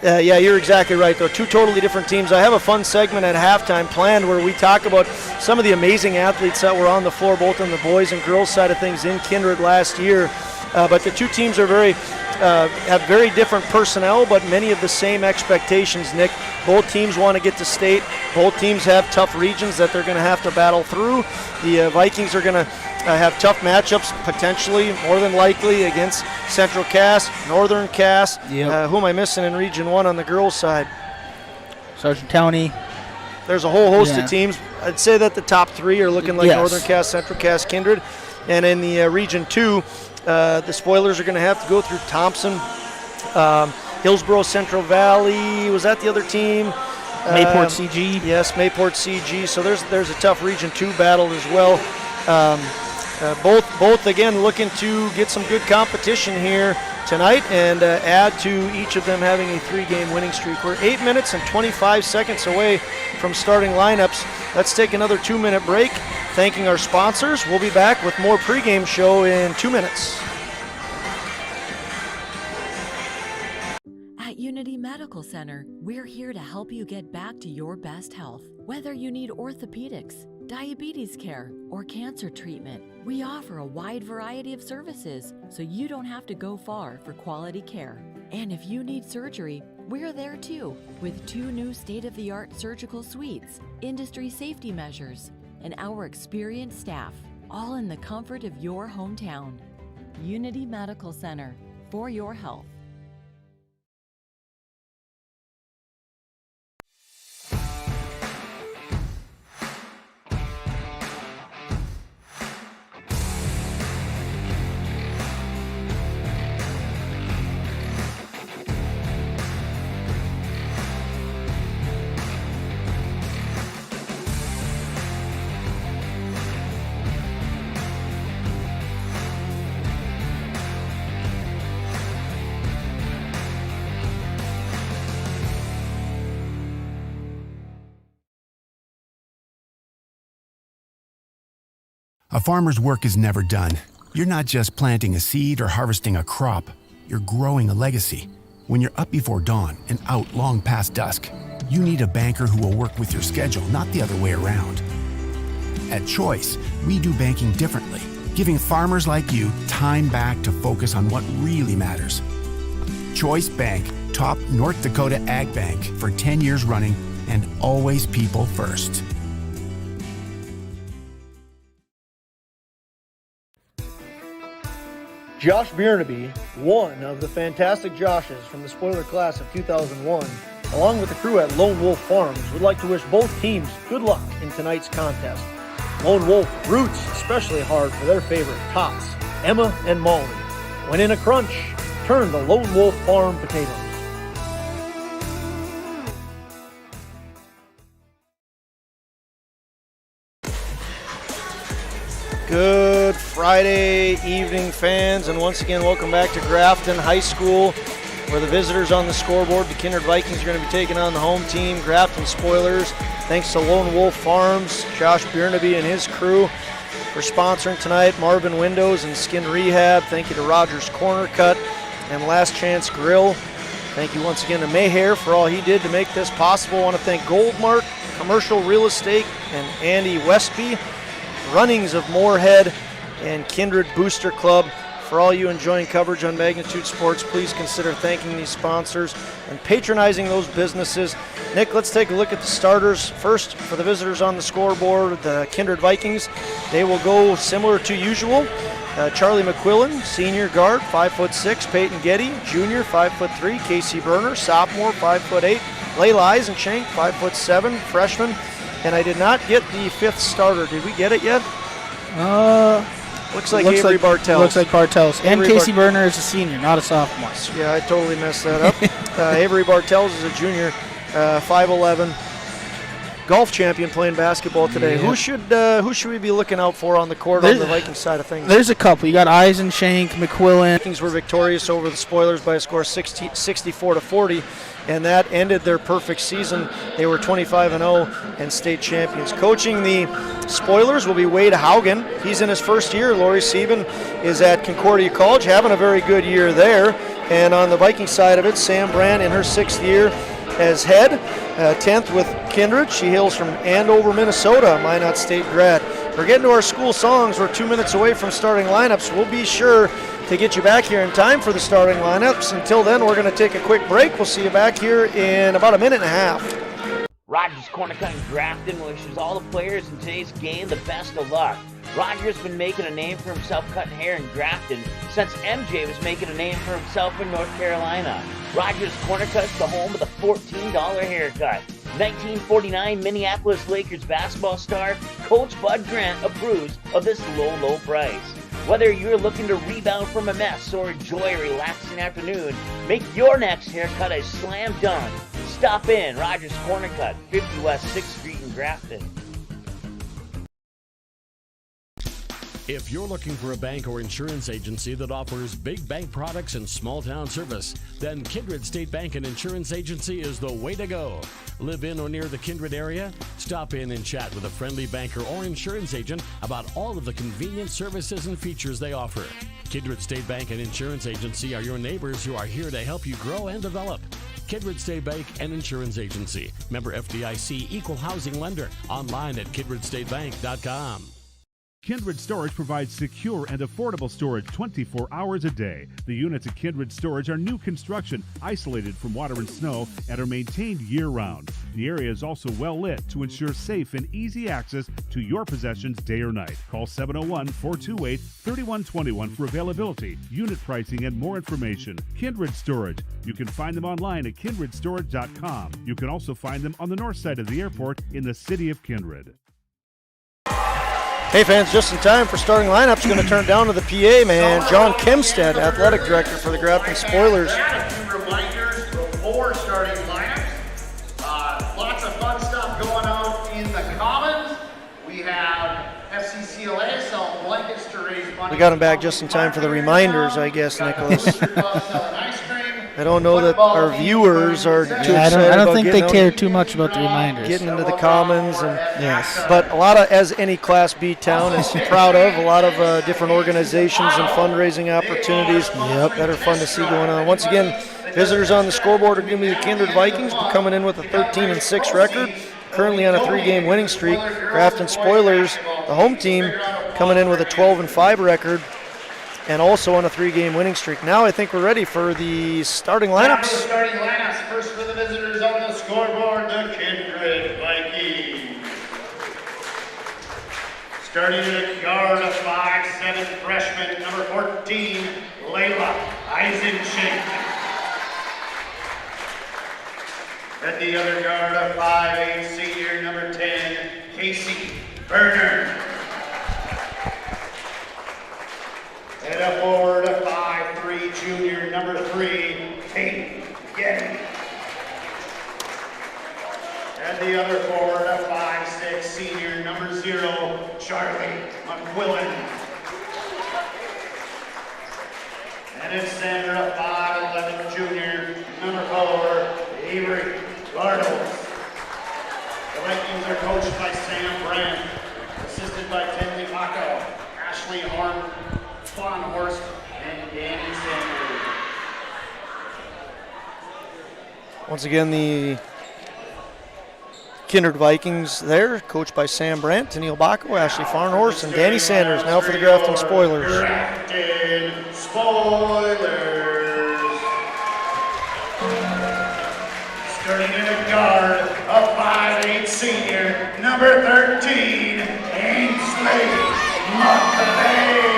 Yeah, you're exactly right, though. Two totally different teams. I have a fun segment at halftime planned where we talk about some of the amazing athletes that were on the floor, both on the boys and girls side of things in Kindred last year. But the two teams are have very different personnel, but many of the same expectations, Nick. Both teams want to get to state. Both teams have tough regions that they're going to have to battle through. The Vikings are going to have tough matchups, potentially, more than likely, against Central Cass, Northern Cass. Who am I missing in Region 1 on the girls' side? Sargent County. There's a whole host of teams. I'd say that the top 3 are looking like Northern Cass, Central Cass, Kindred. And in the Region 2, the Spoilers are going to have to go through Thompson, Hillsborough, Central Valley. Was that the other team? Mayport CG. Yes, Mayport CG. So there's a tough Region 2 battle as well. Both again looking to get some good competition here tonight and add to each of them having a 3-game winning streak. We're 8 minutes and 25 seconds away from starting lineups. Let's take another 2-minute break. Thanking our sponsors. We'll be back with more pregame show in 2 minutes. At Unity Medical Center, we're here to help you get back to your best health. Whether you need orthopedics, diabetes care, or cancer treatment, we offer a wide variety of services so you don't have to go far for quality care. And if you need surgery, We're there too, with 2 new state-of-the-art surgical suites, industry safety measures, and our experienced staff, all in the comfort of your hometown. Unity Medical Center, for your health. A farmer's work is never done. You're not just planting a seed or harvesting a crop. You're growing a legacy. When you're up before dawn and out long past dusk, you need a banker who will work with your schedule, not the other way around. At Choice, we do banking differently, giving farmers like you time back to focus on what really matters. Choice Bank, top North Dakota Ag Bank for 10 years running, and always people first. Josh Biernaby, one of the fantastic Joshes from the spoiler class of 2001, along with the crew at Lone Wolf Farms, would like to wish both teams good luck in tonight's contest. Lone Wolf roots especially hard for their favorite tots, Emma and Molly. When in a crunch, turn to Lone Wolf Farm potatoes. Good Friday evening, fans, and once again, welcome back to Grafton High School, where the visitors on the scoreboard, the Kindred Vikings, are going to be taking on the home team, Grafton Spoilers. Thanks to Lone Wolf Farms, Josh Biernaby and his crew for sponsoring tonight, Marvin Windows and Skin Rehab. Thank you to Rogers Corner Cut and Last Chance Grill. Thank you once again to Mayhair for all he did to make this possible. I want to thank Goldmark, Commercial Real Estate, and Andy Westby, Runnings of Moorhead, and Kindred Booster Club. For all you enjoying coverage on Magnitude Sports, please consider thanking these sponsors and patronizing those businesses. Nick, let's take a look at the starters. First, for the visitors on the scoreboard, the Kindred Vikings. They will go similar to usual. Charlie McQuillan, senior guard, 5'6". Peyton Getty, junior, 5'3". Casey Berner, sophomore, 5'8". Layla Eisenchank, 5'7", freshman. And I did not get the 5th starter. Did we get it yet? Looks like Avery Bartels. Looks like Bartels. And Casey Berner is a senior, not a sophomore. Yeah, I totally messed that up. Avery Bartels is a junior, 5'11". Golf champion playing basketball today. Yeah. Who should we be looking out for on the court on the Vikings side of things? There's a couple. You got Eisenchank, McQuillan. Vikings were victorious over the Spoilers by a score 64-40. And that ended their perfect season. They were 25-0 and state champions. Coaching the Spoilers will be Wade Haugen. He's in his first year. Lori Sieben is at Concordia College, having a very good year there. And on the Viking side of it, Sam Brand in her 6th year as head, 10th with Kindred. She hails from Andover, Minnesota, Minot State grad. We're getting to our school songs. We're 2 minutes away from starting lineups. We'll be sure to get you back here in time for the starting lineups. Until then, we're going to take a quick break. We'll see you back here in about a minute and a half. Rogers Corner Cut in Grafton wishes all the players in today's game the best of luck. Roger's been making a name for himself cutting hair in Grafton since MJ was making a name for himself in North Carolina. Rogers Corner Cut's the home of the $14 haircut. 1949 Minneapolis Lakers basketball star Coach Bud Grant approves of this low price. Whether you're looking to rebound from a mess or enjoy a relaxing afternoon, make your next haircut a slam dunk. Stop in Rogers Corner Cut, 50 West 6th Street in Grafton. If you're looking for a bank or insurance agency that offers big bank products and small town service, then Kindred State Bank and Insurance Agency is the way to go. Live in or near the Kindred area? Stop in and chat with a friendly banker or insurance agent about all of the convenient services and features they offer. Kindred State Bank and Insurance Agency are your neighbors who are here to help you grow and develop. Kindred State Bank and Insurance Agency. Member FDIC, Equal Housing Lender. Online at kindredstatebank.com. Kindred Storage provides secure and affordable storage 24 hours a day. The units at Kindred Storage are new construction, isolated from water and snow, and are maintained year-round. The area is also well lit to ensure safe and easy access to your possessions day or night. Call 701-428-3121 for availability, unit pricing, and more information. Kindred Storage. You can find them online at kindredstorage.com. You can also find them on the north side of the airport in the city of Kindred. Hey fans, just in time for starting lineups. Going to turn down to the PA man, John Kempstead, athletic director for the Grafton Spoilers. A few reminders before starting lineups. Lots of fun stuff going on in the Commons. We have FCCLA selling blankets to raise money. We got him back just in time for the reminders, I guess, Nicholas. I don't know that our viewers are too excited. I don't think they care too much about the reminders. Getting into the Commons, and yes. But a lot of, as any Class B town is proud of, a lot of different organizations and fundraising opportunities that are fun to see going on. Once again, visitors on the scoreboard are going to be the Kindred Vikings, coming in with a 13-6 record, currently on a 3-game winning streak. Grafton Spoilers, the home team, coming in with a 12-5 record, and also on a 3-game winning streak. Now I think we're ready for the starting lineups. First for the visitors on the scoreboard, the Kindred Vikings. Starting at guard, a 5'7" freshman, number 14, Layla Eisenschenk. At the other guard, a 5'8" senior, number 10, Casey Berner. And a forward, a 5'3" junior, number 3, Kate Getty. And the other forward, a 5'6" senior, number 0, Charlie McQuillan. And in center, a 5'11" junior, number 4, Avery Bartles. The Vikings are coached by Sam Brandt, assisted by Tenley Mako, Ashley Horn, Fawn Horst, and Danny Sanders. Once again, the Kindred Vikings there, coached by Sam Brandt, Tennille Bacco, Ashley Farnhorst, and Danny Sanders. Now for the Grafton Spoilers. Grafton Spoilers. Starting in a guard, a 5'8" senior, number 13, Ainsley McCabe.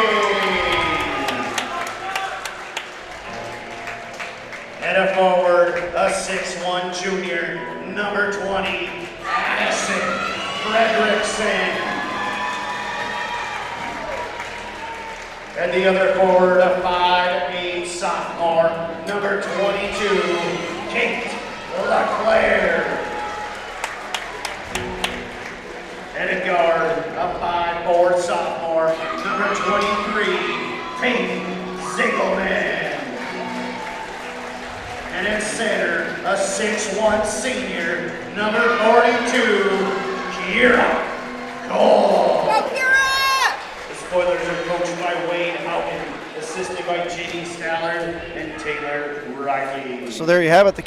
And a forward, a 6'1" junior, number 20, Addison Fredrickson. And the other forward, a 5'8" sophomore, number 22, Kate LeClaire. And a guard, a 5'4" sophomore, number 23, Peyton Zingelman. And in center, a 6'1" senior, number 42, Kira Cole. Go, Kira! The Spoilers are coached by Wade Houghton, assisted by J.D. Stallard and Taylor Riley. So there you have it, the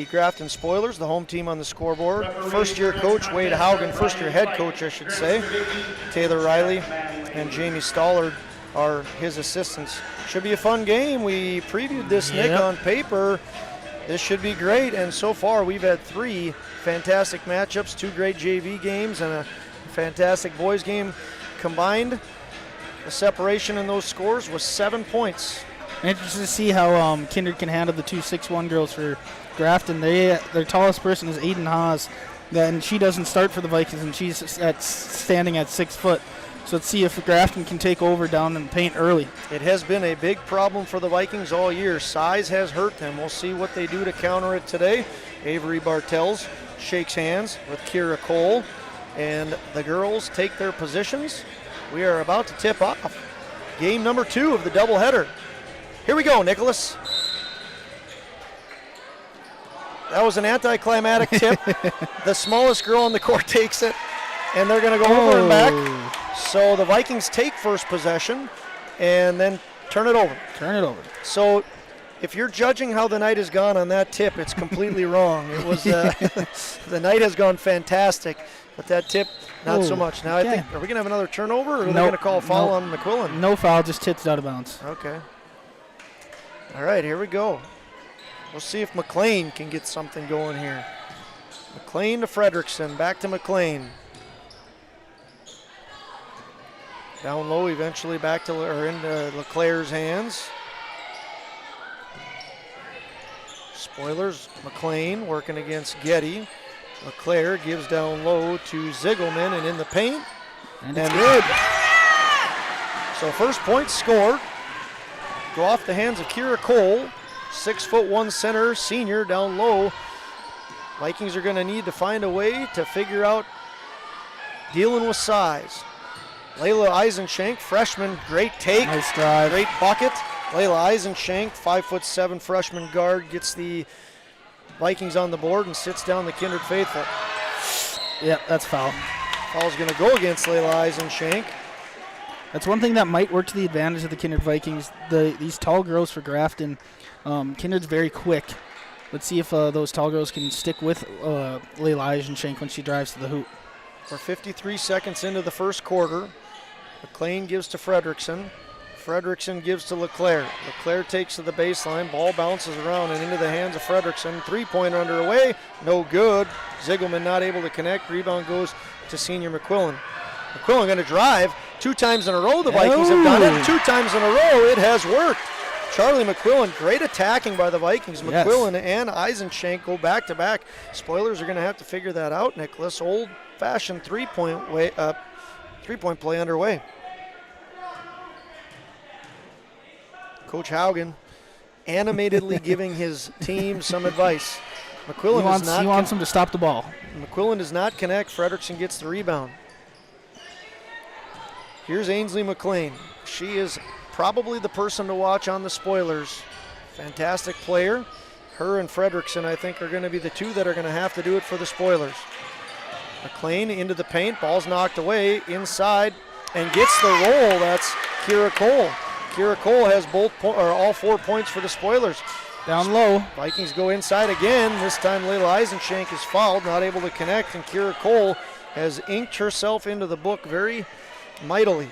Grafton Spoilers, the home team on the scoreboard. First-year coach Wade Haugen, first-year head coach, I should say. Taylor Riley and Jamie Stallard are his assistants. Should be a fun game. We previewed this, Nick, on paper. This should be great, and so far we've had 3 fantastic matchups, 2 great JV games, and a fantastic boys game combined. The separation in those scores was 7 points. Interesting to see how Kindred can handle the 2 6'1" girls for Grafton. Their tallest person is Aiden Haas, and she doesn't start for the Vikings, and she's standing at 6 foot. So let's see if Grafton can take over down and paint early. It has been a big problem for the Vikings all year. Size has hurt them. We'll see what they do to counter it today. Avery Bartels shakes hands with Kira Cole, and the girls take their positions. We are about to tip off game number 2 of the doubleheader. Here we go, Nicholas. That was an anticlimactic tip. The smallest girl on the court takes it, and they're going to go over and back. So the Vikings take first possession and then turn it over. Turn it over. So if you're judging how the night has gone on that tip, it's completely wrong. It was the night has gone fantastic, but that tip, not so much. Now, I think, are we going to have another turnover, or are they going to call a foul on McQuillan? No foul, just tipped out of bounds. Okay. All right, here we go. We'll see if McLean can get something going here. McLean to Fredrickson, back to McLean. Down low, eventually back to into LeClaire's hands. Spoilers, McLean working against Getty. LeClaire gives down low to Ziegelman and in the paint. And good. So first point scored. Go off the hands of Kira Cole. 6'1" center, senior down low. Vikings are going to need to find a way to figure out dealing with size. Layla Eisenshank, freshman, great take. Nice drive. Great bucket. Layla Eisenshank, 5'7" freshman guard, gets the Vikings on the board and sits down the Kindred faithful. Yep, that's foul. Foul's going to go against Layla Eisenshank. That's one thing that might work to the advantage of the Kindred Vikings. These tall girls for Grafton, Kindred's very quick. Let's see if those tall girls can stick with Layla Eisenshank when she drives to the hoop. We're 53 seconds into the first quarter. McLean gives to Fredrickson. Fredrickson gives to LeClaire. LeClaire takes to the baseline. Ball bounces around and into the hands of Fredrickson. Three-pointer underway. No good. Ziegelman not able to connect. Rebound goes to senior McQuillan. McQuillan going to drive. 2 times in a row the Vikings have done it. 2 times in a row it has worked. Charlie McQuillan, great attacking by the Vikings. McQuillan and Eisenshank go back-to-back. Spoilers are going to have to figure that out, Nicholas. Old-fashioned three-point play underway. Coach Haugen animatedly giving his team some advice. McQuillan he wants him to stop the ball. McQuillan does not connect. Fredrickson gets the rebound. Here's Ainsley McLean. She is probably the person to watch on the Spoilers. Fantastic player. Her and Fredrickson, I think, are going to be the two that are going to have to do it for the Spoilers. McLean into the paint. Ball's knocked away inside and gets the roll. That's Kira Cole. Kira Cole has all 4 points for the Spoilers. Down low. Vikings go inside again. This time Layla Eisenshank is fouled, not able to connect, and Kira Cole has inked herself into the book very mightily.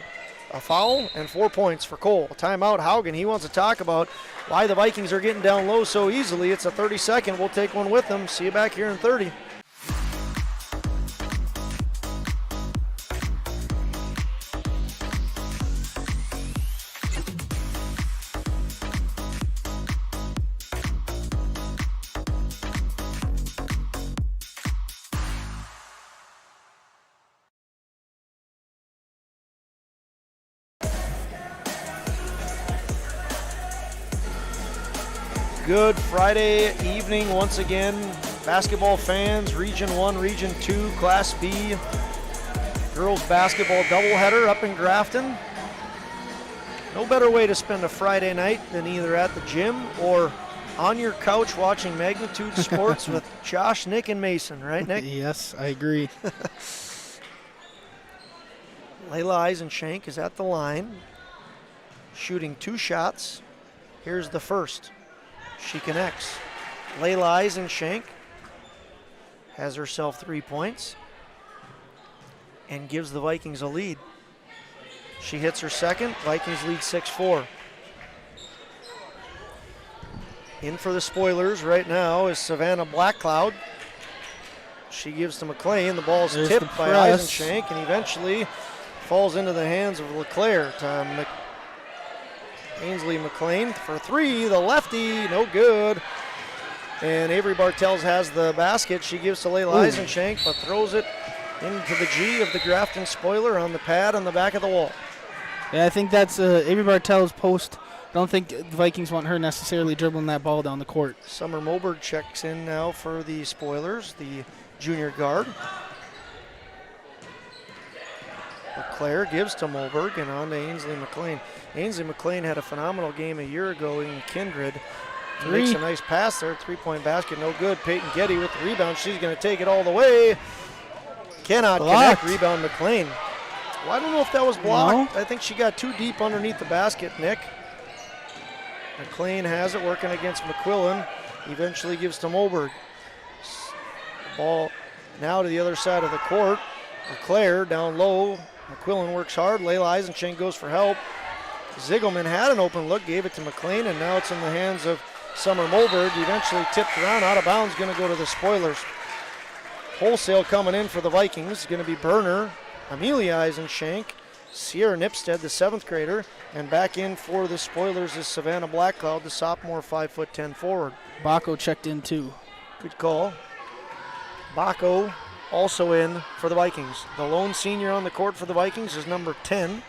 A foul and 4 points for Cole. A timeout, Haugen. He wants to talk about why the Vikings are getting down low so easily. It's a 30-second. We'll take one with them. See you back here in 30. Good Friday evening once again. Basketball fans, Region 1, Region 2, Class B. Girls basketball doubleheader up in Grafton. No better way to spend a Friday night than either at the gym or on your couch watching Magnitude Sports with Josh, Nick, and Mason. Right, Nick? Yes, I agree. Layla Eisenshank is at the line, shooting 2 shots. Here's the first. She connects. Layla Eisenshank has herself 3 points and gives the Vikings a lead. She hits her second. Vikings lead 6-4. In for the Spoilers right now is Savannah Blackcloud. She gives to McLean. The ball's tipped by Eisenshank and eventually falls into the hands of LeClaire. Ainsley McLean for 3, the lefty, no good. And Avery Bartels has the basket. She gives to Layla Eisenshank, but throws it into the G of the Grafton Spoiler on the pad on the back of the wall. Yeah, I think that's Avery Bartels' post. I don't think the Vikings want her necessarily dribbling that ball down the court. Summer Moberg checks in now for the Spoilers, the junior guard. LeClaire gives to Moberg and on to Ainsley McLean. Ainsley McLean had a phenomenal game a year ago in Kindred. Makes a nice pass there, 3-point basket, no good. Peyton Getty with the rebound. She's going to take it all the way. Cannot connect. Rebound McLean. Well, I don't know if that was blocked. No. I think she got too deep underneath the basket, Nick. McLean has it, working against McQuillan. Eventually gives to Moberg. Ball now to the other side of the court. LeClaire down low. McQuillan works hard. Layla Eisenschenk goes for help. Ziegelman had an open look, gave it to McLean, and now it's in the hands of Summer Moberg. Eventually tipped around, out of bounds, going to go to the Spoilers. Wholesale coming in for the Vikings. Going to be Berner, Amelia Eisenschenk, Sierra Nipstead, the 7th grader, and back in for the Spoilers is Savannah Blackcloud, the sophomore 5'10" forward. Baco checked in too. Good call. Baco also in for the Vikings. The lone senior on the court for the Vikings is number 10.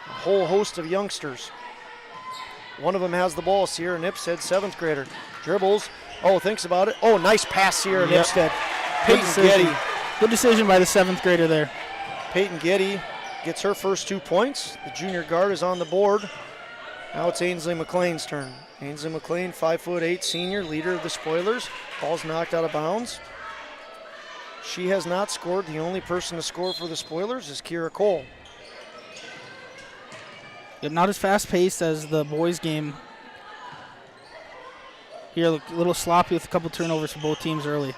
A whole host of youngsters. One of them has the ball, Sierra Nipstead, 7th grader. Dribbles. Oh, thinks about it. Oh, nice pass, Sierra Nipstead. Peyton Getty. Good decision by the 7th grader there. Peyton Getty gets her first 2 points. The junior guard is on the board. Now it's Ainsley McLean's turn. Ainsley McLean, 5'8" senior, leader of the Spoilers. Ball's knocked out of bounds. She has not scored. The only person to score for the Spoilers is Kira Cole. Yep, not as fast-paced as the boys' game. Here, a little sloppy with a couple turnovers for both teams early.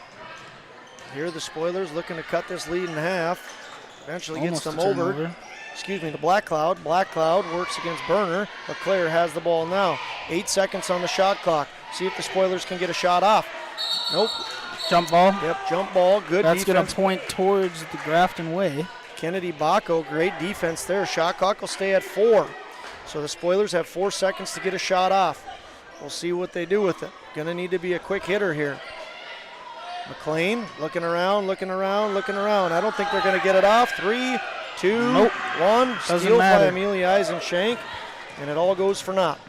Here the Spoilers looking to cut this lead in half. Eventually Almost gets them over. Excuse me, to Blackcloud. Blackcloud works against Berner. LeClaire has the ball now. 8 seconds on the shot clock. See if the Spoilers can get a shot off. Nope. Jump ball. Yep, jump ball. Good That's defense. going to point towards the Grafton way. Kennedy Baco, great defense there. Shot clock will stay at 4. So the Spoilers have 4 seconds to get a shot off. We'll see what they do with it. Going to need to be a quick hitter here. McLean looking around, looking around, looking around. I don't think they're going to get it off. 3, 2, nope. 1. Doesn't Steal matter. by Amelia Eisenschenk, and it all goes for naught.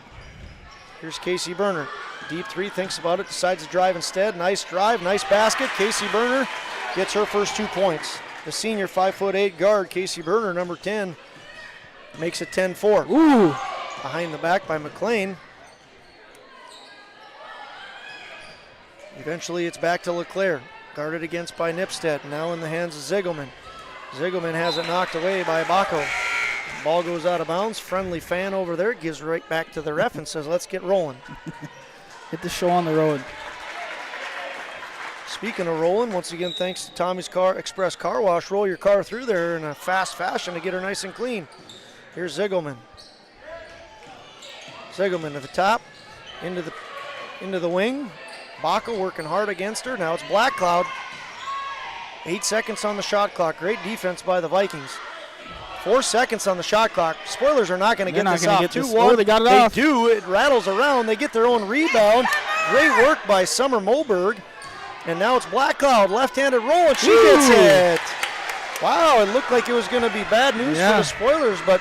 Here's Casey Berner. Deep 3, thinks about it, decides to drive instead. Nice drive, nice basket. Casey Berner gets her first 2 points. The senior 5'8" guard, Casey Berner, number 10, makes it 10-4. Ooh. Behind the back by McLean. Eventually it's back to LeClaire. Guarded against by Nipstead. Now in the hands of Ziegelman. Ziegelman has it knocked away by Baco. Ball goes out of bounds. Friendly fan over there. Gives right back to the ref and says, let's get rolling. Get the show on the road. Speaking of rolling, once again, thanks to Tommy's Express Car Wash. Roll your car through there in a fast fashion to get her nice and clean. Here's Ziegelman. Ziegelman to the top. Into the wing. Baco working hard against her. Now it's Blackcloud. 8 seconds on the shot clock. Great defense by the Vikings. 4 seconds on the shot clock. Spoilers are not going to get this off. 2-1. They got it off. They do. It rattles around. They get their own rebound. Great work by Summer Moberg. And now it's Blackcloud. Left-handed roll, and she gets it. Wow, it looked like it was going to be bad news for the Spoilers, but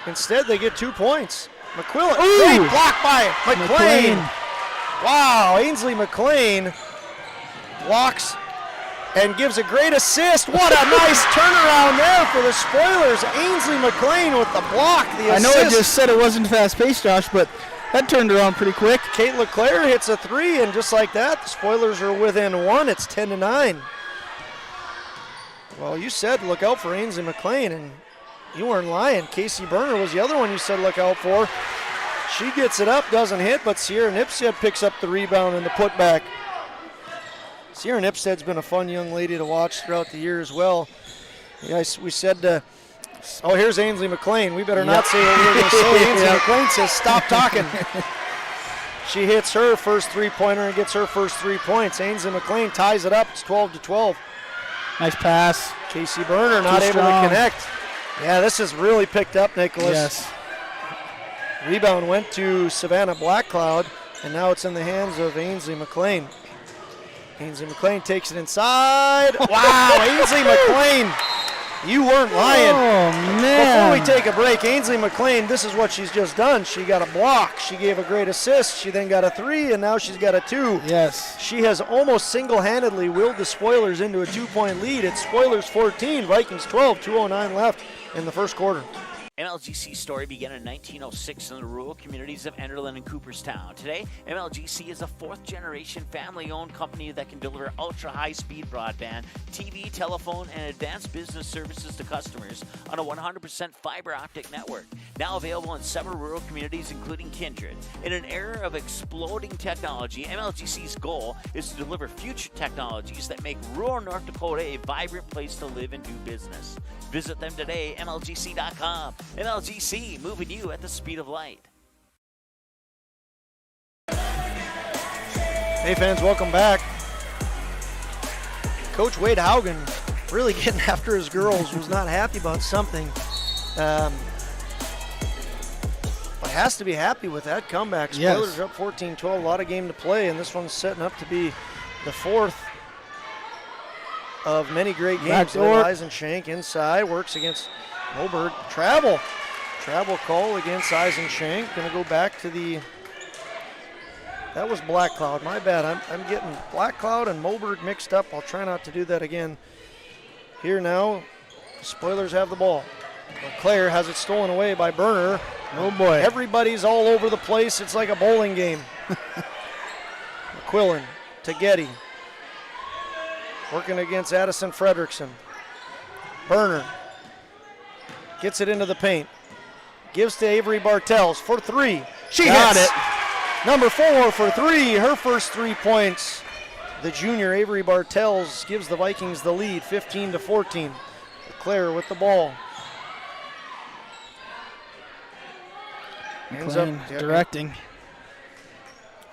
instead they get 2 points. McQuillan. Great block by McLean. Wow, Ainsley McLean blocks and gives a great assist. What a nice turnaround there for the Spoilers. Ainsley McLean with the block, the assist. I know I just said it wasn't fast-paced, Josh, but that turned around pretty quick. Kate LeClaire hits a 3, and just like that, the Spoilers are within 1. It's 10-9. Well, you said look out for Ainsley McLean, and you weren't lying. Casey Berner was the other one you said look out for. She gets it up, doesn't hit, but Sierra Nipstead picks up the rebound and the putback. Sierra Nipstead's been a fun young lady to watch throughout the year as well. Yes, we said, oh, here's Ainsley McLean. We better not say what we were going to say. Ainsley McLean says, stop talking. She hits her first three-pointer and gets her first 3 points. Ainsley McLean ties it up. It's 12-12. Nice pass. Casey Berner not able to connect. Yeah, this has really picked up, Nicholas. Yes. Rebound went to Savannah Blackcloud, and now it's in the hands of Ainsley McLean. Ainsley McLean takes it inside. Wow, Ainsley McLean, you weren't lying. Oh, man. Before we take a break, Ainsley McLean, this is what she's just done. She got a block. She gave a great assist. She then got a 3, and now she's got a 2. Yes. She has almost single-handedly willed the Spoilers into a 2-point lead. It's Spoilers 14, Vikings 12, 2:09 left in the first quarter. MLGC's story began in 1906 in the rural communities of Enderlin and Cooperstown. Today, MLGC is a fourth-generation family-owned company that can deliver ultra-high-speed broadband, TV, telephone, and advanced business services to customers on a 100% fiber optic network. Now available in several rural communities, including Kindred. In an era of exploding technology, MLGC's goal is to deliver future technologies that make rural North Dakota a vibrant place to live and do business. Visit them today, MLGC.com. MLGC, moving you at the speed of light. Hey fans, welcome back. Coach Wade Haugen really getting after his girls, was not happy about something. But has to be happy with that comeback. Spoilers are up 14-12, a lot of game to play, and this one's setting up to be the fourth of many great games. Eisenshank inside, works against Moberg. Travel call against Eisenshank. Going to go back to the, that was Black Cloud. My bad. I'm getting Black Cloud and Moberg mixed up. I'll try not to do that again. Here now, the Spoilers have the ball. LeClaire has it stolen away by Berner. Oh boy. Everybody's all over the place. It's like a bowling game. McQuillan to Getty. Working against Addison Fredrickson. Berner gets it into the paint. Gives to Avery Bartels for three. She got hits. it. Number 4 for three. Her first 3 points. The junior Avery Bartels gives the Vikings the lead, 15-14. LeClaire with the ball. Ends up directing.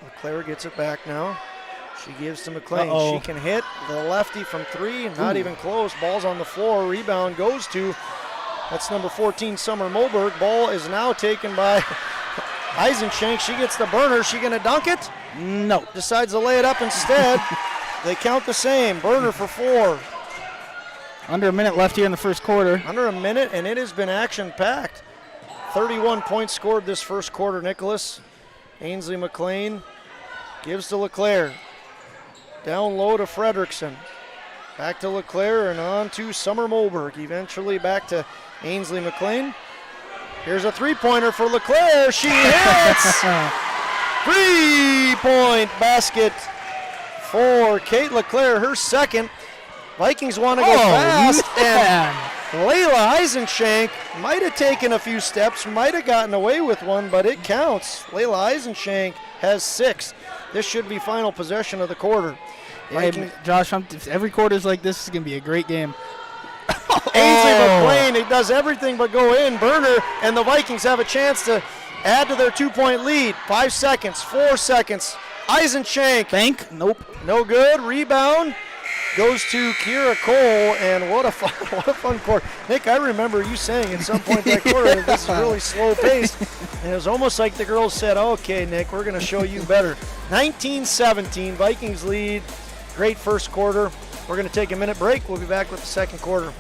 LeClaire gets it back now. She gives to McLean. She can hit the lefty from 3, not even close. Ball's on the floor. Rebound goes to, that's number 14, Summer Moberg. Ball is now taken by Eisenshank. She gets the Burner. She going to dunk it? No. Decides to lay it up instead. They count the same. Burner for 4. Under a minute left here in the first quarter. Under a minute, and it has been action-packed. 31 points scored this first quarter, Nicholas. Ainsley McLean gives to LeClaire. Down low to Fredrickson. Back to LeClaire and on to Summer Moberg. Eventually back to Ainsley McLean. Here's a three-pointer for LeClaire. She hits! 3-point basket for Kate LeClaire, her second. Vikings want to go fast. Man. And Layla Eisenshank might have taken a few steps, might have gotten away with one, but it counts. Layla Eisenshank has 6. This should be final possession of the quarter. Hey, Josh, if every quarter's like this, is going to be a great game. Ainsley McLean, he does everything but go in. Burner and the Vikings have a chance to add to their 2-point lead. 5 seconds, 4 seconds. Eisenshank. Bank, nope. No good. Rebound goes to Kira Cole, and what a fun quarter. Nick, I remember you saying at some point that quarter that this is really slow paced. And it was almost like the girls said, okay, Nick, we're going to show you better. 19-17, Vikings lead. Great first quarter. We're going to take a minute break. We'll be back with the second quarter.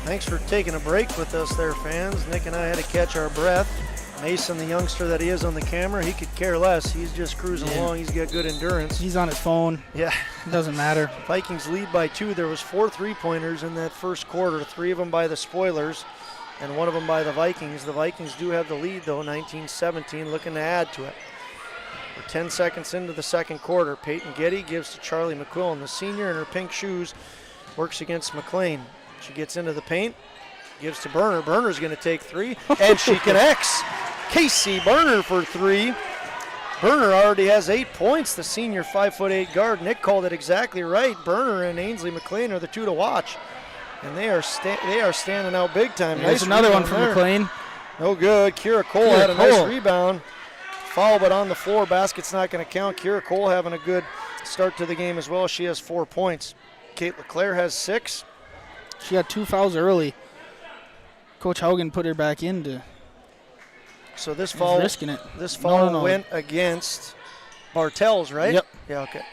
Thanks for taking a break with us there, fans. Nick and I had to catch our breath. Mason, the youngster that he is on the camera, he could care less. He's just cruising along. He's got good endurance. He's on his phone. Yeah. It doesn't matter. Vikings lead by 2. There was 4 3-pointers in that first quarter, 3 of them by the Spoilers and 1 of them by the Vikings. The Vikings do have the lead, though, 19-17, looking to add to it. We're 10 seconds into the second quarter. Peyton Getty gives to Charlie McQuillan. The senior in her pink shoes works against McLean. She gets into the paint, gives to Burner. Burner's going to take 3, and she connects. Casey Berner for 3. Berner already has 8 points, the senior 5'8" guard. Nick called it exactly right. Berner and Ainsley McLean are the two to watch. And they are standing out big time. There's Nice another one rebound from there. McLean. No good. Kira Cole had a nice rebound. Foul, but on the floor. Basket's not going to count. Kira Cole having a good start to the game as well. She has 4 points. Kate LeClaire has 6. She had 2 fouls early. Coach Haugen put her back into. So this foul, risking it. This foul No. went against Bartels, right? Yep. Yeah, okay.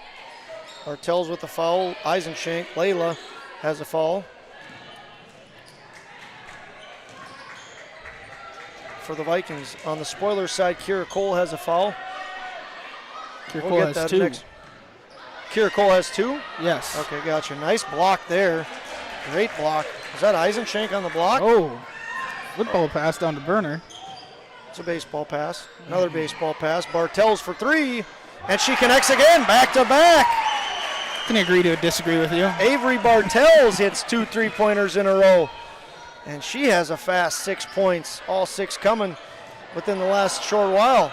Bartels with the foul. Eisenschenk, Layla has a foul. For the Vikings. On the spoiler side, Kira Cole has a foul. Kira Cole has 2. Kira Cole has 2? Yes. Okay, gotcha. Nice block there. Great block. Is that Eisenschenk on the block? Oh, football pass down to Berner. It's a baseball pass. Another baseball pass. Bartels for 3, and she connects again, back to back. Can I agree to disagree with you? Avery Bartels hits 2 3-pointers in a row, and she has a fast 6 points, all 6 coming within the last short while.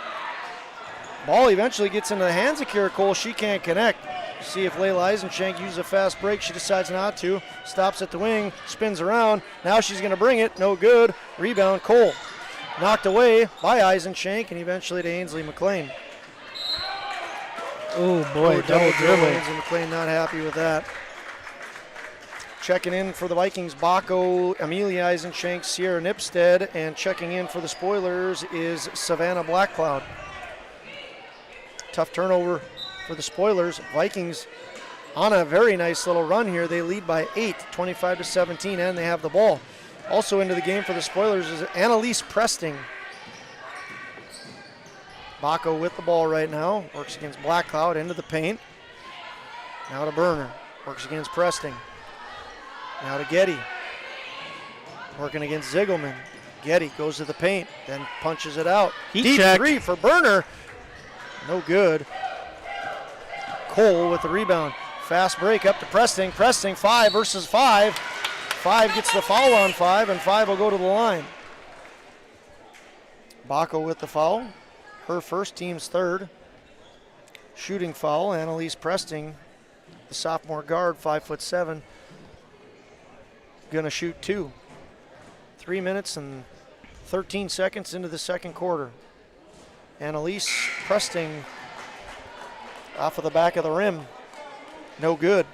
Ball eventually gets into the hands of Kira Cole. She can't connect. See if Layla Eisenschenk uses a fast break. She decides not to. Stops at the wing, spins around. Now she's going to bring it. No good. Rebound, Cole. Knocked away by Eisenschenk and eventually to Ainsley McLean. Oh boy, double dribble. Ainsley McLean not happy with that. Checking in for the Vikings, Baco, Amelia Eisenschenk, Sierra Nipstead, and checking in for the Spoilers is Savannah Blackcloud. Tough turnover for the Spoilers. Vikings on a very nice little run here. They lead by 8, 25-17, and they have the ball. Also into the game for the Spoilers is Annalise Presting. Baco with the ball right now. Works against Blackcloud into the paint. Now to Berner. Works against Presting. Now to Getty. Working against Ziegelman. Getty goes to the paint, then punches it out. Deep check. 3 for Berner. No good. Cole with the rebound. Fast break up to Presting. Presting 5 versus 5. 5 gets the foul on 5, and 5 will go to the line. Baco with the foul. Her first, team's third. Shooting foul, Annalise Presting, the sophomore guard, 5'7", gonna shoot 2. 3 minutes and 13 seconds into the second quarter. Annalise Presting off of the back of the rim. No good.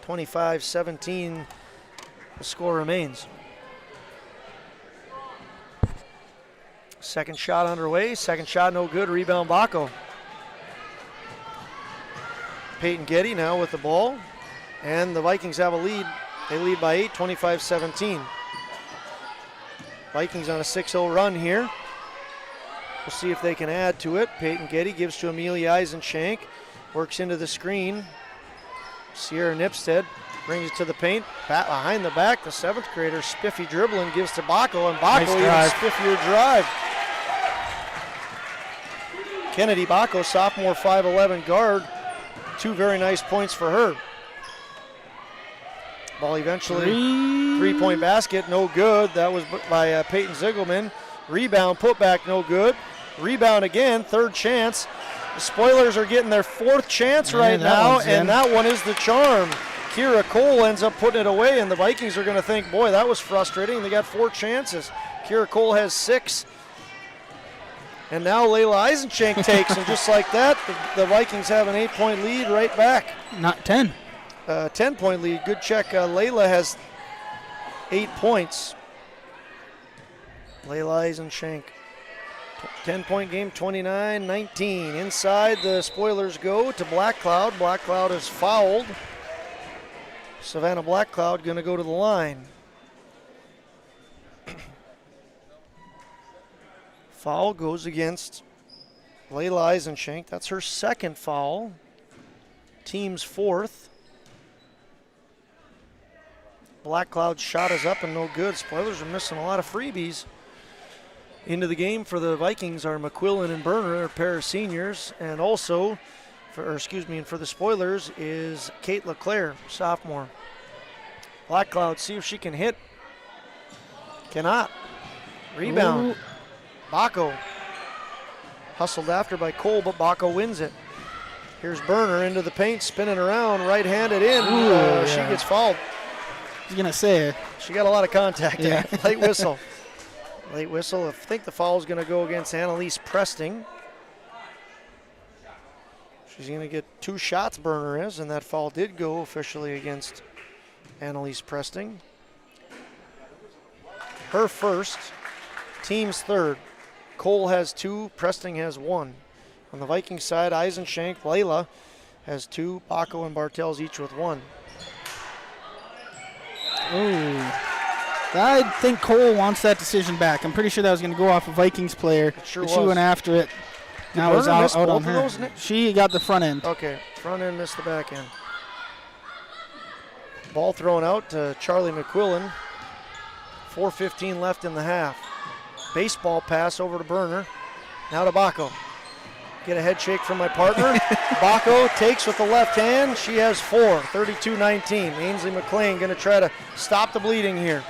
25-17, the score remains. Second shot underway, second shot no good, rebound Baco. Peyton Getty now with the ball, and the Vikings have a lead. They lead by 8, 25-17. Vikings on a 6-0 run here. We'll see if they can add to it. Peyton Getty gives to Amelia Eisenschenk, works into the screen. Sierra Nipstead brings it to the paint, behind the back, the 7th grader, spiffy dribbling, gives to Baco, and Baco even spiffier drive. Kennedy Baco, sophomore 5'11" guard, 2 very nice points for her. Ball eventually, 3-point basket, no good. That was by Peyton Ziegelman. Rebound, putback, no good. Rebound again, third chance. The Spoilers are getting their 4th chance right now, and that one is the charm. Kira Cole ends up putting it away, and the Vikings are going to think, boy, that was frustrating. They got 4 chances. Kira Cole has 6. And now Layla Eisenschenk takes, and just like that, the Vikings have an 8-point lead right back. Not 10. 10-point lead. Good check. Layla has 8 points. Layla Eisenschenk. 10-point game, 29-19. Inside, the Spoilers go to Blackcloud. Blackcloud is fouled. Savannah Blackcloud going to go to the line. Foul goes against Layla Eisenschenk. That's her 2nd foul. Team's 4th. Blackcloud's shot is up and no good. Spoilers are missing a lot of freebies. Into the game for the Vikings are McQuillan and Berner, a pair of seniors, and also, for the Spoilers is Kate LeClaire, sophomore. Blackcloud, see if she can hit. Cannot. Rebound. Ooh. Baco hustled after by Cole, but Baco wins it. Here's Berner into the paint, spinning around, right-handed in. She gets fouled. I was going to say. She got a lot of contact there. Late whistle. Late whistle. I think the foul is going to go against Annalise Presting. She's going to get 2 shots, Berner is, and that foul did go officially against Annalise Presting. Her first, team's third. Cole has 2, Presting has 1. On the Viking side, Eisenshank, Layla has 2, Baco and Bartels each with 1. Ooh. I think Cole wants that decision back. I'm pretty sure that was going to go off a Vikings player. It sure but was. She went after it. Now it was out on her. Those? She got the front end. Okay, front end missed the back end. Ball thrown out to Charlie McQuillan. 4:15 left in the half. Baseball pass over to Berner. Now to Baco. Get a head shake from my partner. Baco takes with the left hand. She has 4, 32-19. Ainsley McLean going to try to stop the bleeding here.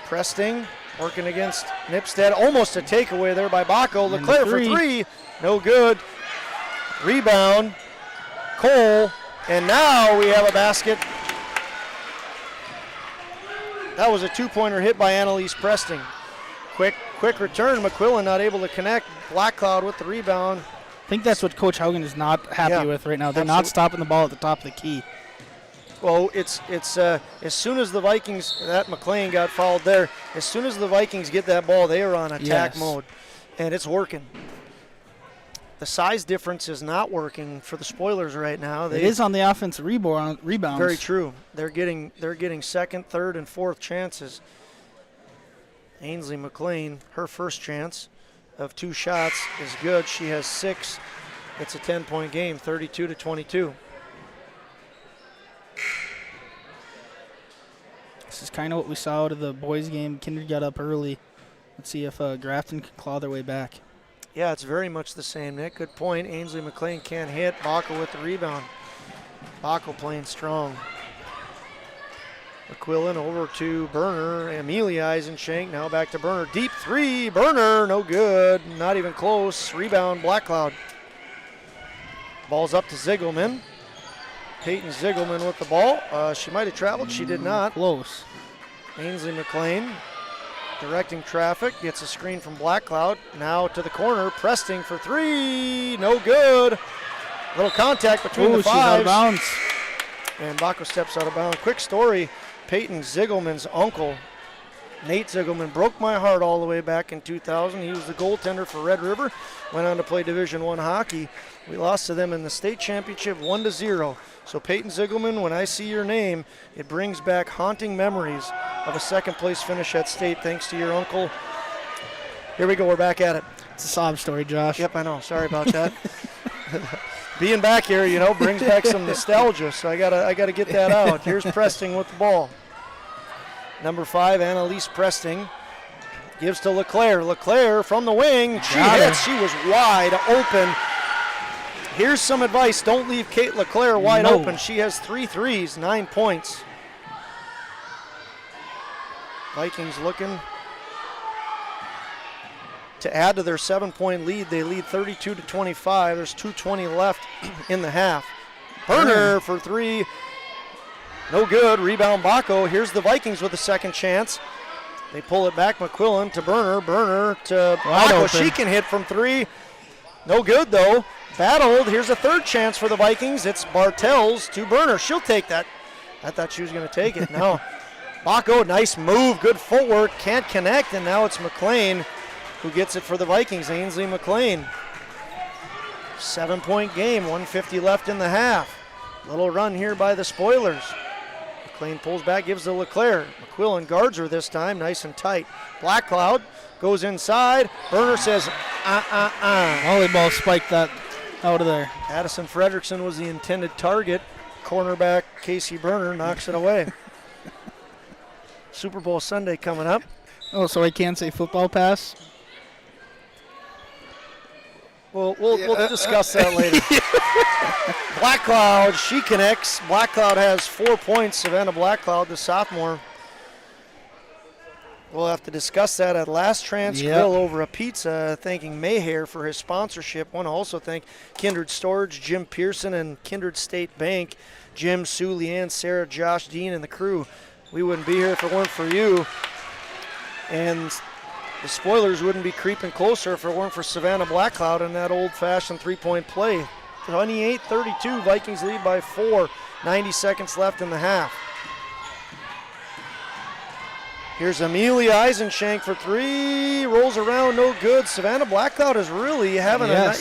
Presting working against Nipstead. Almost a takeaway there by Baco. Leclerc for 3. No good. Rebound. Cole. And now we have a basket. That was a 2-pointer hit by Annalise Presting. Quick return. McQuillan not able to connect. Black Cloud with the rebound. I think that's what Coach Haugen is not happy with right now. They're not stopping the ball at the top of the key. Well, it's as soon as the Vikings, that McLean got fouled there, as soon as the Vikings get that ball, they are on attack mode, and it's working. The size difference is not working for the Spoilers right now. It is on the offensive rebounds. Very true. They're getting second, third, and fourth chances. Ainsley McLean, her first chance of 2 shots is good. She has 6. It's a 10-point game, 32-22. This is kind of what we saw out of the boys' game. Kindred got up early. Let's see if Grafton can claw their way back. Yeah, it's very much the same, Nick. Good point. Ainsley McLean can't hit. Baco with the rebound. Baco playing strong. McQuillan over to Berner. Amelia Eisenshank now back to Berner. Deep 3. Berner, no good. Not even close. Rebound, Black Cloud. Ball's up to Ziegelman. Peyton Ziegelman with the ball. She might have traveled. She did not. Close. Ainsley McLean directing traffic. Gets a screen from Black Cloud. Now to the corner. Presting for 3. No good. Little contact between the fives. She's out of bounds. And Baco steps out of bounds. Quick story. Peyton Ziegelman's uncle, Nate Ziegelman, broke my heart all the way back in 2000. He was the goaltender for Red River. Went on to play Division I hockey. We lost to them in the state championship 1-0. So Peyton Ziegelman, when I see your name, it brings back haunting memories of a second-place finish at state thanks to your uncle. Here we go. We're back at it. It's a sob story, Josh. Yep, I know. Sorry about that. Being back here, brings back some nostalgia, so I gotta get that out. Here's Presting with the ball. Number 5, Annalise Presting, gives to Leclerc. Leclerc from the wing. She hits. She was wide open. Here's some advice. Don't leave Kate Leclerc wide open. She has 3 threes, 9 points. Vikings looking to add to their 7-point lead. They lead 32-25. There's 2:20 left in the half. Berner for 3. No good. Rebound Baco. Here's the Vikings with a second chance. They pull it back. McQuillan to Berner. Berner to Baco. She can hit from 3. No good, though. Battled. Here's a third chance for the Vikings. It's Bartels to Berner. She'll take that. I thought she was going to take it. No. Baco, nice move. Good footwork. Can't connect, and now it's McLean who gets it for the Vikings. Ainsley McLean. 7-point game, 1:50 left in the half. Little run here by the Spoilers. McLean pulls back, gives to Leclerc. McQuillan guards her this time, nice and tight. Black Cloud goes inside. Berner says, Volleyball spiked that out of there. Addison Fredrickson was the intended target. Cornerback Casey Berner knocks it away. Super Bowl Sunday coming up. Oh, so I can't say football pass? We'll discuss that later. Black Cloud, she connects. Black Cloud has 4 points. Savannah Black Cloud, the sophomore. We'll have to discuss that at Last Chance Grill over a pizza, thanking Mayhair for his sponsorship. Want to also thank Kindred Storage, Jim Pearson, and Kindred State Bank. Jim, Sue, Leanne, Sarah, Josh, Dean, and the crew. We wouldn't be here if it weren't for you. And the spoilers wouldn't be creeping closer if it weren't for Savannah Blackcloud and that old-fashioned three-point play. 28-32, Vikings lead by 4. 90 seconds left in the half. Here's Amelia Eisenshank for 3. Rolls around, no good. Savannah Blackcloud is really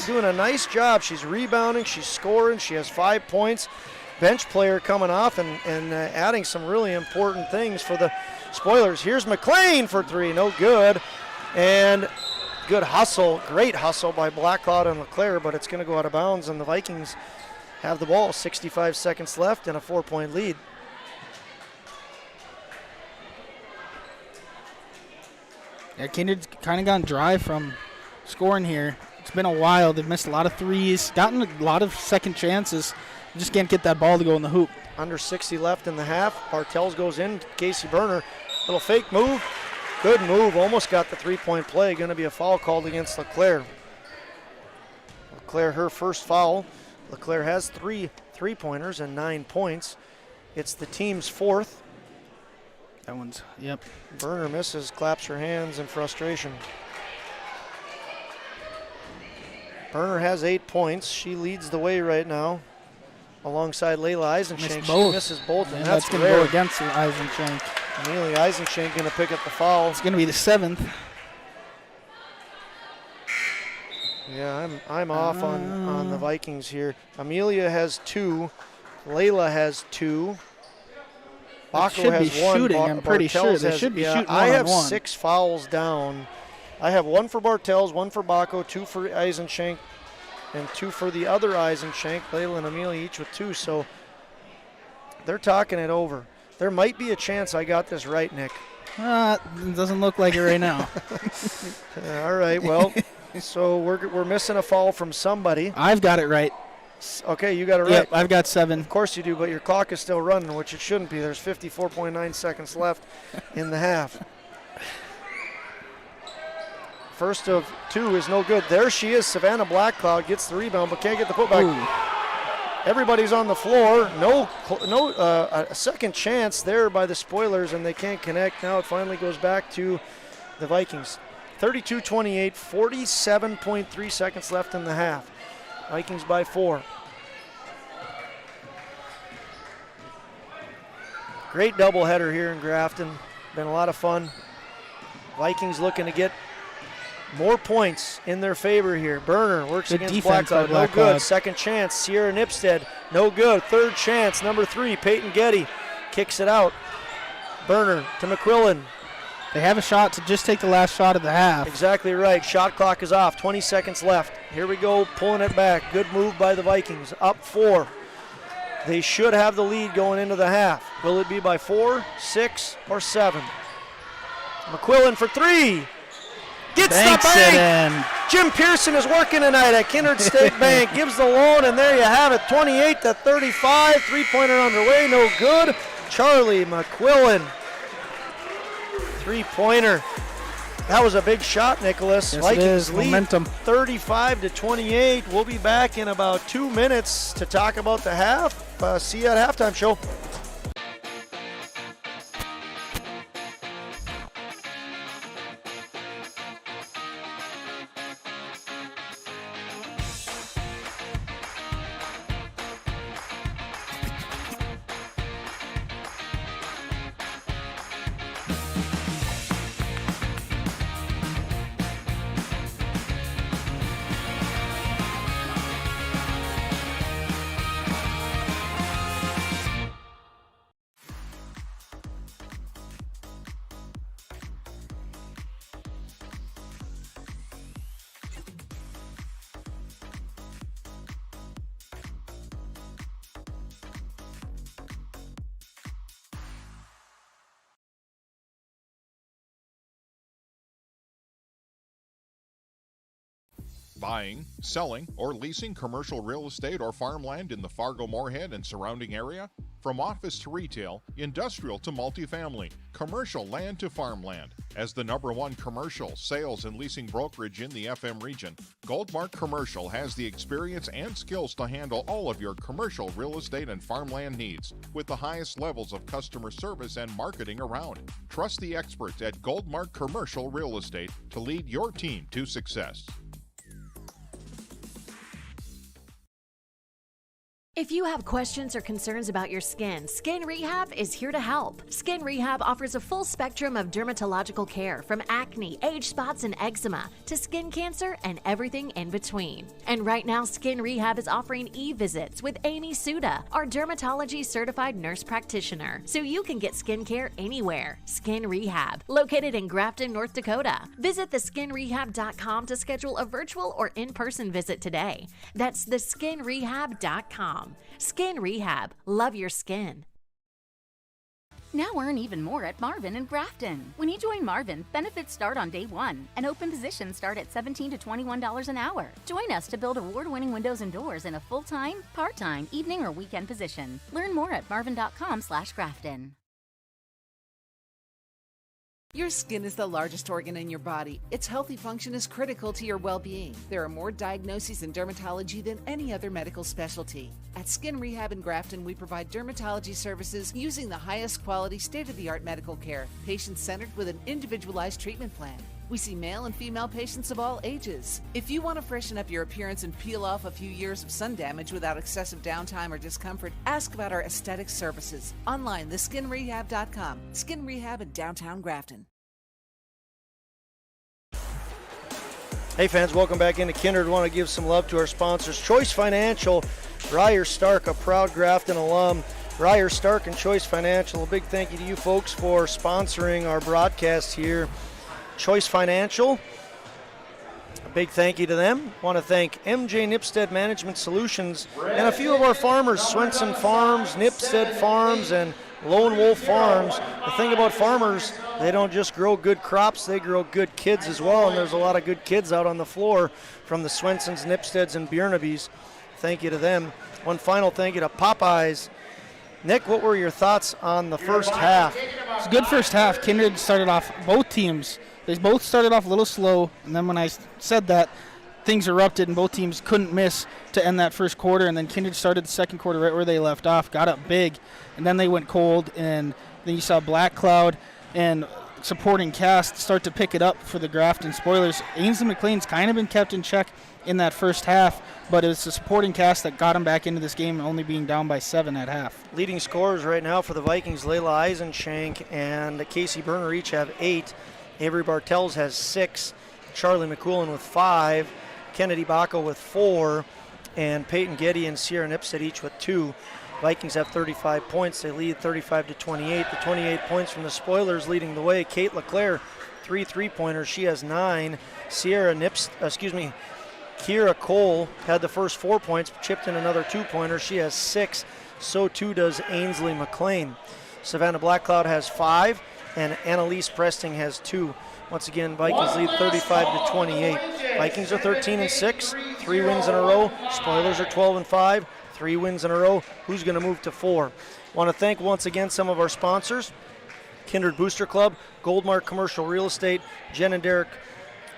doing a nice job. She's rebounding, she's scoring, she has 5 points. Bench player coming off and adding some really important things for the spoilers. Here's McLean for 3, no good. And good hustle, great hustle by Blackcloud and LeClaire, but it's going to go out of bounds, and the Vikings have the ball. 65 seconds left and a 4-point lead. Yeah, Kindred's kind of gone dry from scoring here. It's been a while. They've missed a lot of threes, gotten a lot of second chances. Just can't get that ball to go in the hoop. Under 60 left in the half. Bartels goes in. Casey Berner, little fake move. Good move. Almost got the 3-point play. Going to be a foul called against LeClaire. LeClaire, her first foul. LeClaire has 3 3-pointers and 9 points. It's the team's 4th. That one's, yep. Berner misses, claps her hands in frustration. Berner has 8 points. She leads the way right now alongside Layla Eisenshank. She misses both, and that's going to go against Eisenshank. Amelia Eisenshank going to pick up the foul. It's going to be the 7th. Yeah, I'm off on the Vikings here. Amelia has 2. Layla has 2. Baco has 1. Shooting, I'm pretty sure. They should be shooting I have one. 6 fouls down. I have 1 for Bartels, 1 for Baco, 2 for Eisenshank, and 2 for the other Eisenshank. Layla and Amelia each with 2, so they're talking it over. There might be a chance I got this right, Nick. It doesn't look like it right now. All right, well, so we're missing a foul from somebody. I've got it right. Okay, you got it right. Yep, I've got 7. Of course you do, but your clock is still running, which it shouldn't be. There's 54.9 seconds left in the half. First of 2 is no good. There she is. Savannah Blackcloud gets the rebound, but can't get the putback. Ooh. Everybody's on the floor. A second chance there by the spoilers, and they can't connect. Now it finally goes back to the Vikings. 32-28, 47.3 seconds left in the half. Vikings by 4. Great doubleheader here in Grafton. Been a lot of fun. Vikings looking to get more points in their favor here. Berner works against Blackcloud. No good. Second chance. Sierra Nipstead. No good. Third chance. Number 3, Peyton Getty kicks it out. Berner to McQuillan. They have a shot to just take the last shot of the half. Exactly right. Shot clock is off. 20 seconds left. Here we go. Pulling it back. Good move by the Vikings. Up 4. They should have the lead going into the half. Will it be by 4, 6, or 7? McQuillan for 3. Gets the bank. Jim Pearson is working tonight at Kindred State Bank. Gives the loan, and there you have it. 28-35. 3-pointer underway. No good. Charlie McQuillan. 3-pointer. That was a big shot, Nicholas. Yes, Vikings lead momentum. 35-28. We'll be back in about 2 minutes to talk about the half. See you at halftime show. Buying, selling, or leasing commercial real estate or farmland in the Fargo-Moorhead and surrounding area? From office to retail, industrial to multifamily, commercial land to farmland. As the #1 commercial, sales, and leasing brokerage in the FM region, Goldmark Commercial has the experience and skills to handle all of your commercial real estate and farmland needs with the highest levels of customer service and marketing around. Trust the experts at Goldmark Commercial Real Estate to lead your team to success. If you have questions or concerns about your skin, Skin Rehab is here to help. Skin Rehab offers a full spectrum of dermatological care from acne, age spots, and eczema to skin cancer and everything in between. And right now, Skin Rehab is offering e-visits with Amy Suda, our dermatology certified nurse practitioner, so you can get skincare anywhere. Skin Rehab, located in Grafton, North Dakota. Visit theskinrehab.com to schedule a virtual or in-person visit today. That's theskinrehab.com. Skin Rehab. Love your skin. Now earn even more at Marvin and Grafton. When you join Marvin, benefits start on day one, and open positions start at $17 to $21 an hour. Join us to build award-winning windows and doors in a full-time, part-time, evening, or weekend position. Learn more at marvin.com/Grafton. Your skin is the largest organ in your body. Its healthy function is critical to your well-being. There are more diagnoses in dermatology than any other medical specialty. At Skin Rehab in Grafton, we provide dermatology services using the highest quality, state-of-the-art medical care, patient-centered with an individualized treatment plan. We see male and female patients of all ages. If you want to freshen up your appearance and peel off a few years of sun damage without excessive downtime or discomfort, ask about our aesthetic services. Online, theskinrehab.com. Skin Rehab in downtown Grafton. Hey fans, welcome back into Kindred. Want to give some love to our sponsors. Choice Financial, Ryer Stark, a proud Grafton alum. Ryer Stark and Choice Financial, a big thank you to you folks for sponsoring our broadcast here. Choice Financial, a big thank you to them. Want to thank MJ Nipstead Management Solutions and a few of our farmers, Swenson Farms, Nipstead Farms, and Lone Wolf Farms. The thing about farmers, they don't just grow good crops, they grow good kids as well, and there's a lot of good kids out on the floor from the Swensons, Nipsteads, and Bjornabys. Thank you to them. One final thank you to Popeyes. Nick, what were your thoughts on the first half? It's a good first half. Kindred started off, both teams, they both started off a little slow, and then when I said that, things erupted and both teams couldn't miss to end that first quarter, and then Kindred started the second quarter right where they left off, got up big, and then they went cold, and then you saw Black Cloud and supporting cast start to pick it up for the Grafton Spoilers. Ainsley McLean's kind of been kept in check in that first half, but it's the supporting cast that got him back into this game, only being down by 7 at half. Leading scorers right now for the Vikings, Layla Eisenshank and Casey Berner each have 8. Avery Bartels has 6. Charlie McCoolin with 5. Kennedy Baco with 4. And Peyton Getty and Sierra Nipstead each with 2. Vikings have 35 points. They lead 35 to 28. The 28 points from the Spoilers leading the way. Kate LeClaire, 3 3-pointers. She has 9. Kira Cole had the first 4 points, chipped in another 2-pointer. She has 6. So too does Ainsley McLean. Savannah Blackcloud has 5, and Annalise Presting has 2. Once again, Vikings lead 35 to 28. Vikings are 13-6, 3 wins in a row. Spoilers are 12-5, 3 wins in a row. Who's going to move to 4? Want to thank once again some of our sponsors: Kindred Booster Club, Goldmark Commercial Real Estate, Jen and Derek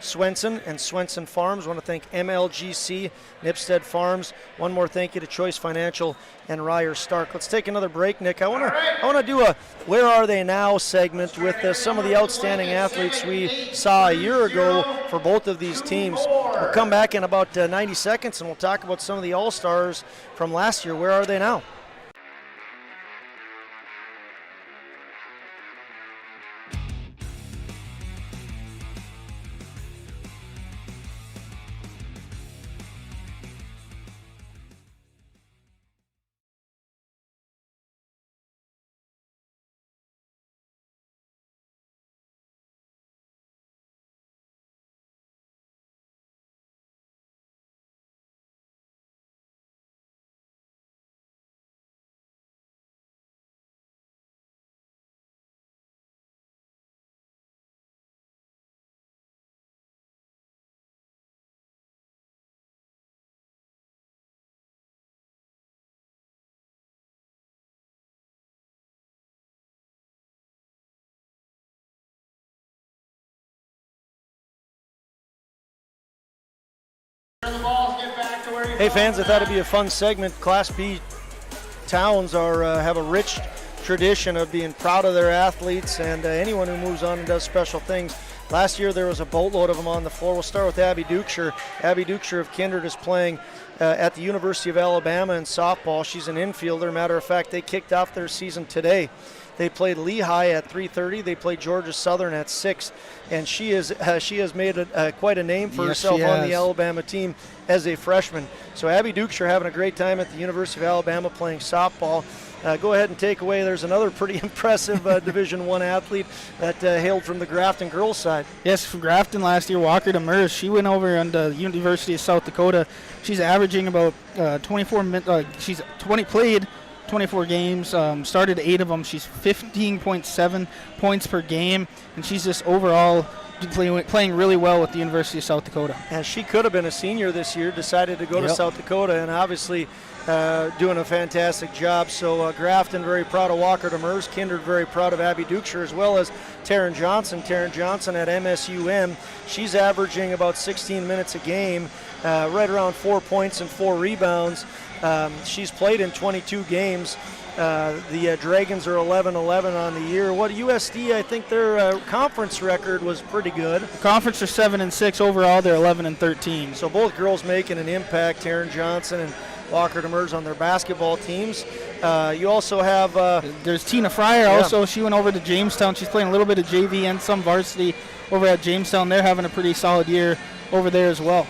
Swenson and Swenson Farms. Want to thank MLGC, Nipstead Farms. One more thank you to Choice Financial and Ryer Stark. Let's take another break, Nick. I want to do a Where Are They Now segment with some of the outstanding athletes we saw a year ago for both of these teams. We'll come back in about 90 seconds and we'll talk about some of the All-Stars from last year. Where are they now? Hey fans, I thought it'd be a fun segment. Class B towns have a rich tradition of being proud of their athletes and anyone who moves on and does special things. Last year there was a boatload of them on the floor. We'll start with Abby Dukeshire. Abby Dukeshire of Kindred is playing at the University of Alabama in softball. She's an infielder. Matter of fact, they kicked off their season today. They played Lehigh at 3:30. They played Georgia Southern at 6, and she has made quite a name for herself on the Alabama team as a freshman. So Abby Dukeshire having a great time at the University of Alabama playing softball. Go ahead and take away. There's another pretty impressive Division I athlete that hailed from the Grafton girls side. Yes, from Grafton last year, Walker Demers. She went over on the University of South Dakota. She's averaging about 24 minutes. Played 24 games, started 8 of them. She's 15.7 points per game, and she's just overall playing really well with the University of South Dakota. And she could have been a senior this year, decided to go to South Dakota, and obviously doing a fantastic job. So Grafton very proud of Walker Demers, Kindred very proud of Abby Dukeshire, as well as Taryn Johnson. Taryn Johnson at MSUM, she's averaging about 16 minutes a game, right around 4 points and 4 rebounds. She's played in 22 games. The Dragons are 11-11 on the year. What USD? I think their conference record was pretty good. The conference are 7-6 overall. They're 11-13. So both girls making an impact. Taryn Johnson and Walker Demers on their basketball teams. You also have there's Tina Fryer also. She went over to Jamestown. She's playing a little bit of JV and some varsity over at Jamestown. They're having a pretty solid year over there as well.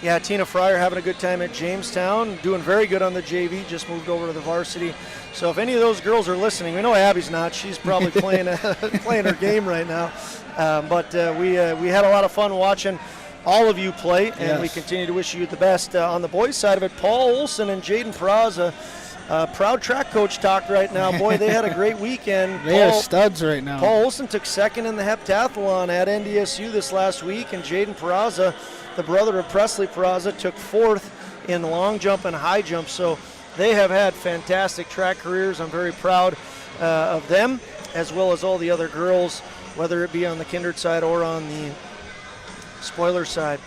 Yeah, Tina Fryer having a good time at Jamestown, doing very good on the JV, just moved over to the varsity. So if any of those girls are listening, we know Abby's not. She's probably playing her game right now. But we had a lot of fun watching all of you play, and we continue to wish you the best. On the boys' side of it, Paul Olson and Jaden Peraza, proud track coach talk right now. Boy, they had a great weekend. They are studs right now. Paul Olson took second in the heptathlon at NDSU this last week, and Jaden Peraza, the brother of Presley Peraza, took 4th in the long jump and high jump. So they have had fantastic track careers. I'm very proud of them, as well as all the other girls, whether it be on the Kindred side or on the spoiler side.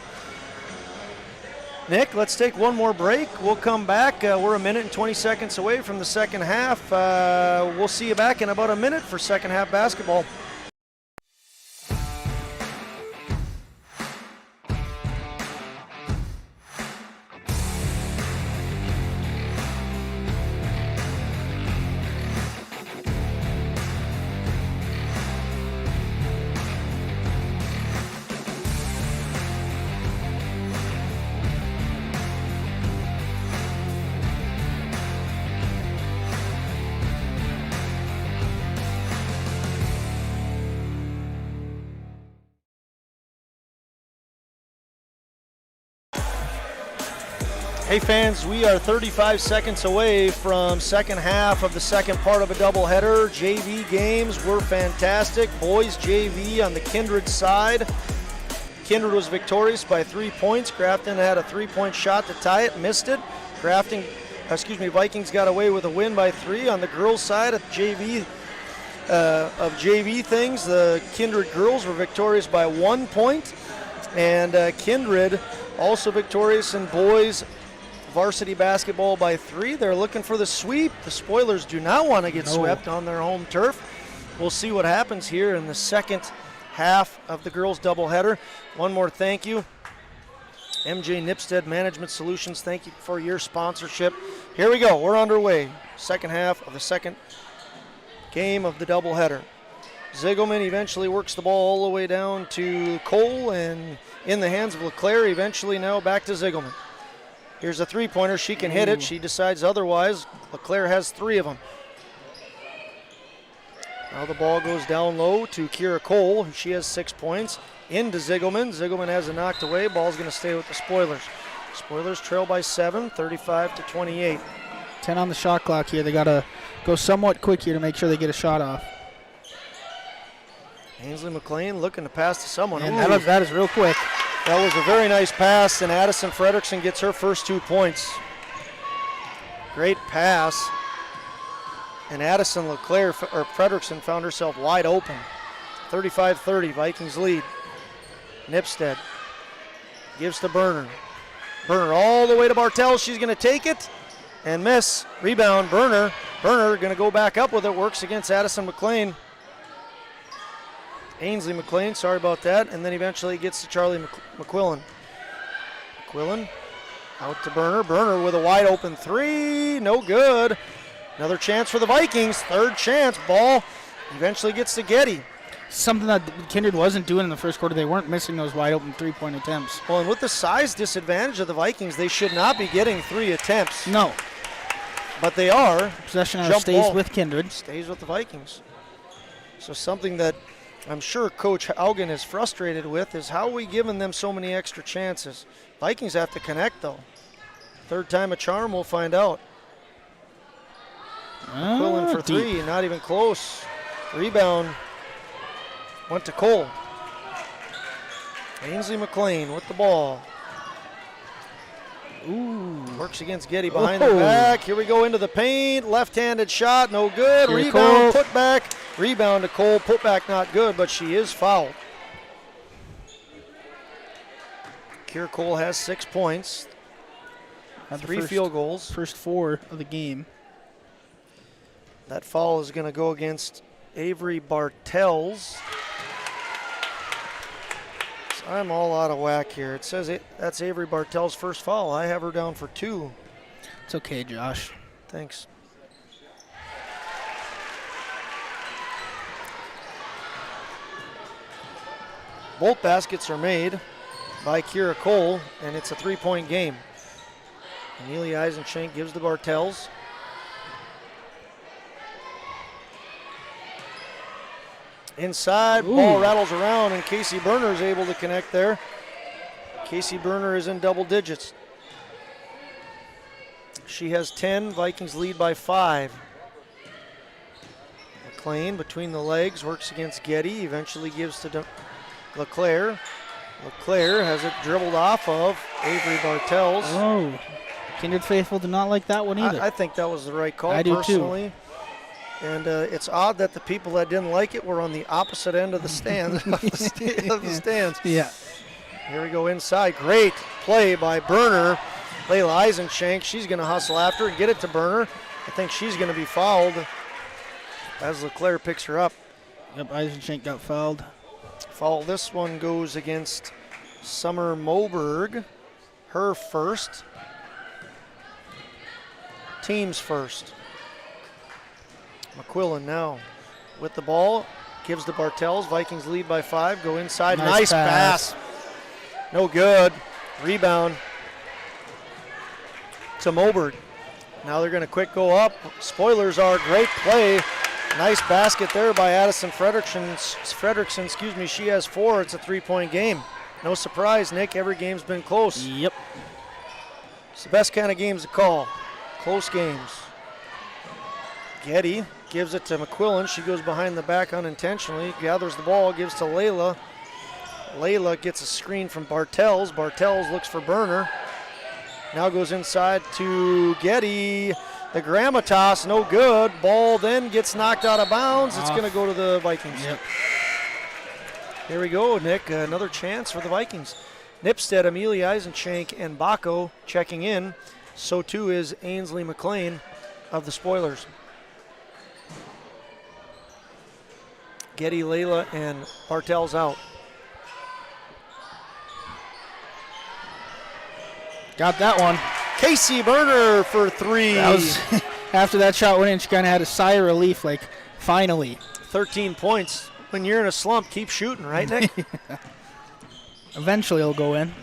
Nick, let's take one more break. We'll come back. We're a minute and 20 seconds away from the second half. We'll see you back in about a minute for second half basketball. Hey fans, we are 35 seconds away from second half of the second part of a doubleheader. JV games were fantastic. Boys JV on the Kindred side. Kindred was victorious by 3 points. Grafton had a 3-point shot to tie it, missed it. Vikings got away with a win by 3. On the girls side of JV things, the Kindred girls were victorious by 1 point, and Kindred also victorious in boys varsity basketball by 3. They're looking for the sweep. The Spoilers do not want to get swept on their home turf. We'll see what happens here in the second half of the girls doubleheader. One more thank you. MJ Nipstead Management Solutions, thank you for your sponsorship. Here we go. We're underway. Second half of the second game of the doubleheader. Ziegelman eventually works the ball all the way down to Cole, and in the hands of LeClaire, eventually now back to Ziegelman. Here's a three-pointer. She can hit it. She decides otherwise. LeClaire has 3 of them. Now the ball goes down low to Kira Cole. She has 6 points. Into Ziegelman. Ziegelman has it knocked away. Ball's going to stay with the Spoilers. Spoilers trail by 7, 35-28. 10 on the shot clock here. They got to go somewhat quick here to make sure they get a shot off. Ainsley McLean looking to pass to someone. And that is real quick. That was a very nice pass, and Addison Fredrickson gets her first 2 points. Great pass. And Addison Fredrickson found herself wide open. 35-30, Vikings lead. Nipstead gives to Berner. Burner all the way to Bartels. She's going to take it and miss. Rebound, Burner. Burner going to go back up with it. Works against Addison McLean. Ainsley McLean, sorry about that. And then eventually gets to Charlie McQuillan. McQuillan out to Burner. Burner with a wide open three. No good. Another chance for the Vikings. Third chance. Ball eventually gets to Getty. Something that Kindred wasn't doing in the first quarter. They weren't missing those wide open three-point attempts. Well, and with the size disadvantage of the Vikings, they should not be getting 3 attempts. No. But they are. Possession now stays with Kindred. Stays with the Vikings. So something that I'm sure Coach Haugen is frustrated with is how are we giving them so many extra chances? Vikings have to connect, though. Third time a charm, we'll find out. McQuillan for deep. 3, not even close. Rebound went to Cole. Ainsley McLean with the ball. Ooh. Works against Getty behind the back. Here we go into the paint. Left-handed shot, no good. Here Rebound, Cole. put back. Rebound to Cole, put back not good, but she is fouled. Kiera Cole has 6 points. Had the 3 first- field goals. First 4 of the game. That foul is going to go against Avery Bartels. So I'm all out of whack here. It says that's Avery Bartels' first foul. I have her down for 2. It's okay, Josh. Thanks. Both baskets are made by Kiera Cole, and it's a 3-point game. Amelia Eisenchenk gives to Bartels. Inside, ball rattles around, and Casey Burner is able to connect there. Casey Burner is in double digits. She has 10. Vikings lead by 5. McLean between the legs works against Getty. Eventually gives to LeClaire. LeClaire has it dribbled off of Avery Bartels. Oh, Kindred faithful did not like that one either. I think that was the right call I do personally. And it's odd that the people that didn't like it were on the opposite end of the stands. of the stands. Yeah. Here we go inside. Great play by Burner. Layla Eisenchenk, she's going to hustle after and get it to Burner. I think she's going to be fouled as LeClaire picks her up. Yep, Eisenchenk got fouled. Foul. This one goes against Summer Moberg. Her first. Team's first. McQuillan now with the ball. Gives to Bartels. Vikings lead by 5. Go inside. Nice pass. No good. Rebound to Moberg. Now they're going to quick go up. Spoilers are great play. Nice basket there by Addison Fredrickson. She has 4. It's a 3-point game. No surprise, Nick. Every game's been close. Yep. It's the best kind of games to call. Close games. Getty gives it to McQuillan. She goes behind the back unintentionally. Gathers the ball. Gives to Layla. Layla gets a screen from Bartels. Bartels looks for Burner. Now goes inside to Getty. The Grammatos, no good. Ball then gets knocked out of bounds. It's going to go to the Vikings. Yep. Here we go, Nick. Another chance for the Vikings. Nipstead, Amelia Eisenchenk, and Bacco checking in. So too is Ainsley McLean of the Spoilers. Getty, Layla, and Bartels out. Got that one. Casey Burner for 3. That was after that shot went in, she kind of had a sigh of relief, like, finally. 13 points. When you're in a slump, keep shooting, right, Nick? Eventually it'll go in.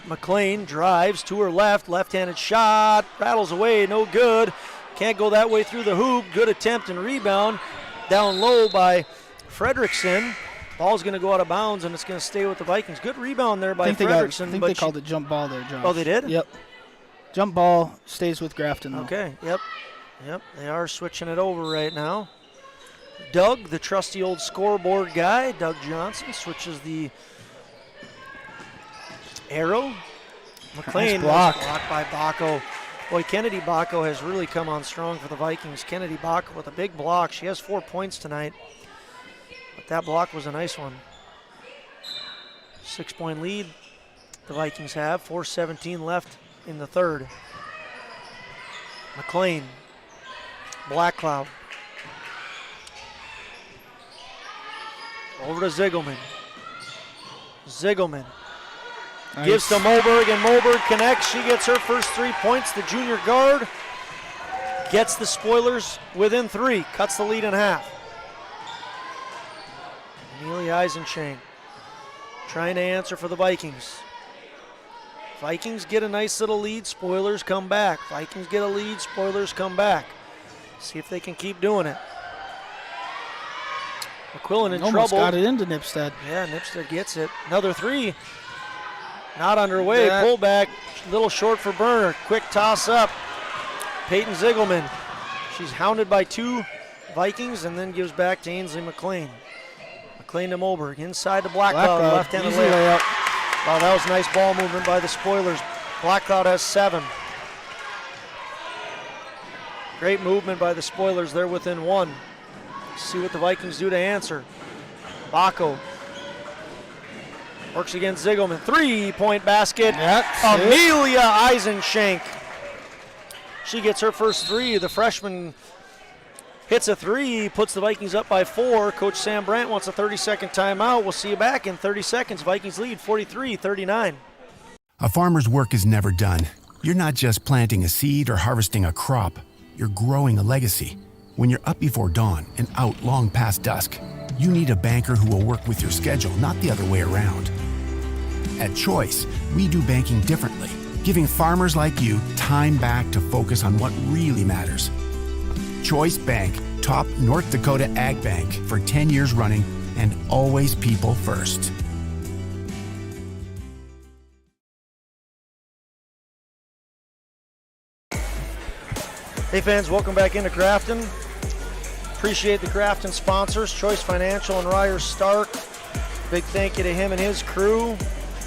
McLean drives to her left. Left-handed shot. Rattles away. No good. Can't go that way through the hoop. Good attempt and rebound. Down low by Fredrickson. Ball's going to go out of bounds, and it's going to stay with the Vikings. Good rebound there by Fredrickson. I think they called it jump ball there, Josh. Oh, they did? Yep. Jump ball stays with Grafton, though. Okay, yep. They are switching it over right now. Doug, the trusty old scoreboard guy, Doug Johnson, switches the arrow. McLean block. Blocked by Bacco. Boy, Kennedy Bacco has really come on strong for the Vikings. Kennedy Bacco with a big block. She has 4 points tonight. But that block was a nice one. 6-point lead The Vikings have 4:17 left in the third. McLean, Blackcloud. Over to Ziegelman. Ziegelman gives to Moberg, and Moberg connects. She gets her first 3 points. The junior guard gets the Spoilers within 3, cuts the lead in half. Amelia Eisenschenk trying to answer for the Vikings. Vikings get a nice little lead, Spoilers come back. Vikings get a lead, Spoilers come back. See if they can keep doing it. McQuillan in Almost trouble. Got it into Nipstead. Yeah, Nipstead gets it. Another 3. Not underway. Pullback. Little short for Burner. Quick toss up. Peyton Ziegelman. She's hounded by 2 Vikings and then gives back to Ainsley McLean. McLean to Moberg. Inside to Blackcloud. Left-handed layup. Wow, that was nice ball movement by the Spoilers. Blackcloud has 7. Great movement by the Spoilers. They're within 1. See what the Vikings do to answer. Bacco works against Ziegelman. 3-point basket. Amelia Eisenschenk. She gets her first 3. The freshman hits a 3, puts the Vikings up by 4. Coach Sam Brandt wants a 30-second timeout. We'll see you back in 30 seconds. Vikings lead 43-39. A farmer's work is never done. You're not just planting a seed or harvesting a crop. You're growing a legacy. When you're up before dawn and out long past dusk, you need a banker who will work with your schedule, not the other way around. At Choice, we do banking differently, giving farmers like you time back to focus on what really matters. Choice Bank, top North Dakota Ag Bank for 10 years running, and always people first. Hey fans, welcome back into Grafton. Appreciate the Grafton sponsors, Choice Financial and Ryers Stark. Big thank you to him and his crew.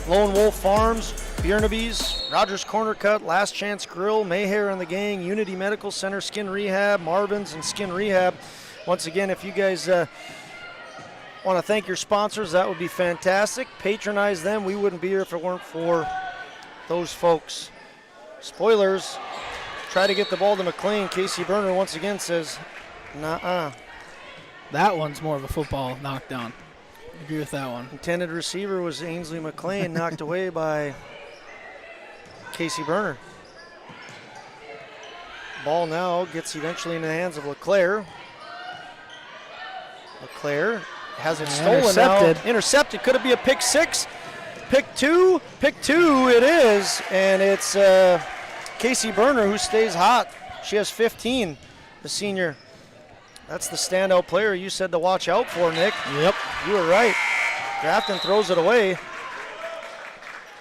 Lone Wolf Farms, Bjernaby's, Rogers Corner Cut, Last Chance Grill, Mayhair and the Gang, Unity Medical Center, Skin Rehab, Marvin's and Skin Rehab. Once again, if you guys want to thank your sponsors, that would be fantastic. Patronize them. We wouldn't be here if it weren't for those folks. Spoilers try to get the ball to McLean. Casey Berner once again says, nuh-uh. That one's more of a football knockdown. I agree with that one. Intended receiver was Ainsley McLean, knocked away by Casey Berner. Ball now gets eventually in the hands of LeClaire. LeClaire has it stolen now. Intercepted. Could it be a pick 6? Pick 2? Pick 2 it is. And it's Casey Berner who stays hot. She has 15, the senior. That's the standout player you said to watch out for, Nick. Yep. You were right. Grafton throws it away.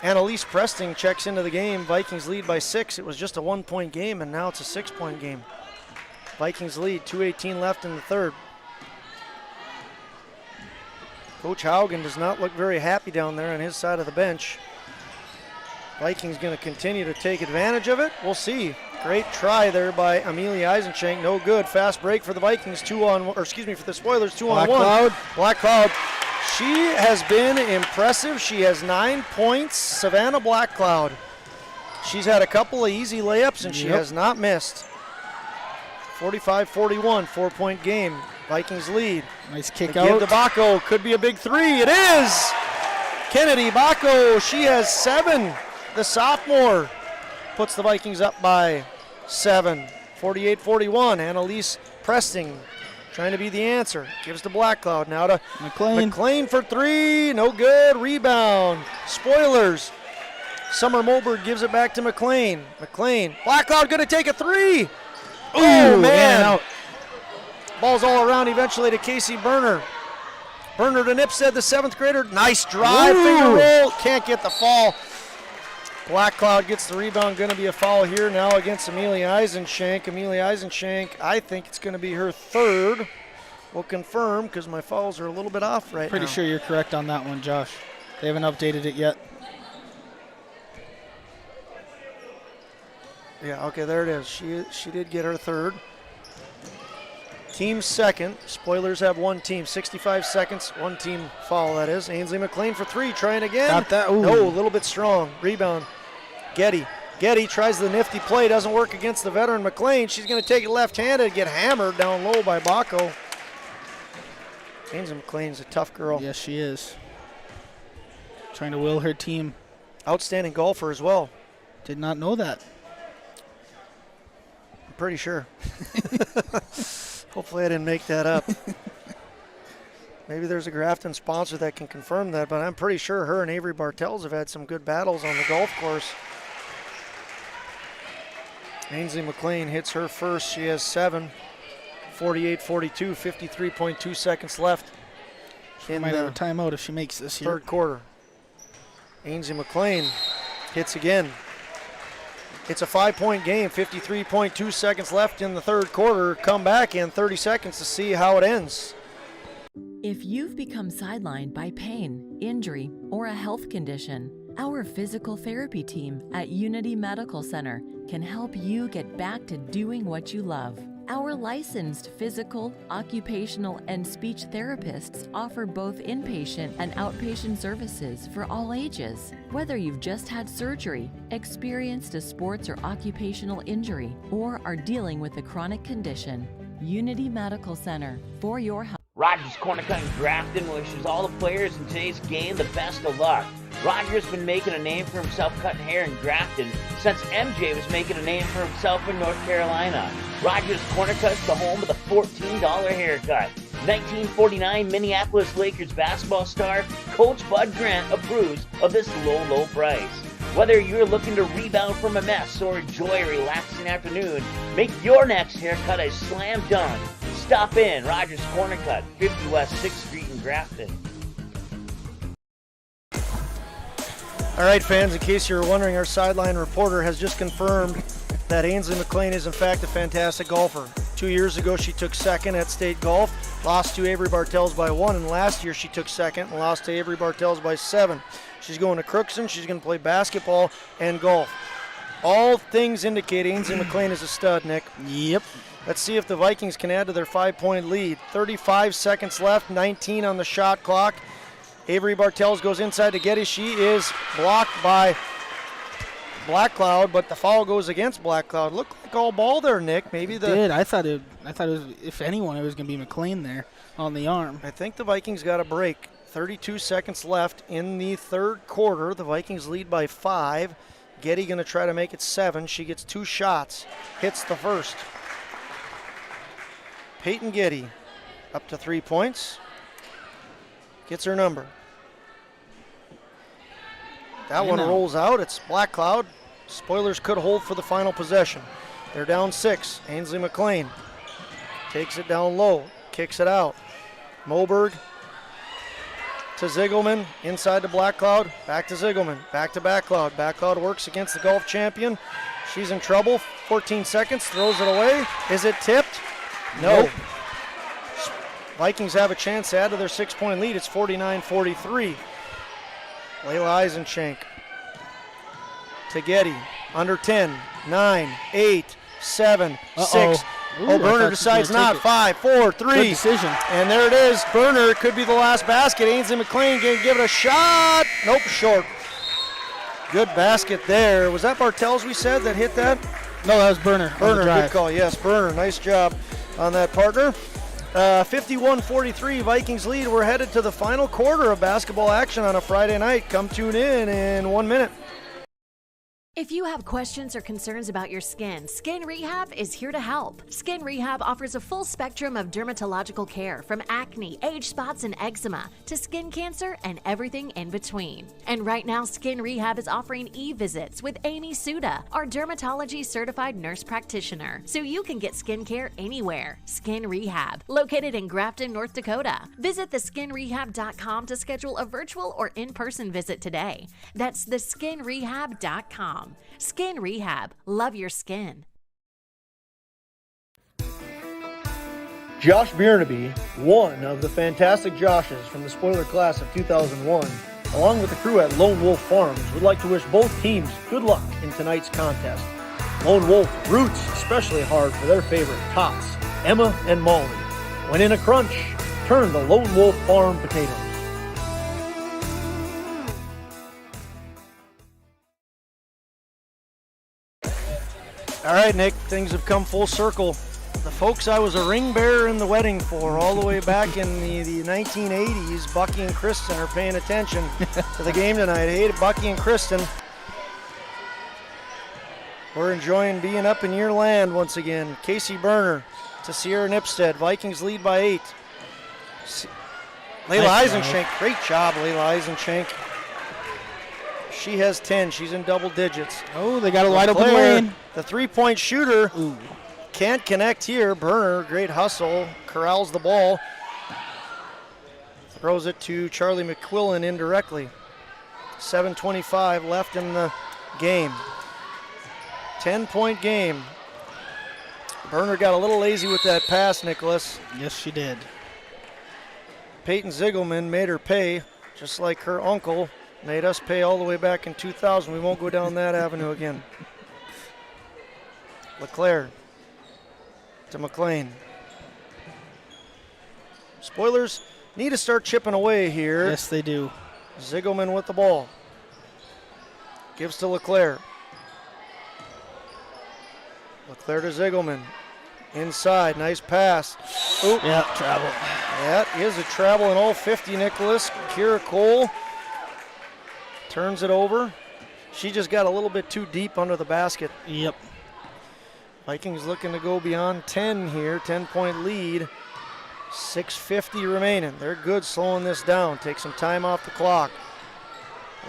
Annalise Presting checks into the game. Vikings lead by 6. It was just a 1-point game, and now it's a 6-point game. Vikings lead, 2:18 left in the third. Coach Haugen does not look very happy down there on his side of the bench. Vikings going to continue to take advantage of it. We'll see. Great try there by Amelia Eisenschenk. No good. Fast break for the Vikings. For the Spoilers, 2-on-1. Blackcloud. She has been impressive. She has 9 points. Savannah Blackcloud. She's had a couple of easy layups, and she has not missed. 45-41, 4-point game. Vikings lead. Nice kick They out. give to Bacco. Could be a big 3. It is! Kennedy Bacco. She has 7. The sophomore puts the Vikings up by 7. 48-41. Annalise Presting trying to be the answer. Gives to Blackcloud. Now to McLean for 3. No good. Rebound. Spoilers. Summer Moberg gives it back to McLean. Blackcloud going to take a 3. Oh, man. Out. Ball's all around eventually to Casey Berner. Berner to Nipstead, the 7th grader. Nice drive. Finger roll. Can't get the fall. Blackcloud gets the rebound. Going to be a foul here now against Amelia Eisenschenk. Amelia Eisenschenk, I think it's going to be her 3rd. We'll confirm because my fouls are a little bit off right now. Pretty sure you're correct on that one, Josh. They haven't updated it yet. Yeah, okay, there it is. She did get her 3rd. Team second. Spoilers have one team. 65 seconds. One team foul, that is. Ainsley McLean for three. Trying again. Got that. Ooh. No, a little bit strong. Rebound. Getty tries the nifty play. Doesn't work against the veteran McLean. She's going to take it left-handed. Get hammered down low by Baco. Ainsley McLean's a tough girl. Yes, she is. Trying to will her team. Outstanding golfer as well. Did not know that. I'm pretty sure. Hopefully I didn't make that up. Maybe there's a Grafton sponsor that can confirm that, but I'm pretty sure her and Avery Bartels have had some good battles on the golf course. Ainsley McLean hits her first. She has 7. 48-42, 53.2 seconds left. She might have a timeout if she makes this here. Third quarter. Ainsley McLean hits again. It's a 5-point game, 53.2 seconds left in the third quarter. Come back in 30 seconds to see how it ends. If you've become sidelined by pain, injury, or a health condition, our physical therapy team at Unity Medical Center can help you get back to doing what you love. Our licensed physical, occupational, and speech therapists offer both inpatient and outpatient services for all ages. Whether you've just had surgery, experienced a sports or occupational injury, or are dealing with a chronic condition, Unity Medical Center, for your help. Rogers Corner Cut in Grafton wishes all the players in today's game the best of luck. Roger's been making a name for himself cutting hair in Grafton since MJ was making a name for himself in North Carolina. Rogers Corner Cut's the home of the $14 haircut. 1949 Minneapolis Lakers basketball star Coach Bud Grant approves of this low price. Whether you're looking to rebound from a mess or enjoy a relaxing afternoon, make your next haircut a slam dunk. Stop in Rogers Corner Cut, 50 West 6th Street in Grafton. All right, fans, in case you're wondering, our sideline reporter has just confirmed that Ainsley McLean is, in fact, a fantastic golfer. 2 years ago, she took second at state golf, lost to Avery Bartels by 1, and last year she took second and lost to Avery Bartels by 7. She's going to Crookston. She's going to play basketball and golf. All things indicate Ainsley McLean is a stud, Nick. Yep. Let's see if the Vikings can add to their 5-point lead. 35 seconds left, 19 on the shot clock. Avery Bartels goes inside to Getty. She is blocked by Black Cloud, but the foul goes against Black Cloud. Looked like all ball there, Nick. Maybe it did. I thought it was, if anyone, it was going to be McLean there on the arm. I think the Vikings got a break. 32 seconds left in the third quarter. The Vikings lead by 5. Getty going to try to make it 7. She gets 2 shots, hits the first. Peyton Getty up to 3 points. Gets her number. That one rolls out. It's Black Cloud. Spoilers could hold for the final possession. They're down 6. Ainsley McLean takes it down low, kicks it out. Moberg to Ziegelman, inside to Black Cloud, back to Ziegelman, back to Black Cloud. Black Cloud works against the golf champion. She's in trouble. 14 seconds, throws it away. Is it tipped? No. Nope. Vikings have a chance to add to their 6-point lead. It's 49-43. Layla Eisenchank to Getty. Under 10, 9, 8, 7, 6. Ooh, Berner decides not. 5, 4, 3. Good decision. And there it is. Berner could be the last basket. Ainsley McLean can give it a shot. Nope, short. Good basket there. Was that Bartels we said that hit that? No, that was Berner. Berner, good call. Yes, Berner. Nice job on that, partner. 51-43 Vikings lead. We're headed to the final quarter of basketball action on a Friday night. Come tune in 1 minute. If you have questions or concerns about your skin, Skin Rehab is here to help. Skin Rehab offers a full spectrum of dermatological care from acne, age spots, and eczema to skin cancer and everything in between. And right now, Skin Rehab is offering e-visits with Amy Suda, our dermatology certified nurse practitioner, so you can get skincare anywhere. Skin Rehab, located in Grafton, North Dakota. Visit theskinrehab.com to schedule a virtual or in-person visit today. That's theskinrehab.com. Skin Rehab. Love your skin. Josh Biernaby, one of the fantastic Joshes from the spoiler class of 2001, along with the crew at Lone Wolf Farms, would like to wish both teams good luck in tonight's contest. Lone Wolf roots especially hard for their favorite tots, Emma and Molly. When in a crunch, turn the Lone Wolf Farm potatoes. All right, Nick, things have come full circle. The folks I was a ring bearer in the wedding for all the way back in the 1980s, Bucky and Kristen, are paying attention to the game tonight. Hey, Bucky and Kristen. We're enjoying being up in your land once again. Casey Berner to Sierra Nipstead. Vikings lead by 8. Layla Eisenschenk, great job, Layla Eisenschenk. She has 10. She's in double digits. Oh, they got a wide open lane. The three-point shooter can't connect here. Berner, great hustle, corrals the ball. Throws it to Charlie McQuillan indirectly. 7:25 left in the game. 10-point game. Berner got a little lazy with that pass, Nicholas. Yes, she did. Peyton Ziegelman made her pay, just like her uncle made us pay all the way back in 2000. We won't go down that avenue again. LeClaire to McLean. Spoilers need to start chipping away here. Yes, they do. Ziegelman with the ball. Gives to LeClaire. LeClaire to Ziegelman. Inside, nice pass. Oop. Yeah, travel. That is a travel in all 50, Nicholas. Kira Cole turns it over. She just got a little bit too deep under the basket. Yep. Vikings looking to go beyond 10 here, 10-point lead. 6:50 remaining. They're good slowing this down. Take some time off the clock.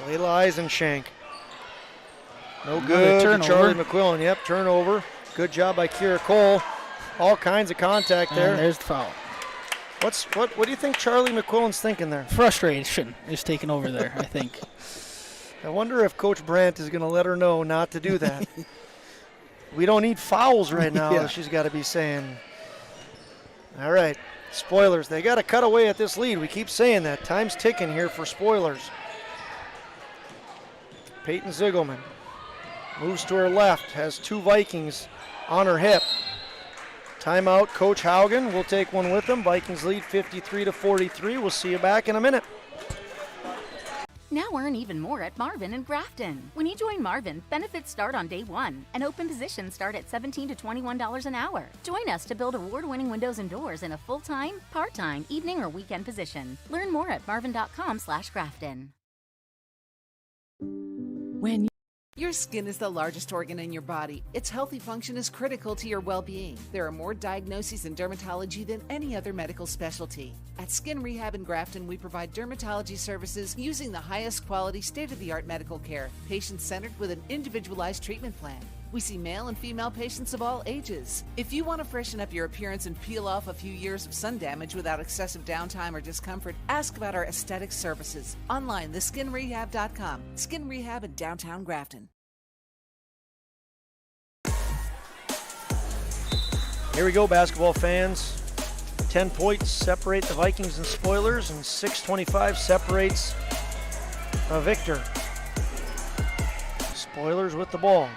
Layla Eisenschenk. No good to Charlie McQuillan. Yep, turnover. Good job by Kira Cole. All kinds of contact there. And there's the foul. What do you think Charlie McQuillan's thinking there? Frustration is taking over there, I think. I wonder if Coach Brandt is going to let her know not to do that. We don't need fouls right now, Yeah. she's got to be saying. All right, Spoilers. They got to cut away at this lead. We keep saying that. Time's ticking here for Spoilers. Peyton Ziegelman moves to her left, has 2 Vikings on her hip. Timeout, Coach Haugen will take one with them. Vikings lead 53-43. We'll see you back in a minute. Now earn even more at Marvin and Grafton. When you join Marvin, benefits start on day 1, and open positions start at $17 to $21 an hour. Join us to build award-winning windows and doors in a full-time, part-time, evening, or weekend position. Learn more at marvin.com/Grafton. Your skin is the largest organ in your body. Its healthy function is critical to your well-being. There are more diagnoses in dermatology than any other medical specialty. At Skin Rehab in Grafton, we provide dermatology services using the highest quality, state-of-the-art medical care, patient-centered with an individualized treatment plan. We see male and female patients of all ages. If you want to freshen up your appearance and peel off a few years of sun damage without excessive downtime or discomfort, ask about our aesthetic services. Online, theskinrehab.com. Skin Rehab in downtown Grafton. Here we go, basketball fans. 10 points separate the Vikings and Spoilers, and 6:25 separates Victor. Spoilers with the ball.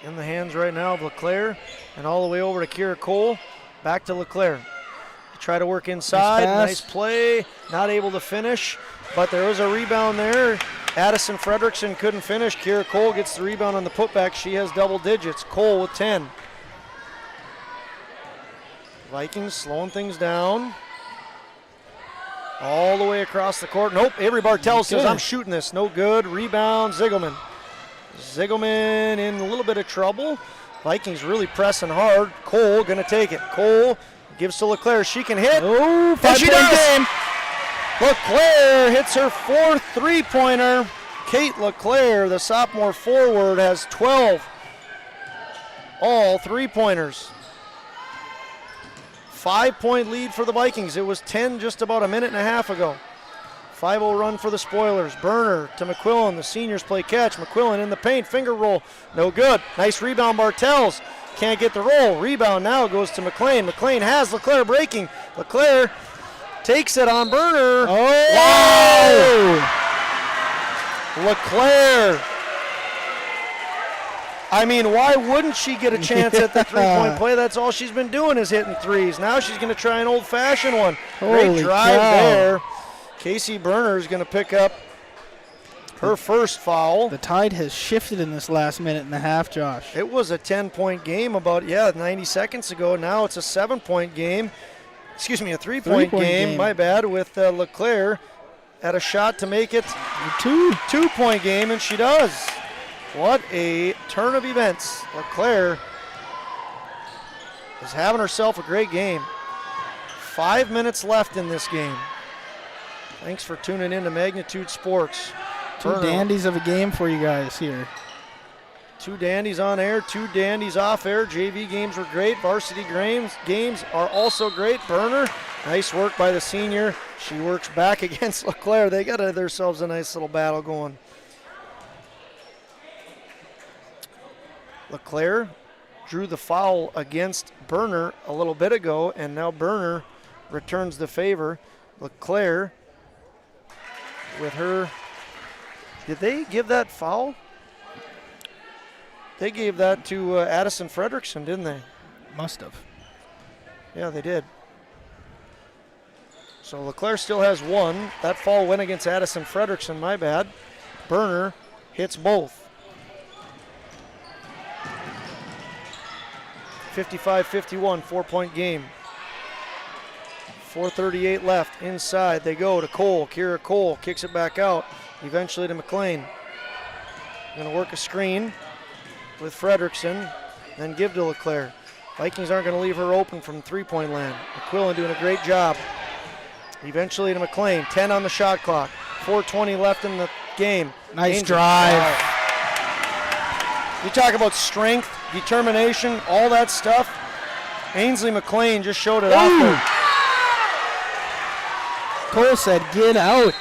In the hands right now of LeClaire, and all the way over to Kira Cole. Back to LeClaire. Try to work inside. Nice play. Not able to finish, but there was a rebound there. Addison Fredrickson couldn't finish. Kira Cole gets the rebound on the putback. She has double digits. Cole with 10. Vikings slowing things down. All the way across the court. Nope, Avery Bartell says, I'm shooting this. No good. Rebound, Ziegelman. Ziegelman in a little bit of trouble. Vikings really pressing hard. Cole gonna take it. Cole gives to LeClaire. She can hit. Oh, and she does. game. LeClaire hits her 4th three-pointer. Kate LeClaire, the sophomore forward, has 12. All three-pointers. 5-point lead for the Vikings. It was 10 just about a minute and a half ago. 5-0 run for the Spoilers. Berner to McQuillan. The seniors play catch. McQuillan in the paint. Finger roll. No good. Nice rebound, Bartels. Can't get the roll. Rebound now goes to McLean. McLean has LeClaire breaking. LeClaire takes it on Berner. Oh! Wow! LeClaire I mean, why wouldn't she get a chance at the three-point play? That's all she's been doing is hitting threes. Now she's going to try an old-fashioned one. Great drive there. Casey Berner is going to pick up her first foul. The tide has shifted in this last minute and a half, Josh. It was a 10-point game about, 90 seconds ago. Now it's a 7-point game. Excuse me, a three-point game. My bad, with LeClaire at a shot to make it a two-point game, and she does. What a turn of events. LeClaire is having herself a great game. 5 minutes left in this game. Thanks for tuning in to Magnitude Sports. Two dandies of a game for you guys here. Two dandies on air, two dandies off air. JV games were great. Varsity games are also great. Berner, nice work by the senior. She works back against LeClaire. They got themselves a nice little battle going. LeClaire drew the foul against Berner a little bit ago, and now Berner returns the favor. LeClaire with her. Did they give that foul? They gave that to Addison Fredrickson, didn't they? Must have. Yeah, they did. So LeClaire still has one. That foul went against Addison Fredrickson, my bad. Berner hits both. 55-51, 4-point game. 4:38 left. Inside they go to Cole. Kira Cole kicks it back out. Eventually to McLean. Going to work a screen with Fredrickson, then give to LeClaire. Vikings aren't going to leave her open from three-point land. McQuillan doing a great job. Eventually to McLean. 10 on the shot clock. 4:20 left in the game. Nice drive. You talk about strength, determination, all that stuff. Ainsley McLean just showed it off there. Cole said, get out.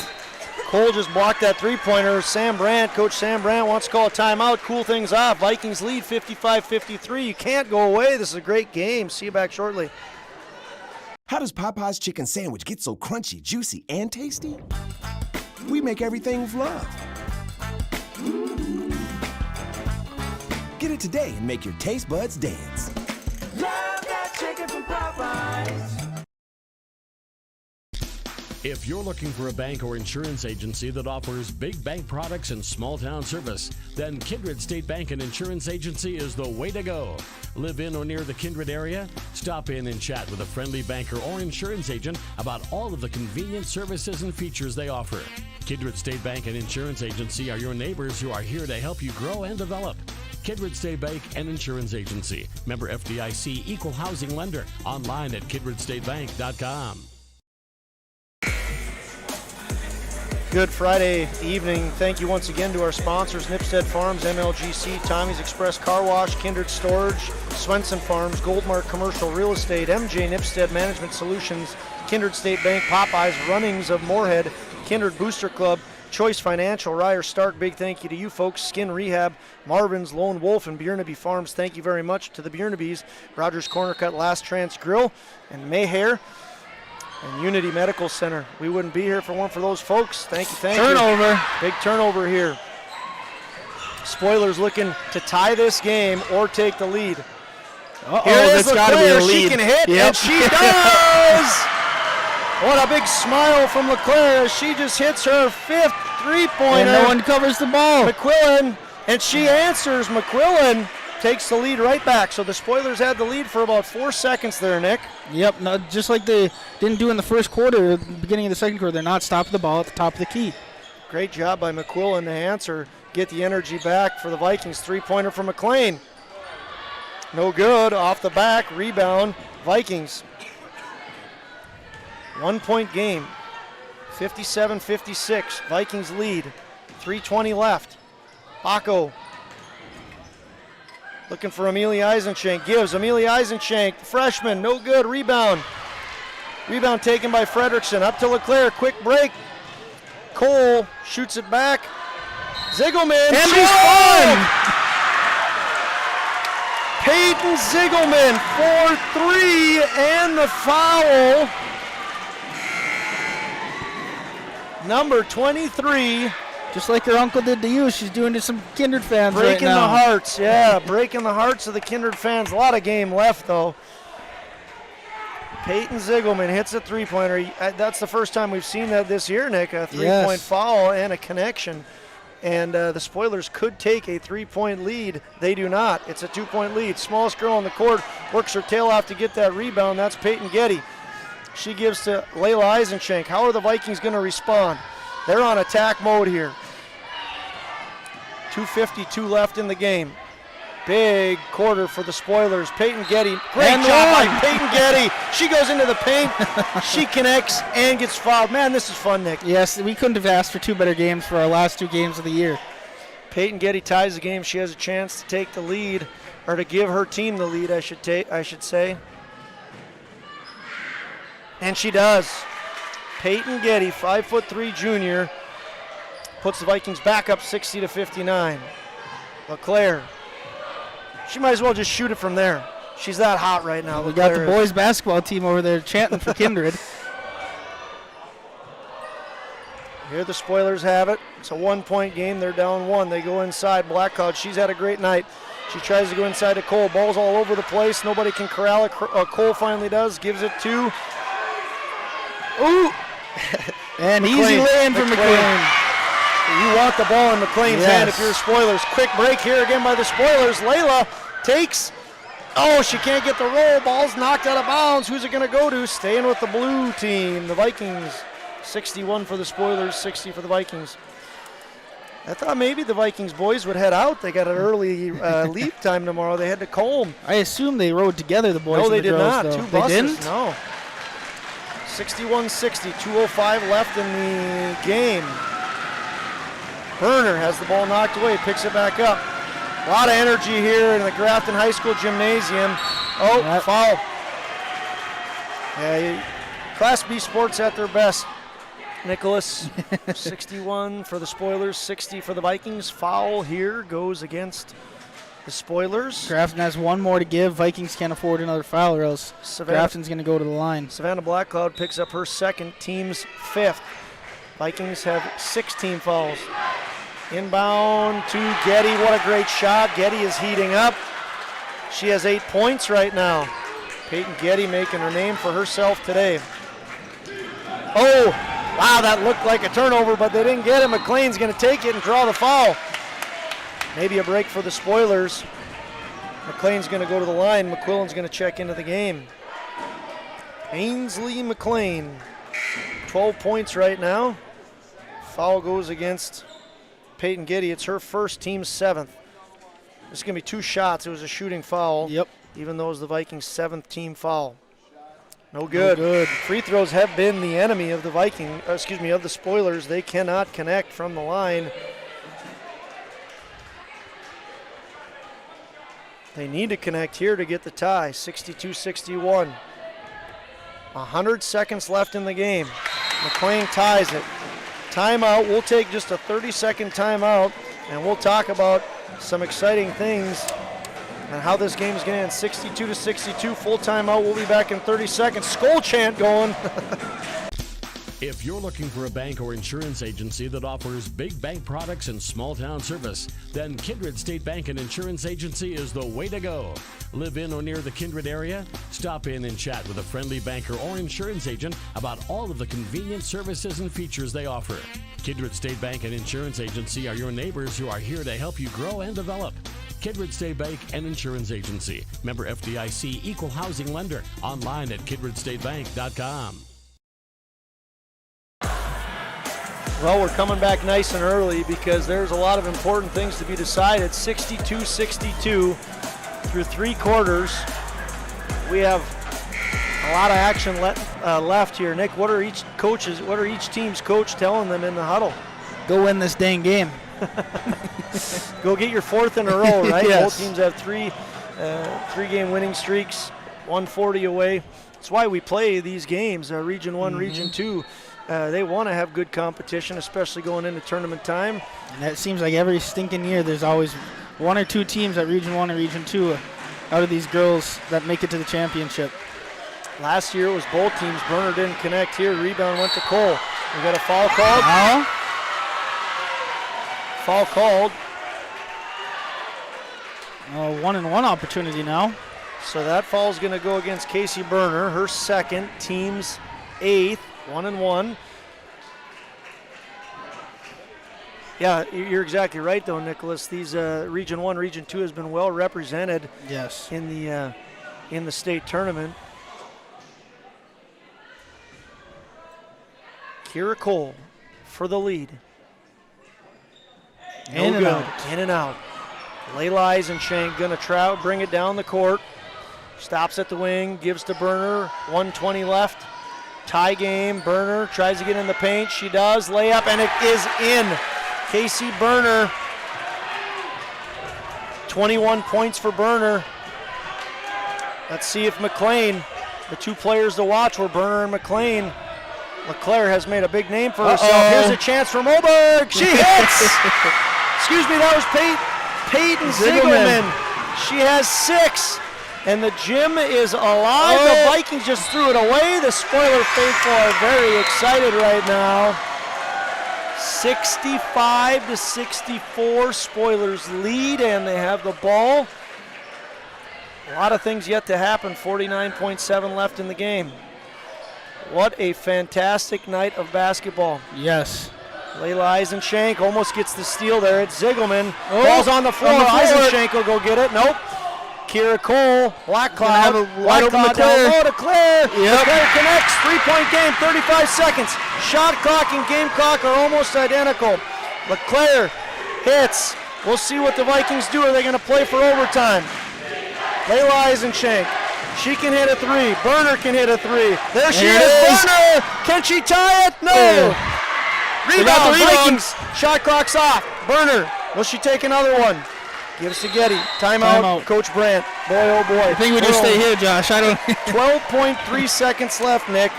Cole just blocked that three-pointer. Coach Sam Brandt wants to call a timeout, cool things off. Vikings lead 55-53. You can't go away. This is a great game. See you back shortly. How does Popeye's chicken sandwich get so crunchy, juicy, and tasty? We make everything with love. Get it today and make your taste buds dance. Love that chicken from Popeyes. If you're looking for a bank or insurance agency that offers big bank products and small town service, then Kindred State Bank and Insurance Agency is the way to go. Live in or near the Kindred area? Stop in and chat with a friendly banker or insurance agent about all of the convenient services and features they offer. Kindred State Bank and Insurance Agency are your neighbors who are here to help you grow and develop. Kindred State Bank and Insurance Agency. Member FDIC, Equal Housing Lender. Online at KindredStateBank.com. Good Friday evening. Thank you once again to our sponsors, Nipstead Farms, MLGC, Tommy's Express Car Wash, Kindred Storage, Swenson Farms, Goldmark Commercial Real Estate, MJ Nipstead Management Solutions, Kindred State Bank, Popeyes, Runnings of Moorhead, Kindred Booster Club, Choice Financial, Ryer Stark. Big thank you to you folks. Skin Rehab, Marvin's, Lone Wolf, and Bjornaby Farms. Thank you very much to the Bjornabys, Rogers Corner Cut, Last Chance Grill, and Mayhair. And Unity Medical Center. We wouldn't be here if it weren't for those folks. Thank you, Turnover. Big turnover here. Spoilers looking to tie this game or take the lead. That's got to be a lead. She can hit, and she does! What a big smile from LeClaire as she just hits her fifth three-pointer. And no one covers the ball. McQuillan, and she answers. McQuillan takes the lead right back. So the Spoilers had the lead for about 4 seconds there, Nick. Yep, no, just like they didn't do in the first quarter, the beginning of the second quarter. They're not stopping the ball at the top of the key. Great job by McQuillan to answer, get the energy back for the Vikings. Three-pointer from McLean. No good, off the back, rebound, Vikings. 1 point game, 57-56, Vikings lead, 3:20 left. Paco looking for Amelia Eisenchank, gives Amelia Eisenchank, freshman, no good, rebound. Rebound taken by Fredrickson, up to LeClaire, quick break. Cole shoots it back. Ziegelman, and she's fouled! Peyton Ziegelman for three, and the foul. Number 23, Just like her uncle did to you, she's doing to some Kindred fans breaking right now. the hearts, yeah, breaking the hearts of the Kindred fans. A lot of game left, though. Peyton Ziegelman hits a three-pointer. That's the first time we've seen that this year, Nick, a three-point foul and a connection. And the Spoilers could take a three-point lead. They do not. It's a two-point lead. Smallest girl on the court works her tail off to get that rebound. That's Peyton Getty. She gives to Layla Eisenschenk. How are the Vikings going to respond? They're on attack mode here. 2:52 left in the game. Big quarter for the Spoilers. Peyton Getty, great job by Peyton Getty. She goes into the paint, she connects and gets fouled. Man, this is fun, Nick. Yes, we couldn't have asked for two better games for our last two games of the year. Peyton Getty ties the game. She has a chance to take the lead, or to give her team the lead, I should say. And she does. Peyton Getty, 5'3" junior, puts the Vikings back up 60-59. LeClaire. She might as well just shoot it from there. She's that hot right now. We got the boys basketball team over there chanting for Kindred. Here the Spoilers have it. It's a 1-point game. They're down 1. They go inside. Blackcloud, she's had a great night. She tries to go inside to Cole. Ball's all over the place. Nobody can corral it. Cole finally does. Gives it to... Ooh! And easy lay-in for McLean. You want the ball in McLean's hand if you're Spoilers. Quick break here again by the Spoilers. Layla takes. Oh, she can't get the roll. Ball's knocked out of bounds. Who's it going to go to? Staying with the blue team, the Vikings. 61 for the Spoilers, 60 for the Vikings. I thought maybe the Vikings boys would head out. They got an early leave time tomorrow. They head to Colm. I assume they rode together, the boys. No, and they the did girls, not. Though. Two buses. They didn't? No. 61-60, 2:05 left in the game. Berner has the ball knocked away, picks it back up. A lot of energy here in the Grafton High School gymnasium. Oh, foul. Yeah, Class B sports at their best. Nicholas, 61 for the Spoilers, 60 for the Vikings. Foul here goes against the Spoilers. Grafton has one more to give. Vikings can't afford another foul or else Grafton's going to go to the line. Savannah Blackcloud picks up her second, team's 5th. Vikings have 16 fouls. Inbound to Getty. What a great shot. Getty is heating up. She has 8 points right now. Peyton Getty making her name for herself today. Oh, wow, that looked like a turnover, but they didn't get it. McLean's going to take it and draw the foul. Maybe a break for the Spoilers. McLean's going to go to the line. McQuillan's going to check into the game. Ainsley McLean, 12 points right now. Foul goes against Peyton Getty. It's her first, team's 7th. This is going to be 2 shots. It was a shooting foul. Yep. Even though it was the Vikings' 7th team foul. No good. No good. Free throws have been the enemy of the of the Spoilers. They cannot connect from the line. They need to connect here to get the tie. 62-61. 100 seconds left in the game. McLean ties it. Timeout. We'll take just a 30-second timeout, and we'll talk about some exciting things and how this game is going to end. 62-62. Full timeout. We'll be back in 30 seconds. Skull chant going. If you're looking for a bank or insurance agency that offers big bank products and small town service, then Kindred State Bank and Insurance Agency is the way to go. Live in or near the Kindred area? Stop in and chat with a friendly banker or insurance agent about all of the convenient services and features they offer. Kindred State Bank and Insurance Agency are your neighbors who are here to help you grow and develop. Kindred State Bank and Insurance Agency. Member FDIC, Equal Housing Lender. Online at kindredstatebank.com. Well, we're coming back nice and early because there's a lot of important things to be decided. 62-62 through 3 quarters. We have a lot of action left here. Nick, what are each team's coach telling them in the huddle? Go win this dang game. Go get your 4th in a row, right? Yes. Both teams have 3-game winning streaks, 140 away. That's why we play these games, Region 1, Region 2. They want to have good competition, especially going into tournament time. And that seems like every stinking year there's always 1 or 2 teams at Region 1 or Region 2 out of these girls that make it to the championship. Last year it was both teams. Berner didn't connect here. Rebound went to Cole. We got a foul called. Foul called. 1-and-1 opportunity now. So that foul's going to go against Casey Berner, her second, team's 8th, 1-and-1. Yeah, you're exactly right, though, Nicholas. These Region 1, Region 2 has been well represented. Yes. In the state tournament. Kira Cole for the lead. In and out. In and out. Layla Eisenschenk going to bring it down the court. Stops at the wing, gives to Berner. 1:20 left. Tie game. Berner tries to get in the paint. She does. Layup, and it is in. Casey Berner. 21 points for Berner. Let's see if McLean, the two players to watch were Berner and McLean. LeClaire has made a big name for herself. Here's a chance for Moberg. She hits! Excuse me, that was Peyton Ziegelman. She has 6. And the gym is alive. The Vikings just threw it away. The Spoiler faithful are very excited right now. 65-64, Spoilers lead, and they have the ball. A lot of things yet to happen. 49.7 left in the game. What a fantastic night of basketball. Yes. Layla Eisenschenk almost gets the steal there. It's Ziegelman. Ball's on the floor. Eisenschenk will go get it. Nope. Kira Cole, Black Cloud. Wide open LeClaire. Down low to Claire. LeClaire connects. 3-point game, 35 seconds. Shot clock and game clock are almost identical. LeClaire hits. We'll see what the Vikings do. Are they going to play for overtime? Layla Eisenschenk. She can hit a 3. Berner can hit a 3. There she is. Berner. Can she tie it? No. Rebound. Vikings. Shot clock's off. Berner. Will she take another one? Gives to Getty. Timeout. Coach Brandt. Boy, oh boy. I think we just stay here, Josh. 12.3 seconds left, Nick.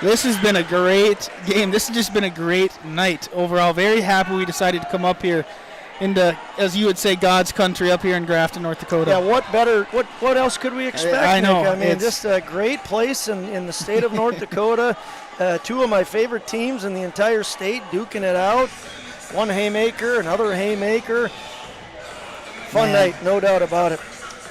This has been a great game. This has just been a great night overall. Very happy we decided to come up here into, as you would say, God's country up here in Grafton, North Dakota. Yeah, what else could we expect, I know. Nick? I mean, just a great place in the state of North Dakota. Two of my favorite teams in the entire state duking it out. One haymaker, another haymaker. Fun night, no doubt about it.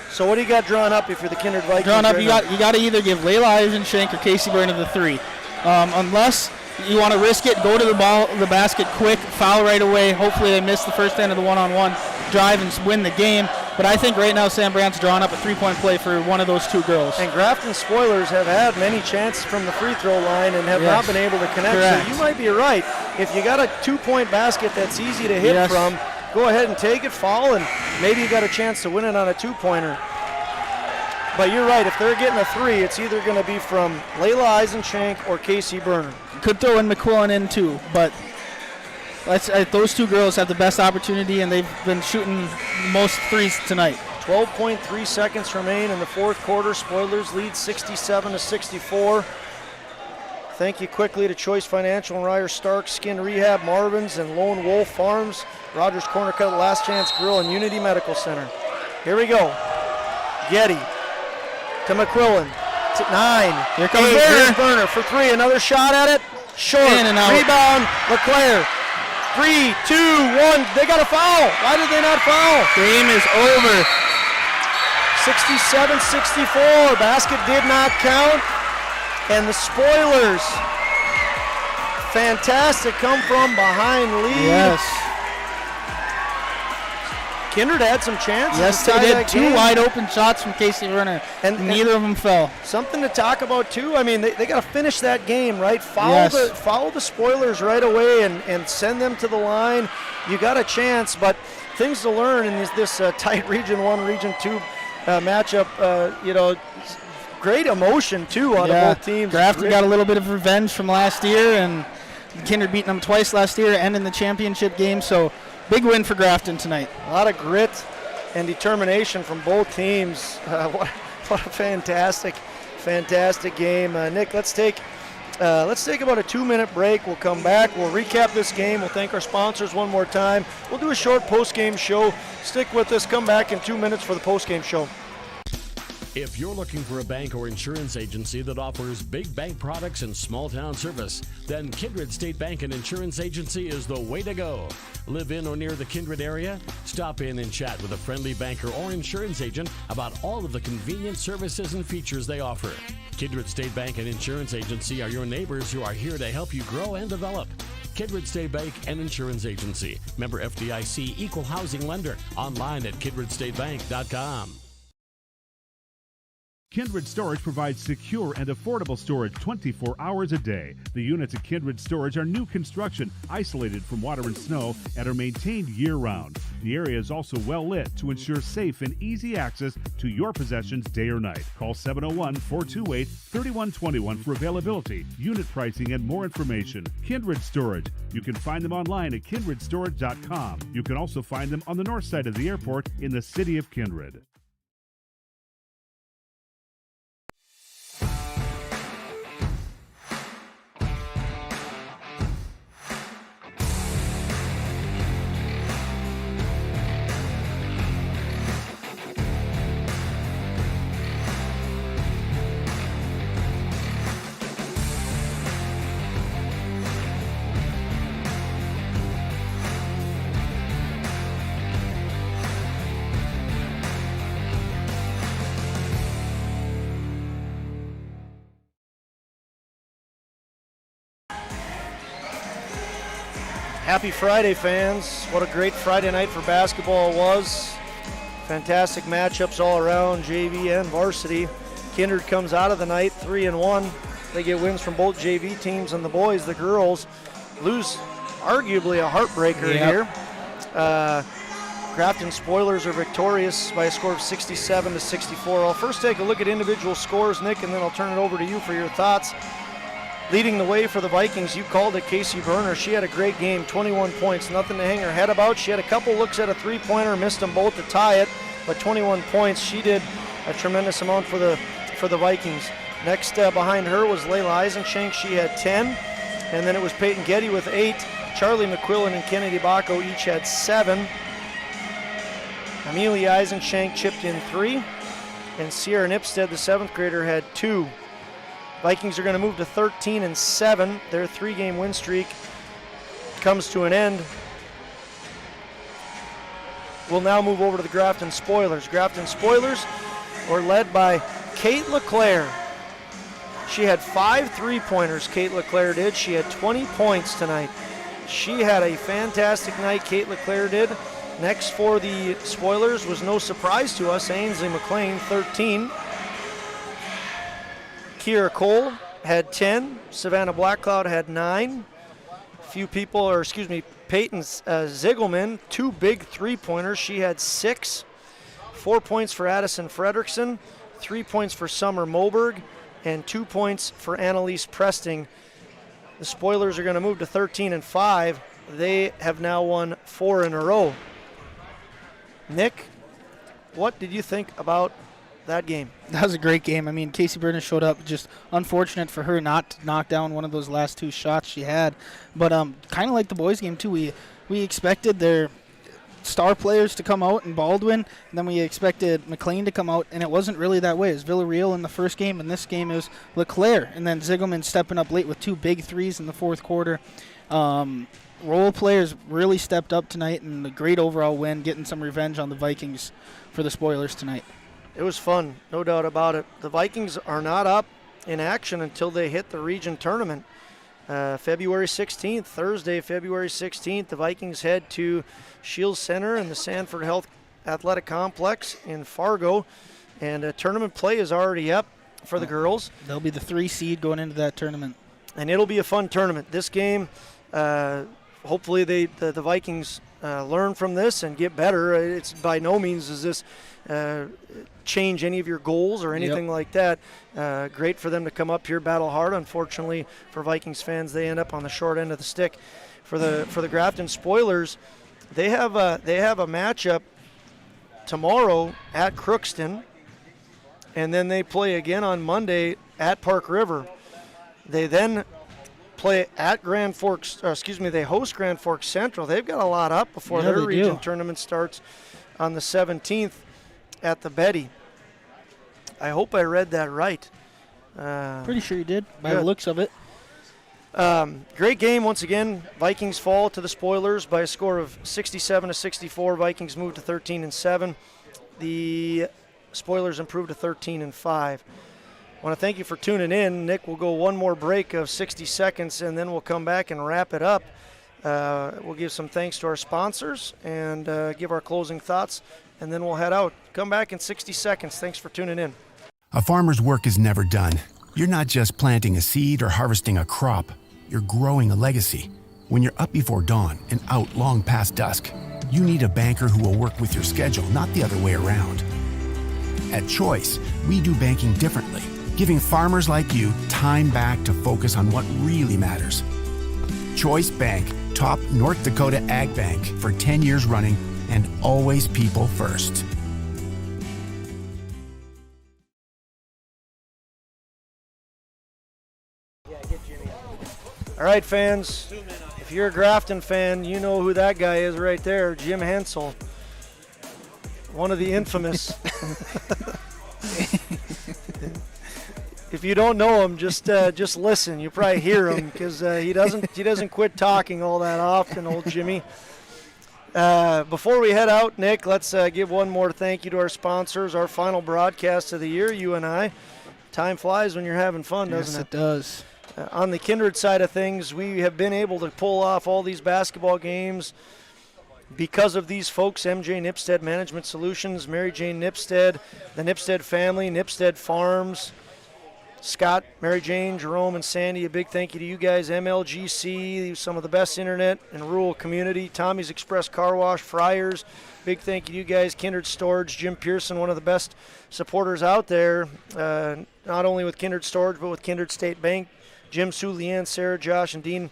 So what do you got drawn up if you're the Kindred Vikings? Drawn up, you got to either give Layla Eisenschenk or Casey Berner the 3. Unless you want to risk it, go to the basket quick, foul right away. Hopefully they miss the first end of the one-on-one drive and win the game. But I think right now Sam Brandt's drawn up a 3-point play for one of those two girls. And Grafton Spoilers have had many chances from the free throw line and have not been able to connect. Correct. So you might be right. If you got a 2-point basket that's easy to hit from, go ahead and take it, foul, and maybe you got a chance to win it on a 2-pointer. But you're right, if they're getting a 3, it's either going to be from Layla Eisenschenk or Casey Berner. Could throw in McQuillan in too, but those two girls have the best opportunity, and they've been shooting most threes tonight. 12.3 seconds remain in the fourth quarter. Spoilers lead 67-64. Thank you quickly to Choice Financial and Ryer Stark, Skin Rehab, Marvin's, and Lone Wolf Farms, Rogers Corner Cut, Last Chance Grill, and Unity Medical Center. Here we go. Getty to McQuillan. 9. Here comes Berner for 3. Another shot at it. Short. In and out. Rebound. LeClaire. 3, 2, 1. They got a foul. Why did they not foul? Game is over. 67-64. Basket did not count. And the Spoilers, fantastic, come from behind lead. Yes. Kindred had some chances. Yes, they did. 2 wide open shots from Casey Berner, and neither of them fell. Something to talk about, too. I mean, they got to finish that game, right? Follow the Spoilers right away and send them to the line. You got a chance, but things to learn in this tight Region 1, Region 2 matchup, great emotion, too, out of both teams. Grafton got a little bit of revenge from last year, and Kindred beating them twice last year and in the championship game, so big win for Grafton tonight. A lot of grit and determination from both teams. What a fantastic game. Nick, let's take about a 2-minute break. We'll come back. We'll recap this game. We'll thank our sponsors one more time. We'll do a short post-game show. Stick with us. Come back in 2 minutes for the post-game show. If you're looking for a bank or insurance agency that offers big bank products and small town service, then Kindred State Bank and Insurance Agency is the way to go. Live in or near the Kindred area? Stop in and chat with a friendly banker or insurance agent about all of the convenient services and features they offer. Kindred State Bank and Insurance Agency are your neighbors who are here to help you grow and develop. Kindred State Bank and Insurance Agency. Member FDIC, Equal Housing Lender. Online at kindredstatebank.com. Kindred Storage provides secure and affordable storage 24 hours a day. The units at Kindred Storage are new construction, isolated from water and snow, and are maintained year-round. The area is also well lit to ensure safe and easy access to your possessions day or night. Call 701-428-3121 for availability, unit pricing, and more information. Kindred Storage. You can find them online at kindredstorage.com. You can also find them on the north side of the airport in the city of Kindred. Happy Friday, fans. What a great Friday night for basketball it was. Fantastic matchups all around, JV and varsity. Kindred comes out of the night 3-1. They get wins from both JV teams, and the boys, the girls, lose arguably a heartbreaker here. Grafton Spoilers are victorious by a score of 67-64. I'll first take a look at individual scores, Nick, and then I'll turn it over to you for your thoughts. Leading the way for the Vikings, you called it Casey Berner. She had a great game, 21 points, nothing to hang her head about. She had a couple looks at a three-pointer, missed them both to tie it, but 21 points. She did a tremendous amount for the Vikings. Next behind her was Layla Eisenshank. She had 10, and then it was Peyton Getty with 8. Charlie McQuillan and Kennedy Bacco each had 7. Amelia Eisenshank chipped in 3, and Sierra Nipstead, the 7th grader, had 2. Vikings are going to move to 13-7. Their 3-game win streak comes to an end. We'll now move over to the Grafton Spoilers. Grafton Spoilers were led by Kate LeClaire. She had 5 3-pointers, Kate LeClaire did. She had 20 points tonight. She had a fantastic night, Kate LeClaire did. Next for the Spoilers was no surprise to us, Ainsley McLean, 13. Kiera Cole had 10. Savannah Blackcloud had 9. Peyton Ziegelman, 2 big 3-pointers. She had 6. 4 points for Addison Fredrickson, 3 points for Summer Moberg, and 2 points for Annalise Presting. The Spoilers are going to move to 13-5. They have now won 4 in a row. Nick, what did you think about that game? That was a great game. I mean, Casey Berner showed up. Just unfortunate for her not to knock down one of those last 2 shots she had. But kind of like the boys' game, too. We expected their star players to come out in Baldwin, and then we expected McLean to come out, and it wasn't really that way. It was Villarreal in the first game, and this game is LeClaire. And then Ziegelman stepping up late with 2 big threes in the fourth quarter. Role players really stepped up tonight, and a great overall win, getting some revenge on the Vikings for the Spoilers tonight. It was fun, no doubt about it. The Vikings are not up in action until they hit the region tournament. February 16th, Thursday, February 16th, the Vikings head to Shields Center and the Sanford Health Athletic Complex in Fargo, and tournament play is already up for the girls. They'll be the 3 seed going into that tournament. And it'll be a fun tournament. This game, hopefully the Vikings learn from this and get better. It's by no means is this change any of your goals or anything like that. Great for them to come up here, battle hard. Unfortunately for Vikings fans, they end up on the short end of the stick. For the Grafton Spoilers, they have a matchup tomorrow at Crookston, and then they play again on Monday at Park River. They then play at Grand Forks. They host Grand Forks Central. They've got a lot up before their region tournament starts on the 17th at the Betty. I hope I read that right. Pretty sure you did, by good. the looks of it. Great game once again. Vikings fall to the Spoilers by a score of 67-64. Vikings move to 13-7. The Spoilers improve to 13-5. I want to thank you for tuning in. Nick, we'll go one more break of 60 seconds, and then we'll come back and wrap it up. We'll give some thanks to our sponsors and give our closing thoughts, and then we'll head out. Come back in 60 seconds. Thanks for tuning in. A farmer's work is never done. You're not just planting a seed or harvesting a crop. You're growing a legacy. When you're up before dawn and out long past dusk, you need a banker who will work with your schedule, not the other way around. At Choice, we do banking differently, giving farmers like you time back to focus on what really matters. Choice Bank, top North Dakota Ag Bank for 10 years running, and always people first. All right, fans, if you're a Grafton fan, you know who that guy is right there, Jim Hensel. One of the infamous. If you don't know him, just listen. You probably hear him because he doesn't quit talking all that often, old Jimmy. Before we head out, Nick, let's give one more thank you to our sponsors. Our final broadcast of the year, you and I. Time flies when you're having fun, doesn't it? Yes, it does. On the Kindred side of things, we have been able to pull off all these basketball games because of these folks, MJ Nipstead Management Solutions, Mary Jane Nipstead, the Nipstead family, Nipstead Farms, Scott, Mary Jane, Jerome, and Sandy. A big thank you to you guys, MLGC, some of the best internet in the rural community, Tommy's Express Car Wash, Friars. Big thank you to you guys, Kindred Storage, Jim Pearson, one of the best supporters out there, not only with Kindred Storage, but with Kindred State Bank. Jim, Sue, Leanne, Sarah, Josh, and Dean.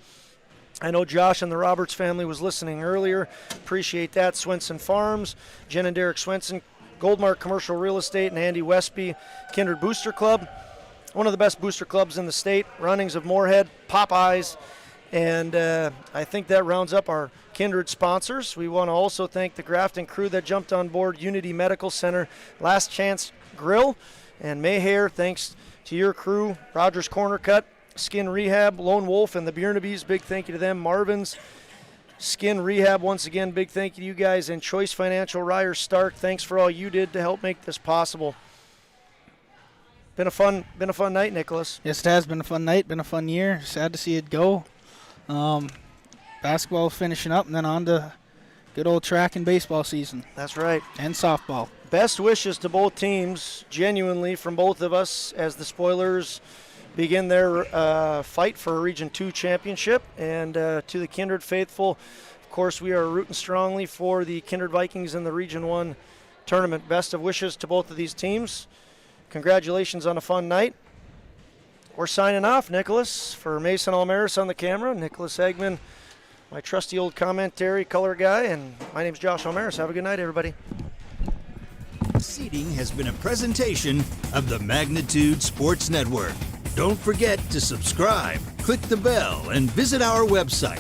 I know Josh and the Roberts family was listening earlier. Appreciate that. Swenson Farms, Jen and Derek Swenson, Goldmark Commercial Real Estate, and Andy Westby, Kindred Booster Club. One of the best booster clubs in the state. Runnings of Moorhead, Popeyes, and I think that rounds up our Kindred sponsors. We want to also thank the Grafton crew that jumped on board, Unity Medical Center, Last Chance Grill, and Mayhair. Thanks to your crew, Rogers Corner Cut, Skin Rehab, Lone Wolf, and the Bjernabys. Big thank you to them. Marvin's Skin Rehab, once again, big thank you to you guys. And Choice Financial, Ryer Stark, thanks for all you did to help make this possible. Been a fun night, Nicholas. Yes, it has been a fun night, been a fun year. Sad to see it go. Basketball finishing up, and then on to good old track and baseball season. That's right. And softball. Best wishes to both teams, genuinely, from both of us, as the Spoilers begin their fight for a Region 2 championship. And to the Kindred faithful, of course, we are rooting strongly for the Kindred Vikings in the Region 1 tournament. Best of wishes to both of these teams. Congratulations on a fun night. We're signing off, Nicholas. For Mason Almaris on the camera, Nicholas Eggman, my trusty old commentary color guy, and my name's Josh Almaris. Have a good night, everybody. Seating has been a presentation of the Magnitude Sports Network. Don't forget to subscribe, click the bell, and visit our website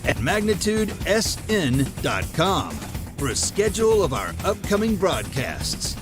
at magnitudesn.com for a schedule of our upcoming broadcasts.